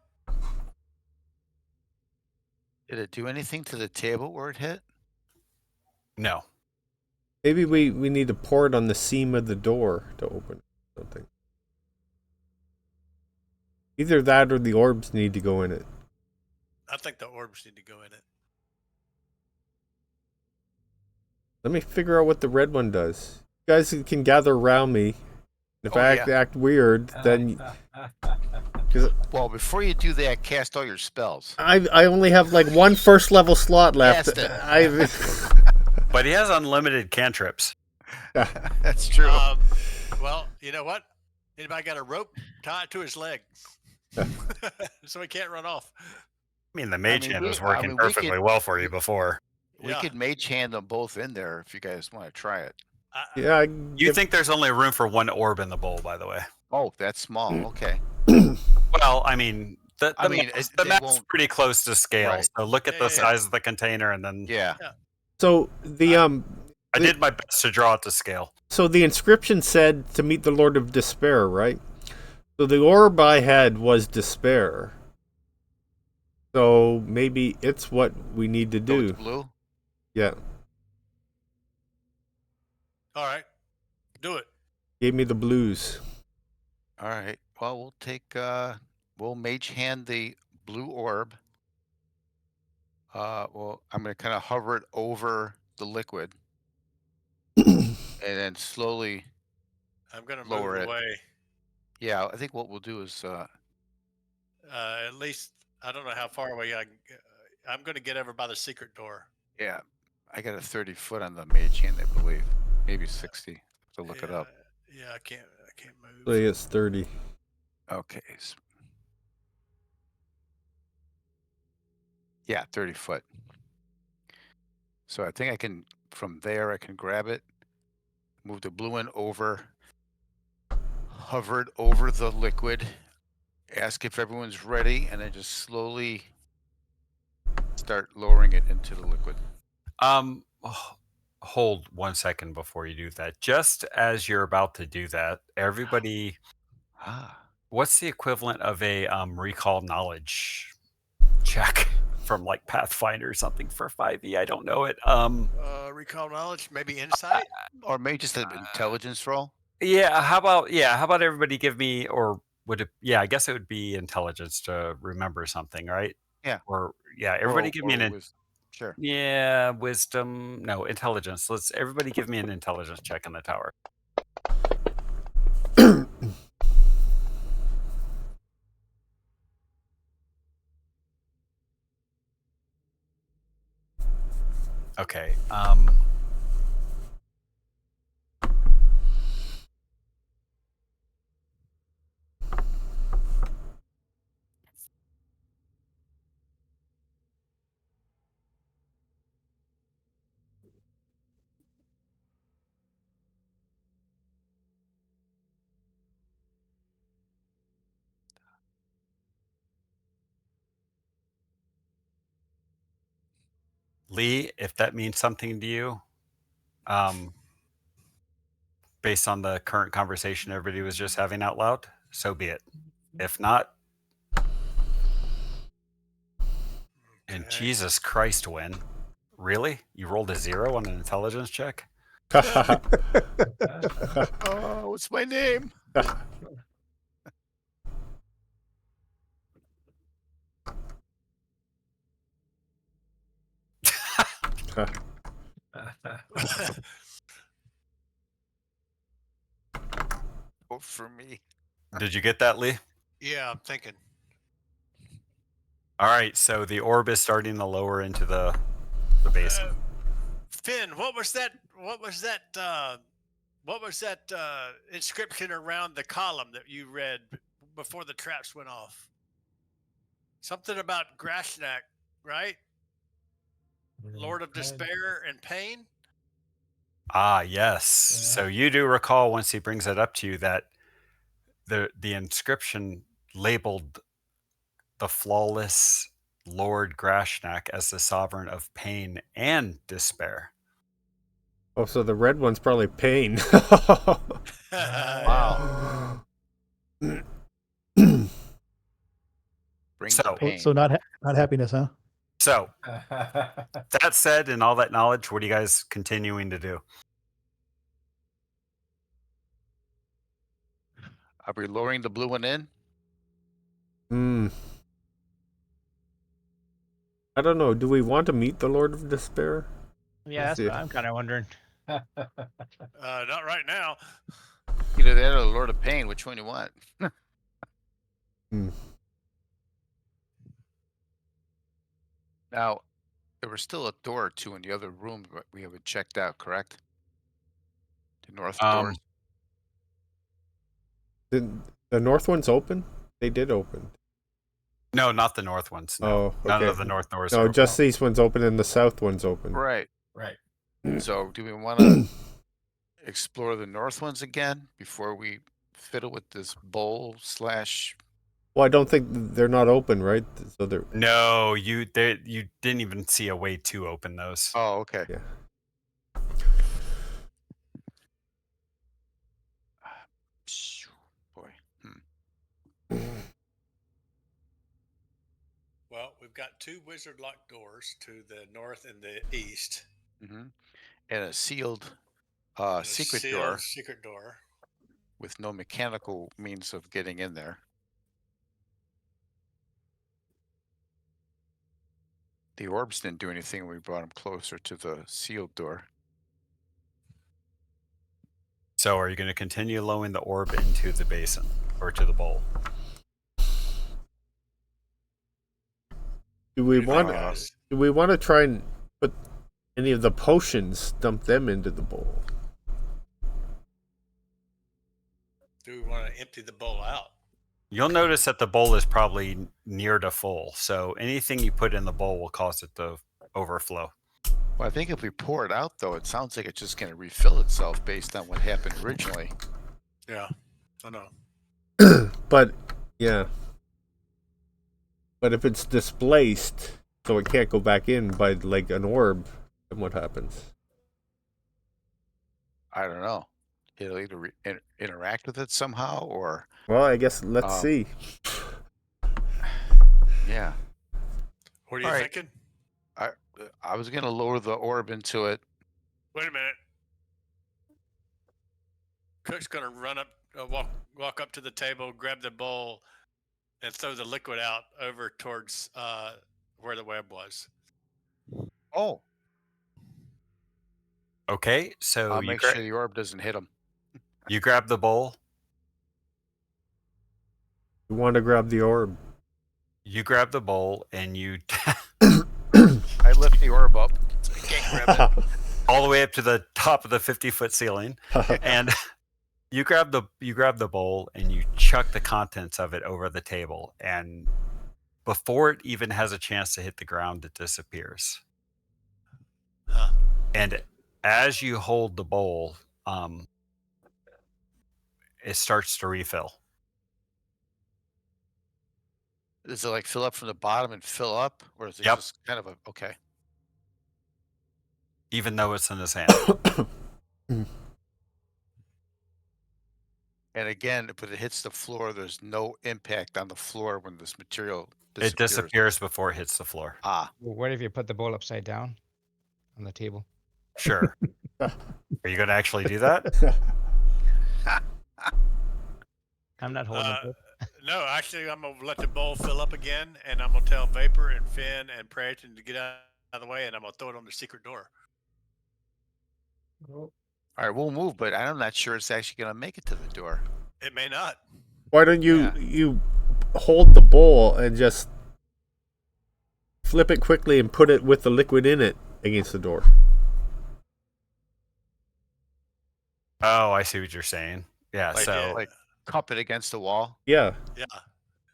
Did it do anything to the table where it hit? No. Maybe we need to pour it on the seam of the door to open something. Either that or the orbs need to go in it. I think the orbs need to go in it. Let me figure out what the red one does. You guys can gather around me. If Oh, I yeah. act weird, then cause Well, before you do that, cast all your spells. I only have like one first level slot left. Cast it. I But he has unlimited cantrips. That's true. Well, you know what? Anybody got a rope? Tie it to his leg. So he can't run off. I mean, the mage hand was I working mean, we perfectly could- well for you before. We Yeah. could mage hand them both in there if you guys want to try it. yeah. You think there's only room for one orb in the bowl, by the way. Oh, that's small. Okay. Well, I mean, the they map's won't- pretty close to scale. Right. So look at Yeah, the yeah, yeah. size of the container, and then Yeah. so the I did my best to draw it to scale. So the inscription said to meet the Lord of Despair, right? So the orb I had was despair. So maybe it's what we need to Go with do. the blue. Yeah. All right. Do it. Gave me the blues. All right. Well, we'll take. We'll mage hand the blue orb. Well, I'm going to kind of hover it over the liquid, and then slowly. I'm going to move Lower it. away. Yeah, I think what we'll do is. At least, I don't know how far away I'm going to get over by the secret door. Yeah, I got a 30-foot on the mage hand, I believe. Maybe 60. To look it up. Yeah, I can't So move. it's 30. Okay. Yeah, 30 foot. So I think I can, from there, I can grab it, move the blue one over, hover it over the liquid, ask if everyone's ready, and then just slowly start lowering it into the liquid. Hold 1 second before you do that. Just as you're about to do that, everybody, what's the equivalent of a recall knowledge check from like Pathfinder or something for 5e? I don't know it. Recall knowledge, maybe insight. Or maybe just an intelligence roll. Yeah. How about everybody give me, or would it? Yeah, I guess it would be intelligence to remember something, right? Yeah. Or yeah, everybody give me an. Sure. Yeah, wisdom. No, intelligence. Let's everybody give me an intelligence check in the tower. Okay. Lee, if that means something to you, based on the current conversation everybody was just having out loud, so be it. If not, and Okay. Jesus Christ, Win. Really? You rolled a 0 on an intelligence check? Oh, what's my name? Vote for me. Did you get that, Lee? Yeah, I'm thinking. All right, so the orb is starting to lower into the basin. Finn, what was that? What was that? What was that inscription around the column that you read before the traps went off? Something about Grashnak, right? Lord of Despair and Pain. Ah, yes. So you do recall once he brings it up to you that the inscription labeled the flawless Lord Grashnak as the sovereign of pain and despair. Oh, so the red one's probably pain. Wow. Bring the So- pain. So not happiness, huh? So that said, and all that knowledge, what are you guys continuing to do? Are we lowering the blue one in? I don't know. Do we want to meet the Lord of Despair? Yeah, that's Yeah. what I'm kind of wondering. Not right now. Either that or the Lord of Pain. Which one you want? Now, there was still a door or two in the other room that we haven't checked out, correct? The north doors. Did the north one's open? They did open. No, not the north ones. No, Oh, none okay. of the north doors. No, are just open. these ones open and the south one's open. Right. Right. So, do we want to explore the north ones again before we fiddle with this bowl slash? Well, I don't think they're not open, right? So they're No, you didn't even see a way to open those. Oh, okay. yeah. Boy. Well, we've got two wizard locked doors to the north and the east. And a sealed And a secret sealed door secret door. with no mechanical means of getting in there. The orbs didn't do anything when we brought them closer to the sealed door. So are you going to continue lowering the orb into the basin or to the bowl? Do we What do you think, want? guys? Do we want to try and put any of the potions, dump them into the bowl? Do we want to empty the bowl out? You'll notice that the bowl is probably near to full. So anything you put in the bowl will cause it to overflow. Well, I think if we pour it out, though, it sounds like it's just going to refill itself based on what happened originally. Yeah, I know. But yeah. But if it's displaced, so it can't go back in by like an orb, then what happens? I don't know. It'll either interact with it somehow, or Well, I guess let's see. yeah. What are you All right. thinking? I was gonna lower the orb into it. Wait a minute. Cook's gonna run up, walk up to the table, grab the bowl, and throw the liquid out over towards where the web was. Oh, Okay, so I'll make sure the orb doesn't hit him. you grab the bowl. You want to grab the orb. You grab the bowl and you I lift the orb up. So I can't grab it. all the way up to the top of the 50-foot ceiling, and you grab the bowl and you chuck the contents of it over the table, and before it even has a chance to hit the ground, it disappears. Huh. And as you hold the bowl, it starts to refill. Does it like fill up from the bottom and fill up, or is it Yep. just kind of a okay? even though it's in his hand. And again, if it hits the floor, there's no impact on the floor when this material It disappears. disappears before it hits the floor. Ah, Well, what if you put the bowl upside down on the table? Sure. Are you going to actually do that? I'm not holding Uh, it. no, actually, I'm gonna let the bowl fill up again, and I'm gonna tell Vapor and Finn and Praeton to get out of the way, and I'm gonna throw it on the secret door. all right, we'll move, but I'm not sure it's actually going to make it to the door. It may not. Why don't you Yeah. you hold the bowl and just flip it quickly and put it with the liquid in it against the door? Oh, I see what you're saying. Yeah, Like, so like cup it against the wall. Yeah. Yeah.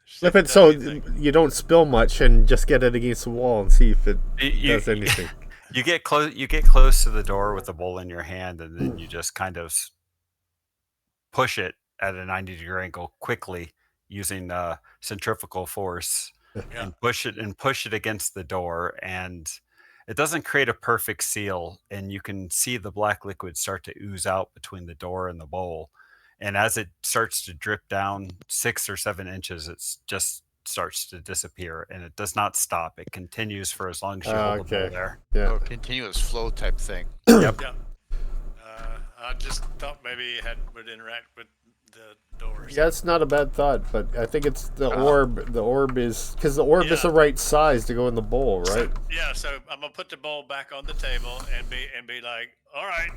Flip See if it so does anything. you don't spill much and just get it against the wall and see if it you, does anything. you get close to the door with the bowl in your hand, and then you just kind of push it at a 90-degree angle quickly using centrifugal force Yeah. and push it against the door, and it doesn't create a perfect seal, and you can see the black liquid start to ooze out between the door and the bowl. And as it starts to drip down 6 or 7 inches, it's just starts to disappear, and it does not stop. It continues for as long as you hold the bowl Okay. there. Yeah. Or a continuous flow type thing. Yep. Yeah. I just thought maybe it would interact with the doors. Yeah, it's not a bad thought, but I think it's the Oh. orb. The orb is because the orb is Yeah. the right size to go in the bowl, right? So I'm gonna put the bowl back on the table and be like, all right,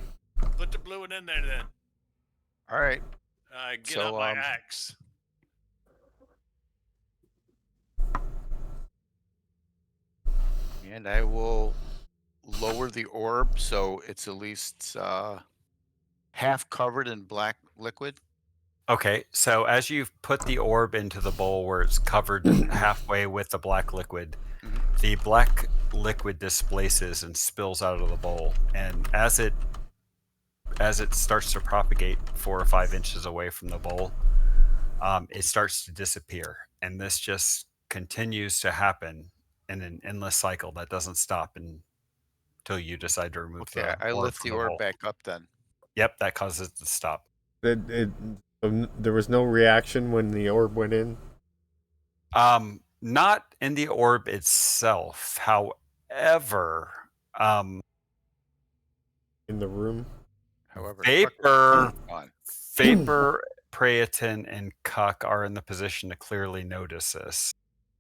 put the blue one in there then. All right. Get So, out my axe. And I will lower the orb so it's at least half covered in black liquid. Okay, so as you've put the orb into the bowl where it's covered halfway with the black liquid, Mhm. the black liquid displaces and spills out of the bowl. And as it starts to propagate 4 or 5 inches away from the bowl, it starts to disappear. And this just continues to happen in an endless cycle that doesn't stop until you decide to remove Okay, the I orb lift from the the orb bowl. back up then. Yep, that causes it to stop. There was no reaction when the orb went in. Not in the orb itself. However, In the room. However, Vapor, on. Vapor, Praeton, and Cuck are in the position to clearly notice this.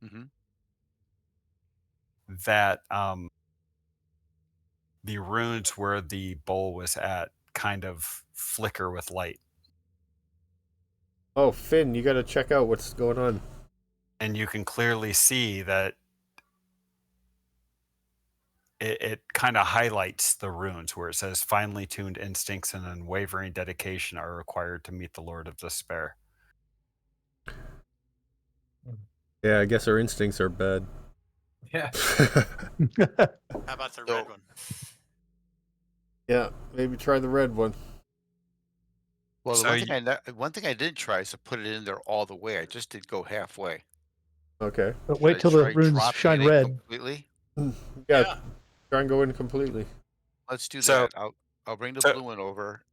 Mm-hmm. That the runes where the bowl was at kind of flicker with light, Oh, Finn, you got to check out what's going on. and you can clearly see that it kind of highlights the runes where it says finely tuned instincts and unwavering dedication are required to meet the Lord of Despair. Yeah, I guess our instincts are bad. Yeah. How about the red one? Yeah, maybe try the red one. Well, the So one thing I didn't try is to put it in there all the way. I just did go halfway. Okay. But Should wait I till the try runes dropping shine it in red. completely. Yeah, try and go in completely. Let's do So- that. I'll bring the so- blue one over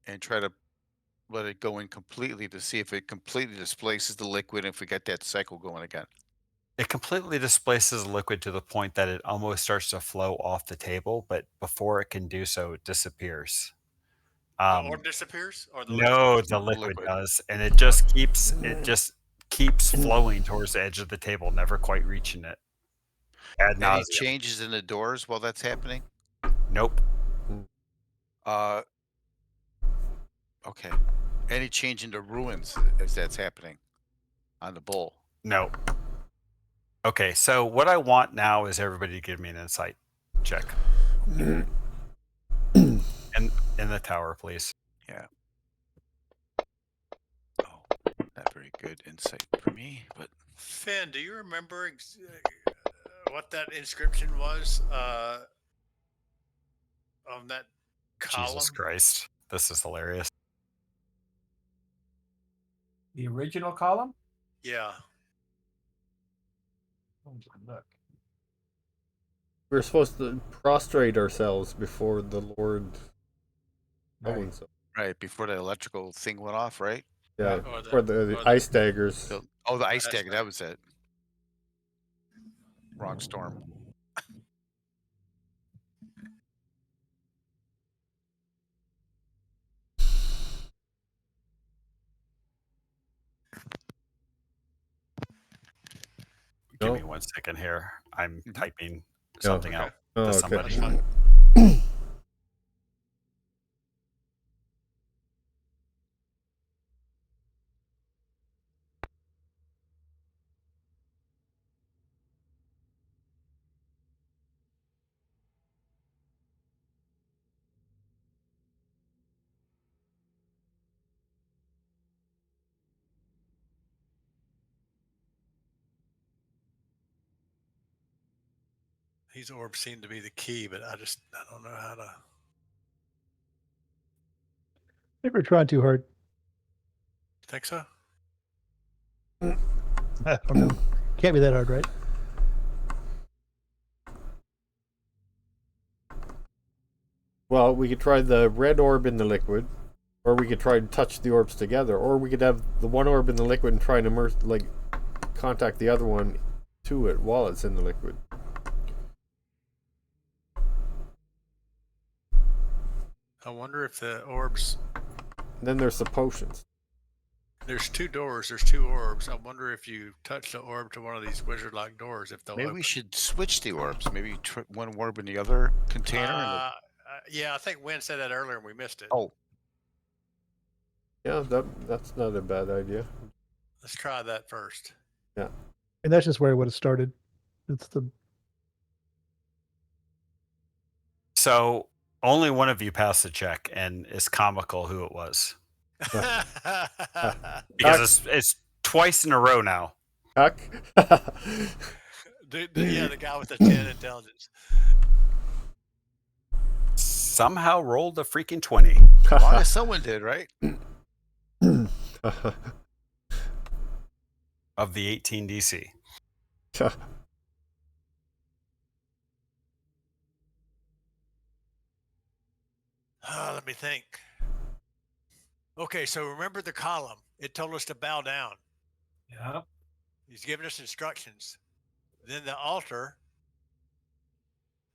and try to let it go in completely to see if it completely displaces the liquid and if we get that cycle going again. It completely displaces the liquid to the point that it almost starts to flow off the table, but before it can do so, it disappears. The orb disappears, or the No, liquid? the liquid liquid. does, and it just keeps flowing towards the edge of the table, never quite reaching it. Ad Any nauseum. changes in the doors while that's happening? Nope. Okay. Any change in the ruins as that's happening on the bowl? No. Okay, so what I want now is everybody to give me an insight check. In the tower, please. Yeah. Oh, not very good insight for me, but Finn, do you remember what that inscription was on that column? Jesus Christ. This is hilarious. The original column? Yeah. Look. We're supposed to prostrate ourselves before the Lord. Right. Right before the electrical thing went off, right? Yeah, Or for the ice daggers. The, oh, the ice ice dagger. That dagger. was it. Wrong storm. Give No. me 1 second here. I'm Mhm. typing No. something Okay. out Oh, to okay. somebody. That's fine. These orbs seem to be the key, but I don't know how to. Maybe we're trying too hard. Think so? I don't know. Can't be that hard, right? Well, we could try the red orb in the liquid, or we could try and touch the orbs together, or we could have the one orb in the liquid and try and immerse, like, contact the other one to it while it's in the liquid. I wonder if the orbs. And then there's the potions. There's 2 doors. There's 2 orbs. I wonder if you touch the orb to one of these wizard-like doors, if they'll Maybe open. we should switch the orbs. Maybe one orb in the other container. Yeah, I think Wynn said that earlier and we missed it. Oh, Yeah, that's not a bad idea. Let's try that first. Yeah. And that's just where I would have started. It's the So only one of you passed the check, and it's comical who it was because it's twice in a row now. Huck? the guy with the 10 intelligence. Somehow rolled a freaking 20 as long as someone did, right? of the 18 DC. Let me think. Okay, so remember the column. It told us to bow down. Yeah. He's giving us instructions. Then the altar,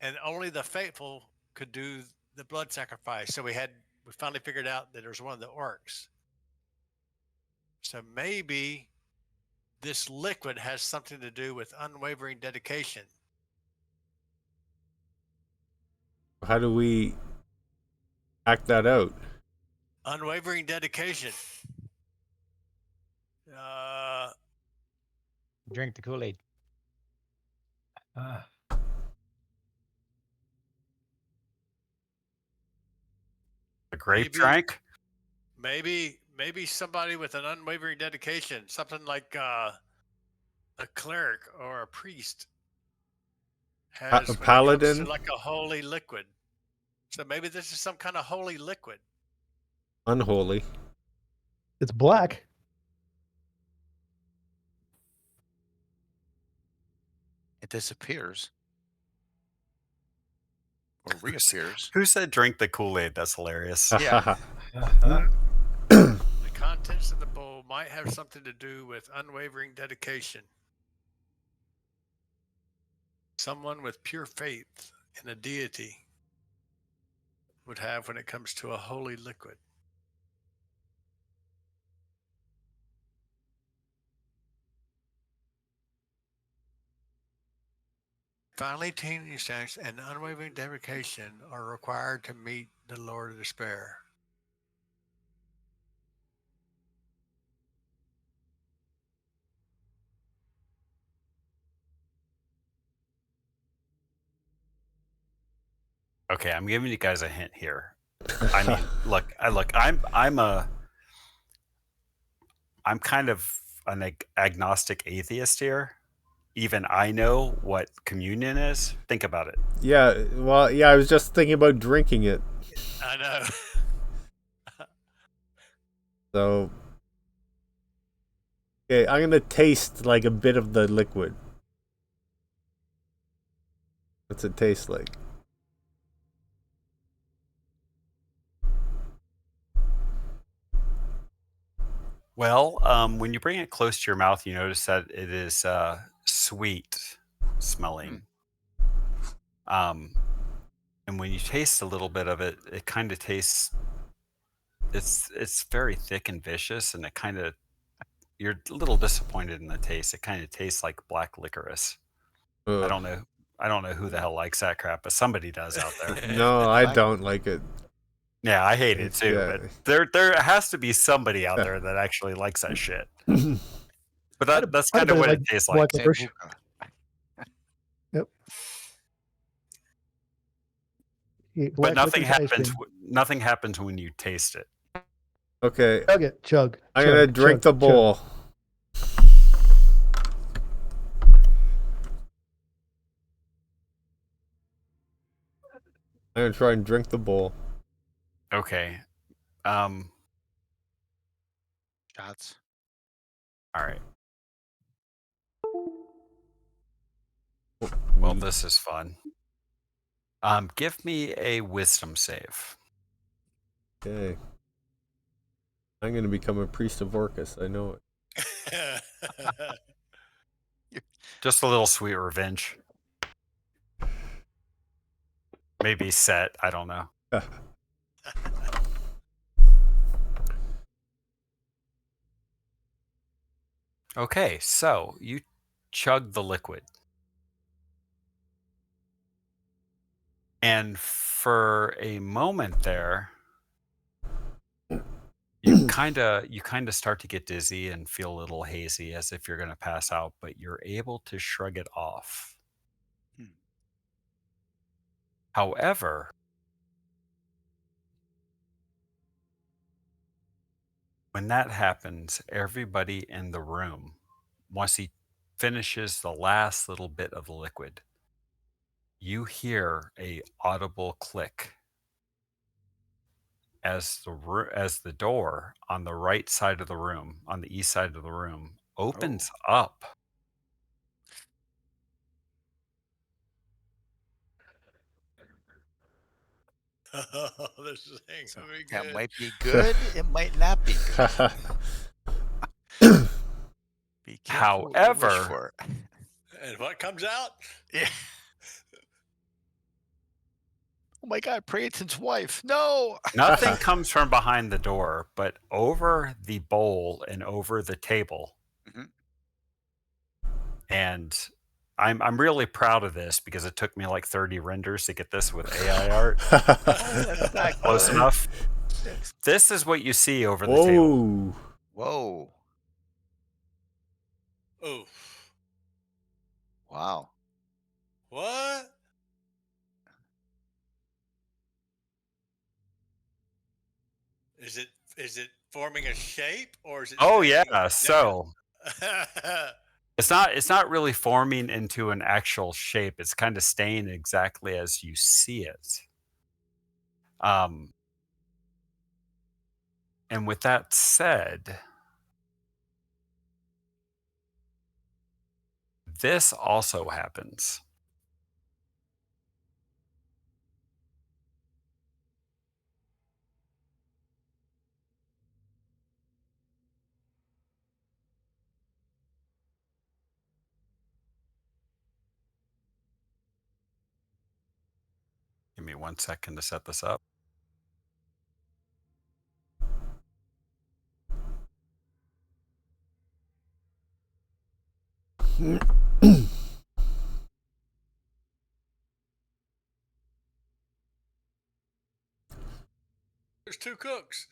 and only the faithful could do the blood sacrifice. So we finally figured out that there's one of the orcs. So maybe this liquid has something to do with unwavering dedication. How do we act that out? Unwavering dedication. Drink the Kool-Aid. A grape Maybe- drank? Maybe somebody with an unwavering dedication, something like a cleric or a priest has A when it comes paladin? to like a holy liquid. So maybe this is some kind of holy liquid. Unholy. it's black. It disappears or reappears. Who said drink the Kool-Aid? That's hilarious. Yeah. The contents of the bowl might have something to do with unwavering dedication. Someone with pure faith in a deity would have when it comes to a holy liquid. Finally, teeny stacks and unwavering dedication are required to meet the Lord of Despair. Okay, I'm giving you guys a hint here. I mean, look, I'm kind of an agnostic atheist here. Even I know what communion is. Think about it. Yeah, well, yeah, I was just thinking about drinking it. I know. So, okay, I'm gonna taste like a bit of the liquid. What's it taste like? Well, when you bring it close to your mouth, you notice that it is sweet smelling. And when you taste a little bit of it, it kind of tastes. It's very thick and vicious, and it kind of you're a little disappointed in the taste. It kind of tastes like black licorice. I Ugh. don't know. I don't know who the hell likes that crap, but somebody does out there. No, I Black- don't like it. Yeah, I hate it It's- too. yeah. But there has to be somebody out there that actually likes that shit. But that's I'd kind of really what like it tastes like. black licorice. Sambuca. Yep. Eat But black nothing licorice ice happens. cream. Nothing happens when you taste it. Okay, Chug it, chug. I'm chug, gonna drink the chug, chug. bowl. I'm gonna try and drink the bowl. Okay. Shots. All right. Well, this is fun. Give me a wisdom save. Okay. I'm gonna become a priest of Orcus. I know it. Just a little sweet revenge. Maybe set. I don't know. Okay, so you chug the liquid. And for a moment there, you kind of start to get dizzy and feel a little hazy as if you're going to pass out, but you're able to shrug it off. However, when that happens, everybody in the room, once he finishes the last little bit of the liquid, you hear a audible click as the door on the right side of the room, on the east side of the room, opens up. Oh, this ain't So gonna be that good. might be good. It might not be good. Be careful what you wish However, for. And what comes out? Yeah. Oh my God, Praeton's wife. No. nothing comes from behind the door, but over the bowl and over the table. Mhm. And I'm really proud of this because it took me like 30 renders to get this with AI art. Oh, that's not Close good. enough. That's- This is what you see over the table. Whoa. Whoa. Oh, Wow. what? Is it forming a shape or is it? Oh staying yeah. So different? it's not really forming into an actual shape. It's kind of staying exactly as you see it. And with that said, this also happens. Give me 1 second to set this up. There's two cooks.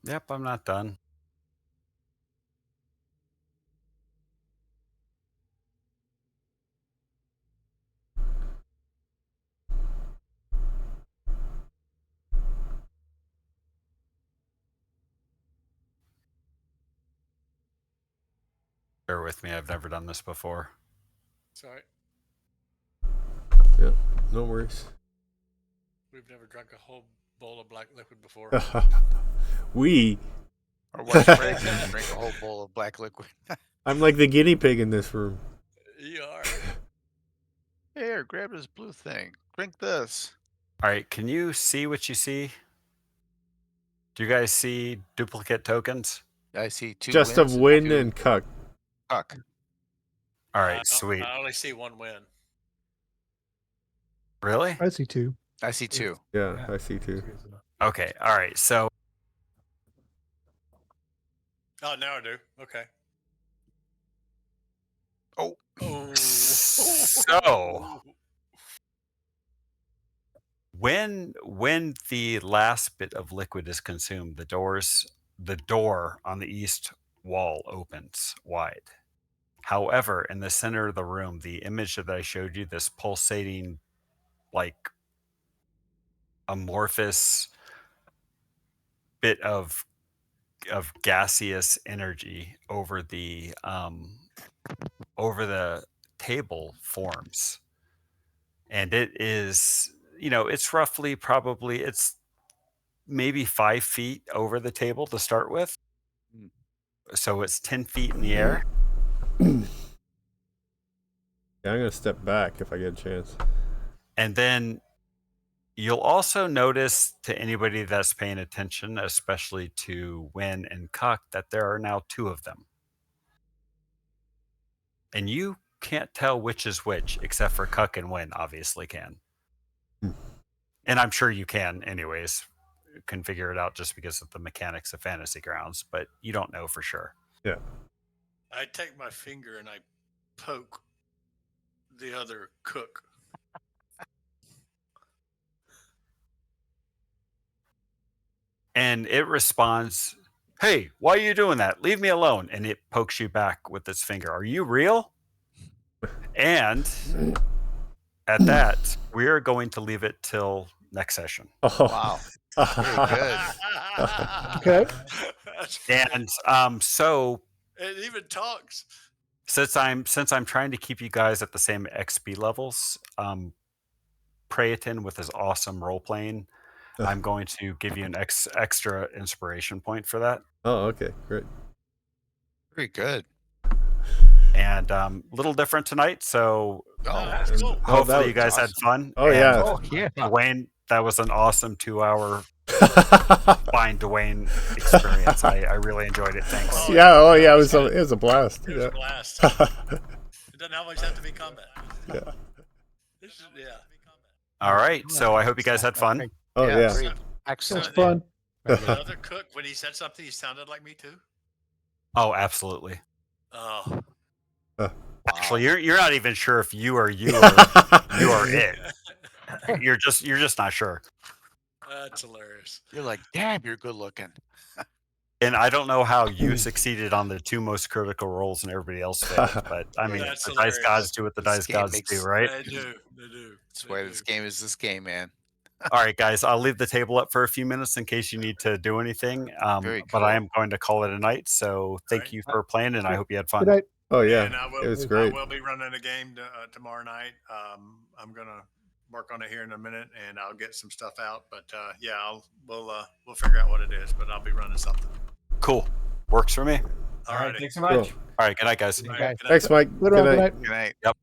Yep, I'm not done. Bear with me, I've never done this before. Sorry, Yeah, no worries. we've never drunk a whole bowl of black liquid before. We. Or watch Franklin drink a whole bowl of black liquid. I'm like the guinea pig in this room. You are. Here, grab this blue thing. Drink this. All right, can you see what you see? Do you guys see duplicate tokens? I see two Just wins of win two and cuck. cuck. All right, sweet. I only see one win. Really? I see two. I see two. Yeah, I see two. Okay, all right. So Oh, now I do. Okay. Oh, Oh. So when the last bit of liquid is consumed, the door on the east wall opens wide. However, in the center of the room, the image that I showed you, this pulsating, like amorphous bit of gaseous energy over the table forms, and it is, it's roughly, probably, it's maybe 5 feet over the table to start with, so it's 10 feet in the air. Yeah, I'm gonna step back if I get a chance. And then you'll also notice, to anybody that's paying attention, especially to Win and Cuck, that there are now 2 of them. And you can't tell which is which, except for Cuck and Win obviously can. And I'm sure you can anyways, can figure it out just because of the mechanics of Fantasy Grounds, but you don't know for sure. Yeah. I take my finger and I poke the other cook. And it responds, "Hey, why are you doing that? Leave me alone." And it pokes you back with its finger. "Are you real?" And at that, we're going to leave it till next session. Oh. wow. Very good. Okay. That's great. And so It even talks. since I'm trying to keep you guys at the same XP levels, Praeton with his awesome role playing, I'm going to give you an extra inspiration point for that. Oh, okay, great. Very good. And a little different tonight, so Oh, Oh, that's and- cool. Oh, hopefully that you guys had awesome. fun. Oh, And yeah. oh yeah. Dwayne, that was an awesome 2-hour find Dwayne experience. I really enjoyed it. Thanks. Oh, Yeah, oh yeah, yeah, it was it was a blast. It was a Yeah. blast. It doesn't always have to be combat. Yeah. This is, yeah. All right, so I hope you guys had fun. Oh yeah. Great. That was Excellent. fun. The other cook, when he said something, he sounded like me too. Oh, absolutely. Oh, Actually, you're not even sure if you are it. You're just not sure. that's hilarious. You're like, damn, you're good looking. And I don't know how you succeeded on the 2 most critical rolls and everybody else failed, but I mean, That's the dice hilarious. gods do what the This dice game gods makes- do, right? They do. They do. That's They why do. this game is this game, man. All right, guys, I'll leave the table up for a few minutes in case you need to do anything. Very But I cool. am going to call it a night. So thank Right. you for playing, and I hope you had fun. Good night. Oh yeah. And I will, It was great. I will be running a game tomorrow night. I'm gonna work on it here in a minute, and I'll get some stuff out. But yeah, we'll figure out what it is. But I'll be running something. Cool. Works for me. All All right, right. thanks so much. Cool. All right, good night, guys. All right, guys. good night. Thanks, Mike. Good Good night. night. Good night. Yep.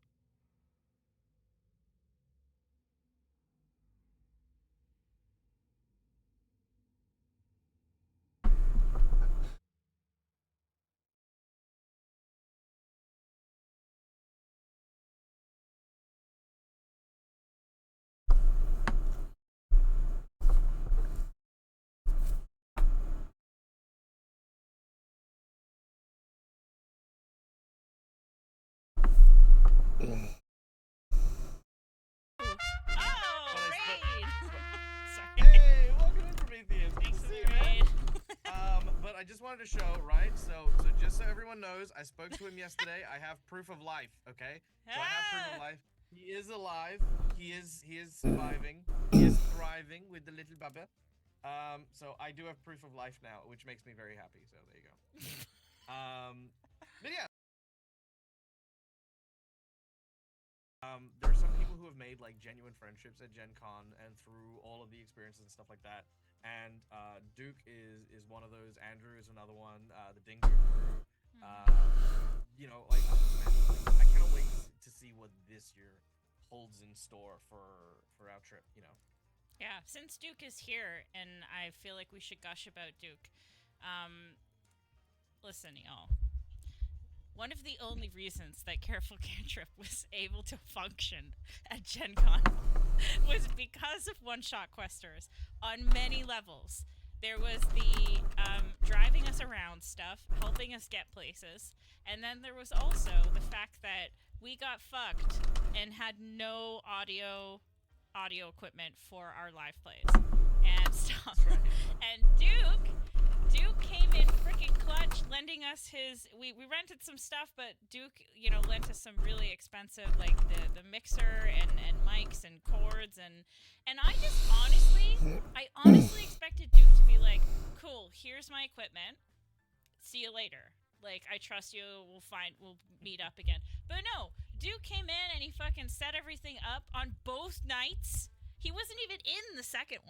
Hey, welcome in, Prometheus. Good to see you, man. But I just wanted to show, right? So just so everyone knows, I spoke to him yesterday. I have proof of life. Okay. So I have proof of life. He is alive. He is surviving. He is thriving with the little bubba. So I do have proof of life now, which makes me very happy. So there you go. But yeah. There are some people people who have made like genuine friendships at Gen Con and through all of the experiences and stuff like that. And Duke is one of those. Andrew is another one. The Dingo crew. You know, like, man, I cannot wait to see what this year holds in store for our trip. You know. Yeah, since Duke is here, and I feel like we should gush about Duke. Listen, y'all. One of the only reasons that Careful Cantrip was able to function at Gen Con was because of one-shot questers on many levels. There was the driving us around stuff, helping us get places, and then there was also the fact that we got fucked and had no audio equipment for our live plays and stuff. Right. And Duke came in freaking clutch, lending us his. We rented some stuff, but Duke, you know, lent us some really expensive, like the mixer and mics and cords and I honestly expected Duke to be like, cool, here's my equipment, see you later. Like, I trust you. We'll meet up again. But no, Duke came in and he fucking set everything up on both nights. He wasn't even in the second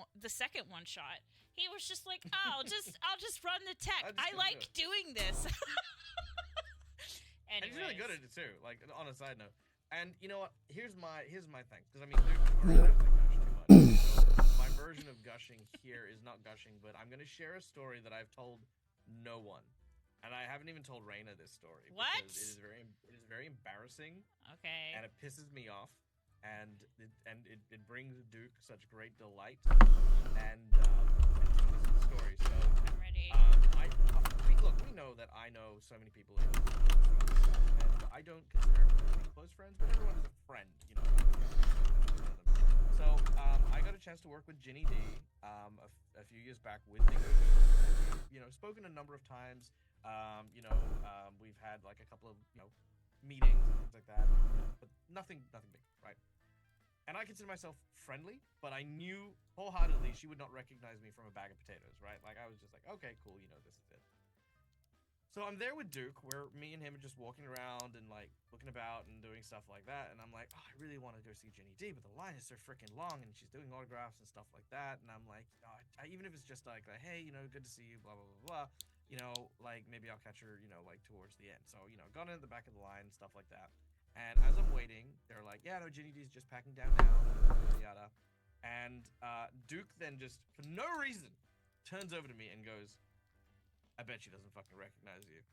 one shot. He was just like, oh, I'll just run the tech. I like doing this. And he's really good at it too. Like, on a side note. And you know what? Here's my thing. Because I mean, Duke already knows I gush too much. So my version of gushing here is not gushing, but I'm gonna share a story that I've told no one. And I haven't even told Raina this story. What? Because it is very embarrassing. Okay. And it pisses me off. And it brings Duke such great delight. And this is the story. So I'm ready. we know that I know so many people in and I don't consider everyone close friends, but everyone is a friend, you know. So I got a chance to work with Ginny D a few years back with Dingo. You know, spoken a number of times. We've had like a couple of meetings and things like that, but nothing big, right? And I consider myself friendly, but I knew wholeheartedly she would not recognize me from a bag of potatoes, right? Like, I was just like, okay, cool, this is it. So I'm there with Duke, where me and him are just walking around and like looking about and doing stuff like that. And I'm like, oh, I really want to go see Ginny D, but the line is so freaking long, and she's doing autographs and stuff like that. And I'm like, oh, even if it's just like, hey, good to see you, blah blah blah blah. Like maybe I'll catch her, like towards the end. So gone in the back of the line, stuff like that. And as I'm waiting, they're like, yeah, no, Ginny D's just packing down now, yada yada. And Duke then just, for no reason, turns over to me and goes, I bet she doesn't fucking recognize you.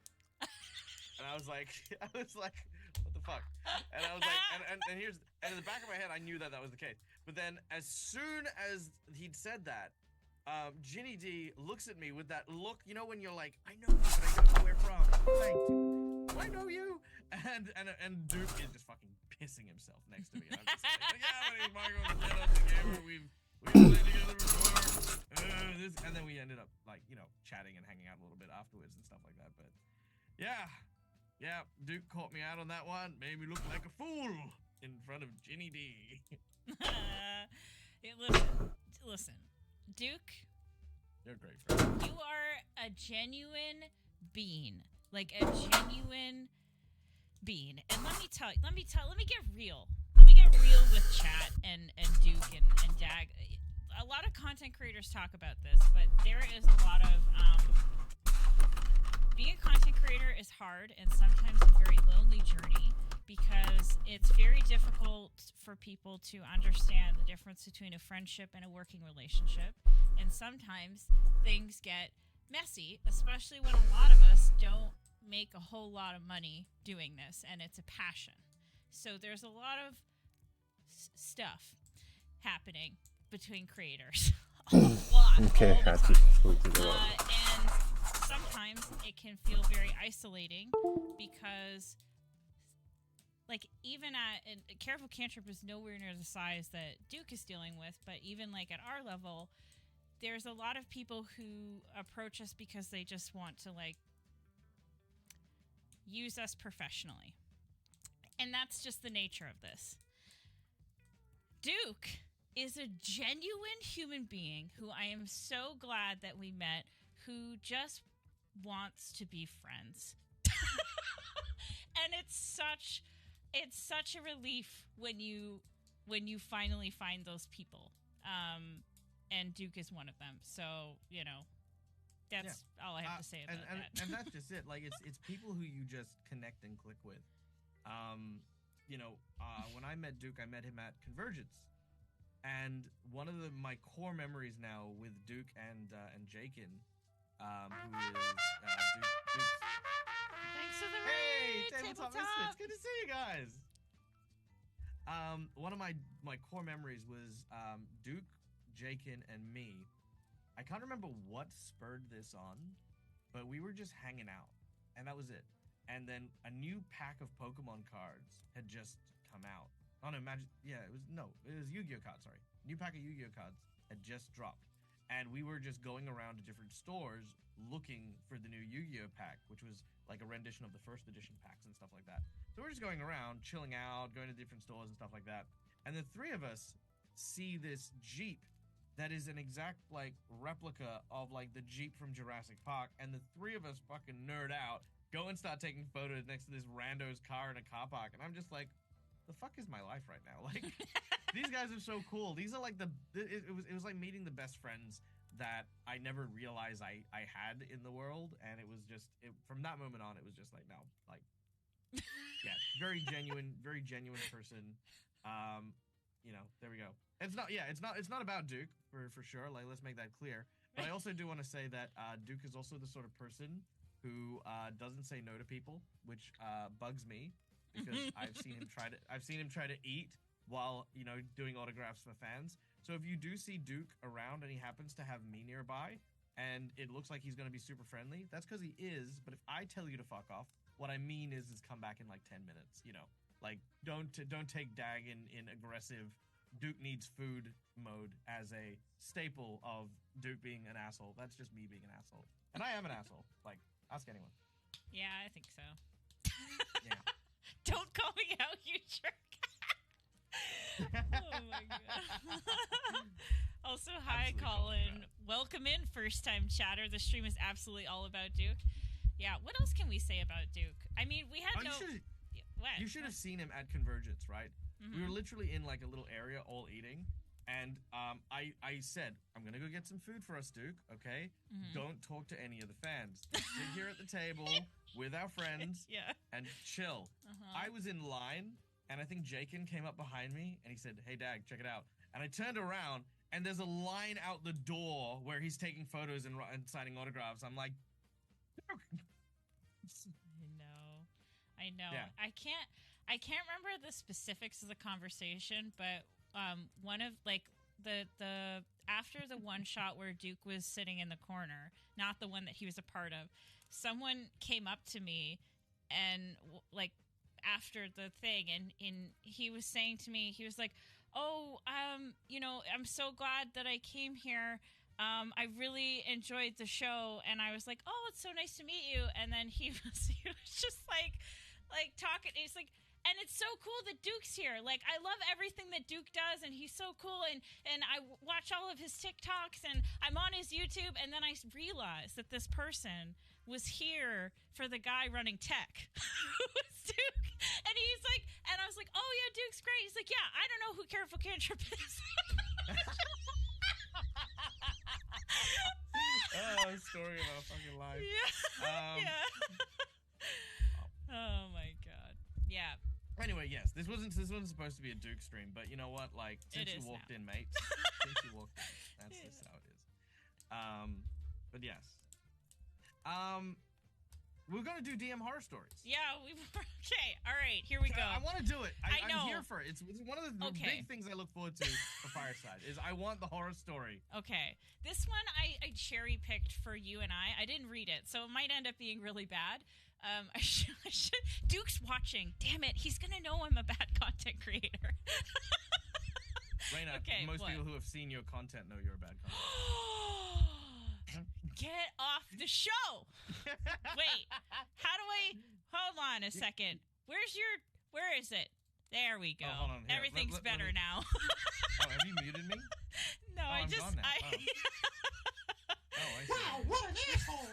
And I was like, what the fuck? And I was like, and in the back of my head, I knew that was the case. But then as soon as he'd said that, Ginny D looks at me with that look, when you're like, I know you, but I don't know where from. Thank you. I know you. And Duke is just fucking pissing himself next to me. And I'm just like, yeah, my name's Michael, the Dead of the Gamer. We've played together before. And then we ended up chatting and hanging out a little bit afterwards and stuff like that. But yeah, Duke caught me out on that one. Made me look like a fool in front of Ginny D. Listen, Duke. You're a great friend. You are a genuine being. Like a genuine being. And let me get real. Let me get real with chat and Duke and Dag. A lot of content creators talk about this, but there is a lot of being a content creator is hard and sometimes a very lonely journey, because it's very difficult for people to understand the difference between a friendship and a working relationship. And sometimes things get messy, especially when a lot of us don't make a whole lot of money doing this and it's a passion. So there's a lot of stuff happening between creators. A lot. Okay, Hattie. And sometimes it can feel very isolating because even at Careful Cantrip is nowhere near the size that Duke is dealing with, but even at our level, there's a lot of people who approach us because they just want to use us professionally. And that's just the nature of this. Duke is a genuine human being who I am so glad that we met, who just wants to be friends. And it's such a relief when you when you finally find those people. And Duke is one of them. So, that's all I have to say about that. And that's just it. Like, it's people who you just connect and click with. When I met Duke, I met him at Convergence. And one of my core memories now with Duke and Jakin, who is Duke's... Thanks for the Hey, raid, Tabletop Misfits. Good to see you guys. One of my core memories was Duke, Jakin, and me. I can't remember what spurred this on, but we were just hanging out, and that was it. And then a new pack of Pokemon cards had just come out. Oh no, it was Yu-Gi-Oh cards, sorry. New pack of Yu-Gi-Oh cards had just dropped. And we were just going around to different stores looking for the new Yu-Gi-Oh pack, which was like a rendition of the first edition packs and stuff like that. So we're just going around, chilling out, going to different stores and stuff like that. And the three of us see this Jeep that is an exact like replica of like the Jeep from Jurassic Park. And the three of us fucking nerd out, go and start taking photos next to this rando's car in a car park. And I'm just like, the fuck is my life right now? Like, these guys are so cool. These are like it was like meeting the best friends that I never realized I had in the world. And it was just, from that moment on, it was just like, no, like, yeah, very genuine person. There we go. It's not about Duke for sure. Like, let's make that clear. But I also do want to say that Duke is also the sort of person who doesn't say no to people, which bugs me because I've seen him try to eat while doing autographs for fans. So if you do see Duke around and he happens to have me nearby and it looks like he's going to be super friendly, that's because he is. But if I tell you to fuck off, what I mean is come back in like 10 minutes. Like don't take Dag in aggressive Duke needs food mode as a staple of Duke being an asshole. That's just me being an asshole, and I am an asshole. Like, ask anyone. Yeah, I think so. Yeah. Don't call me out, you jerk. Oh my god. Also, hi, Absolutely Colin. Welcome in, first time chatter. The stream is absolutely all about Duke. Yeah, what else can we say about Duke? I mean, we had What? You should have seen him at Convergence, right? Mm-hmm. We were literally in like a little area all eating. And I said, I'm going to go get some food for us, Duke, okay? Mm-hmm. Don't talk to any of the fans. Just sit here at the table with our friends and chill. Uh-huh. I was in line, and I think Jakin came up behind me, and he said, hey, Dag, check it out. And I turned around, and there's a line out the door where he's taking photos and signing autographs. I'm like, Duke. I know. Yeah. I can't remember the specifics of the conversation, but one of like the after the one shot where Duke was sitting in the corner, not the one that he was a part of, someone came up to me and like after the thing and he was saying to me, he was like, oh, I'm so glad that I came here. I really enjoyed the show, and I was like, oh, it's so nice to meet you. And then he was just like talking. He's like, and it's so cool that Duke's here. Like, I love everything that Duke does, and he's so cool. And I watch all of his TikToks, and I'm on his YouTube. And then I realized that this person was here for the guy running tech, who was Duke. And he's like, and I was like, oh yeah, Duke's great. He's like, yeah, I don't know who Careful Cantrip is. Oh, story of our fucking life. Yeah. Yeah. Oh my god. Yeah. Anyway, yes, this wasn't supposed to be a Duke stream, but you know what? Like, since you walked in, mate. Since you walked in, that's just how it is. But yes. We're gonna do DM horror stories. Yeah, okay. All right, here we go. I want to do it. I know. I'm here for it. It's one of the big things I look forward to for Fireside is I want the horror story. Okay, this one I cherry picked for you and I didn't read it, so it might end up being really bad. I should. Duke's watching. Damn it, he's gonna know I'm a bad content creator. Raina, most people who have seen your content know you're a bad content. Get off the show. Wait, how do I hold on a second? Where is it? There we go. Oh, hold on. Here, everything's better now. Oh, have you muted me? No, I just gone now. I see. Wow, what an asshole.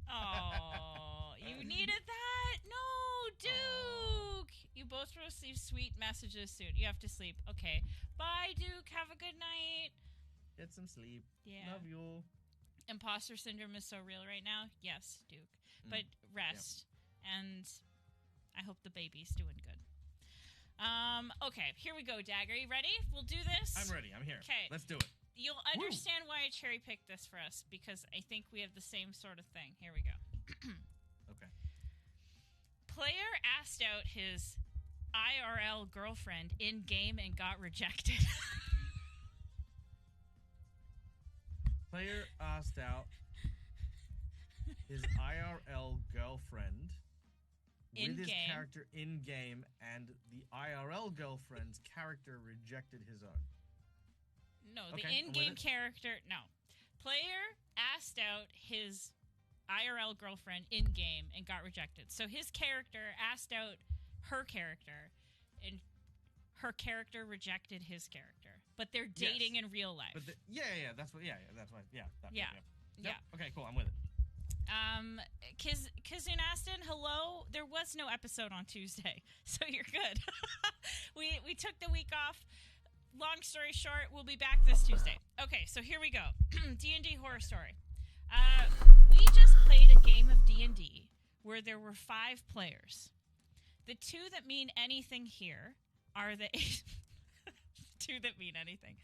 Oh, you needed that? No, Duke. You both were receive sweet messages soon. You have to sleep. Okay. Bye, Duke. Have a good night. Get some sleep. Yeah. Love you. Imposter syndrome is so real right now. Yes, Duke. But rest. And I hope the baby's doing good. Okay, here we go, Dagger. You ready? We'll do this. I'm ready. I'm here. Okay. Let's do it. You'll understand why I cherry picked this for us, because I think we have the same sort of thing. Here we go. Okay. Player asked out his IRL girlfriend in game and got rejected. Player asked out his IRL girlfriend with his In-game. character in game, and the IRL girlfriend's character rejected his own. No, Okay, the I'm with in-game it. character. No. Player asked out his IRL girlfriend in game and got rejected. So his character asked out her character, and her character rejected his character. But they're dating in real life. But that's what. That's what. Yeah. Yep. Okay, cool. I'm with it. Kizun Aston, hello. There was no episode on Tuesday, so you're good. we took the week off. Long story short, we'll be back this Tuesday. Okay, so here we go. D&D Horror Story. We just played a game of D&D where there were 5 players. The 2 that mean anything here are the 2 that mean anything